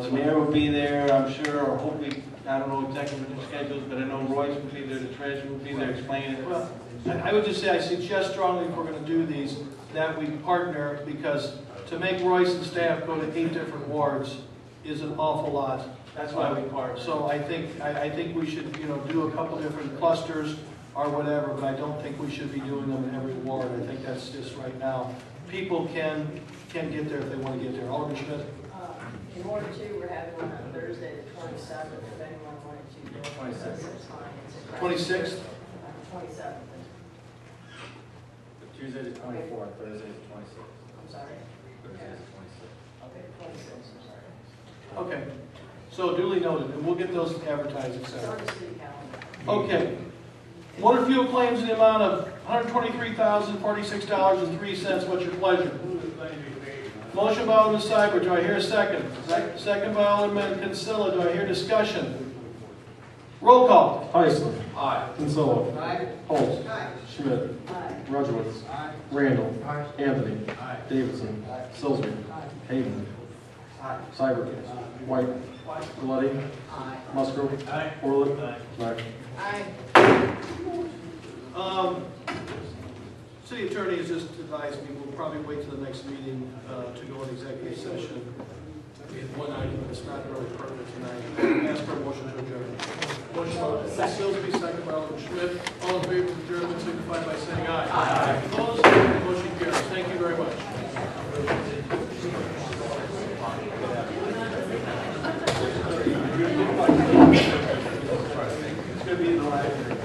The mayor will be there, I'm sure, or hopefully, I don't know exactly what the schedule is, but I know Royce will be there, the treasurer will be there explaining it. Well, I would just say I suggest strongly if we're going to do these that we partner, because to make Royce and staff go to 8 different wards is an awful lot. That's why we partner. So I think we should, you know, do a couple different clusters or whatever, but I don't think we should be doing them in every ward. I think that's just right now. People can get there if they want to get there. Alderman Schmidt. In Ward 2, we're having one on Thursday, the 27th, if anyone wanted to do it. 26th. That's fine. It's a 26th? 27th. Tuesday the 24th, Thursday the 26th. I'm sorry. Thursday the 26th. Okay, 26th, I'm sorry. Okay. So duly noted, and we'll get those advertised, It's etc. on the city calendar. Okay. Motor fuel claims in the amount of $123,046.03. What's your pleasure? Motion by Alderman Seibert. Do I hear a second? Second by Alderman Kinsella. Do I hear discussion? Roll call. Heisler. Aye. Kinsella. Aye. Holt. Aye. Schmidt. Aye. Rudowitz. Randall. Anthony. Davidson. Silsby. Hayden. Seibert. White. Galletti. Musgrove. Orlett. Mack. Aye. City attorney has just advised me we'll probably wait till the next meeting to go in executive session. We have one item that's not really pertinent tonight. Ask for a motion to adjourn. Motion by Alderman Silsby, second by Alderman Schmidt. All in favor of adjournment signify by saying aye. Aye. Opposed? Motion carries. Thank you very much. It's going to be in the library.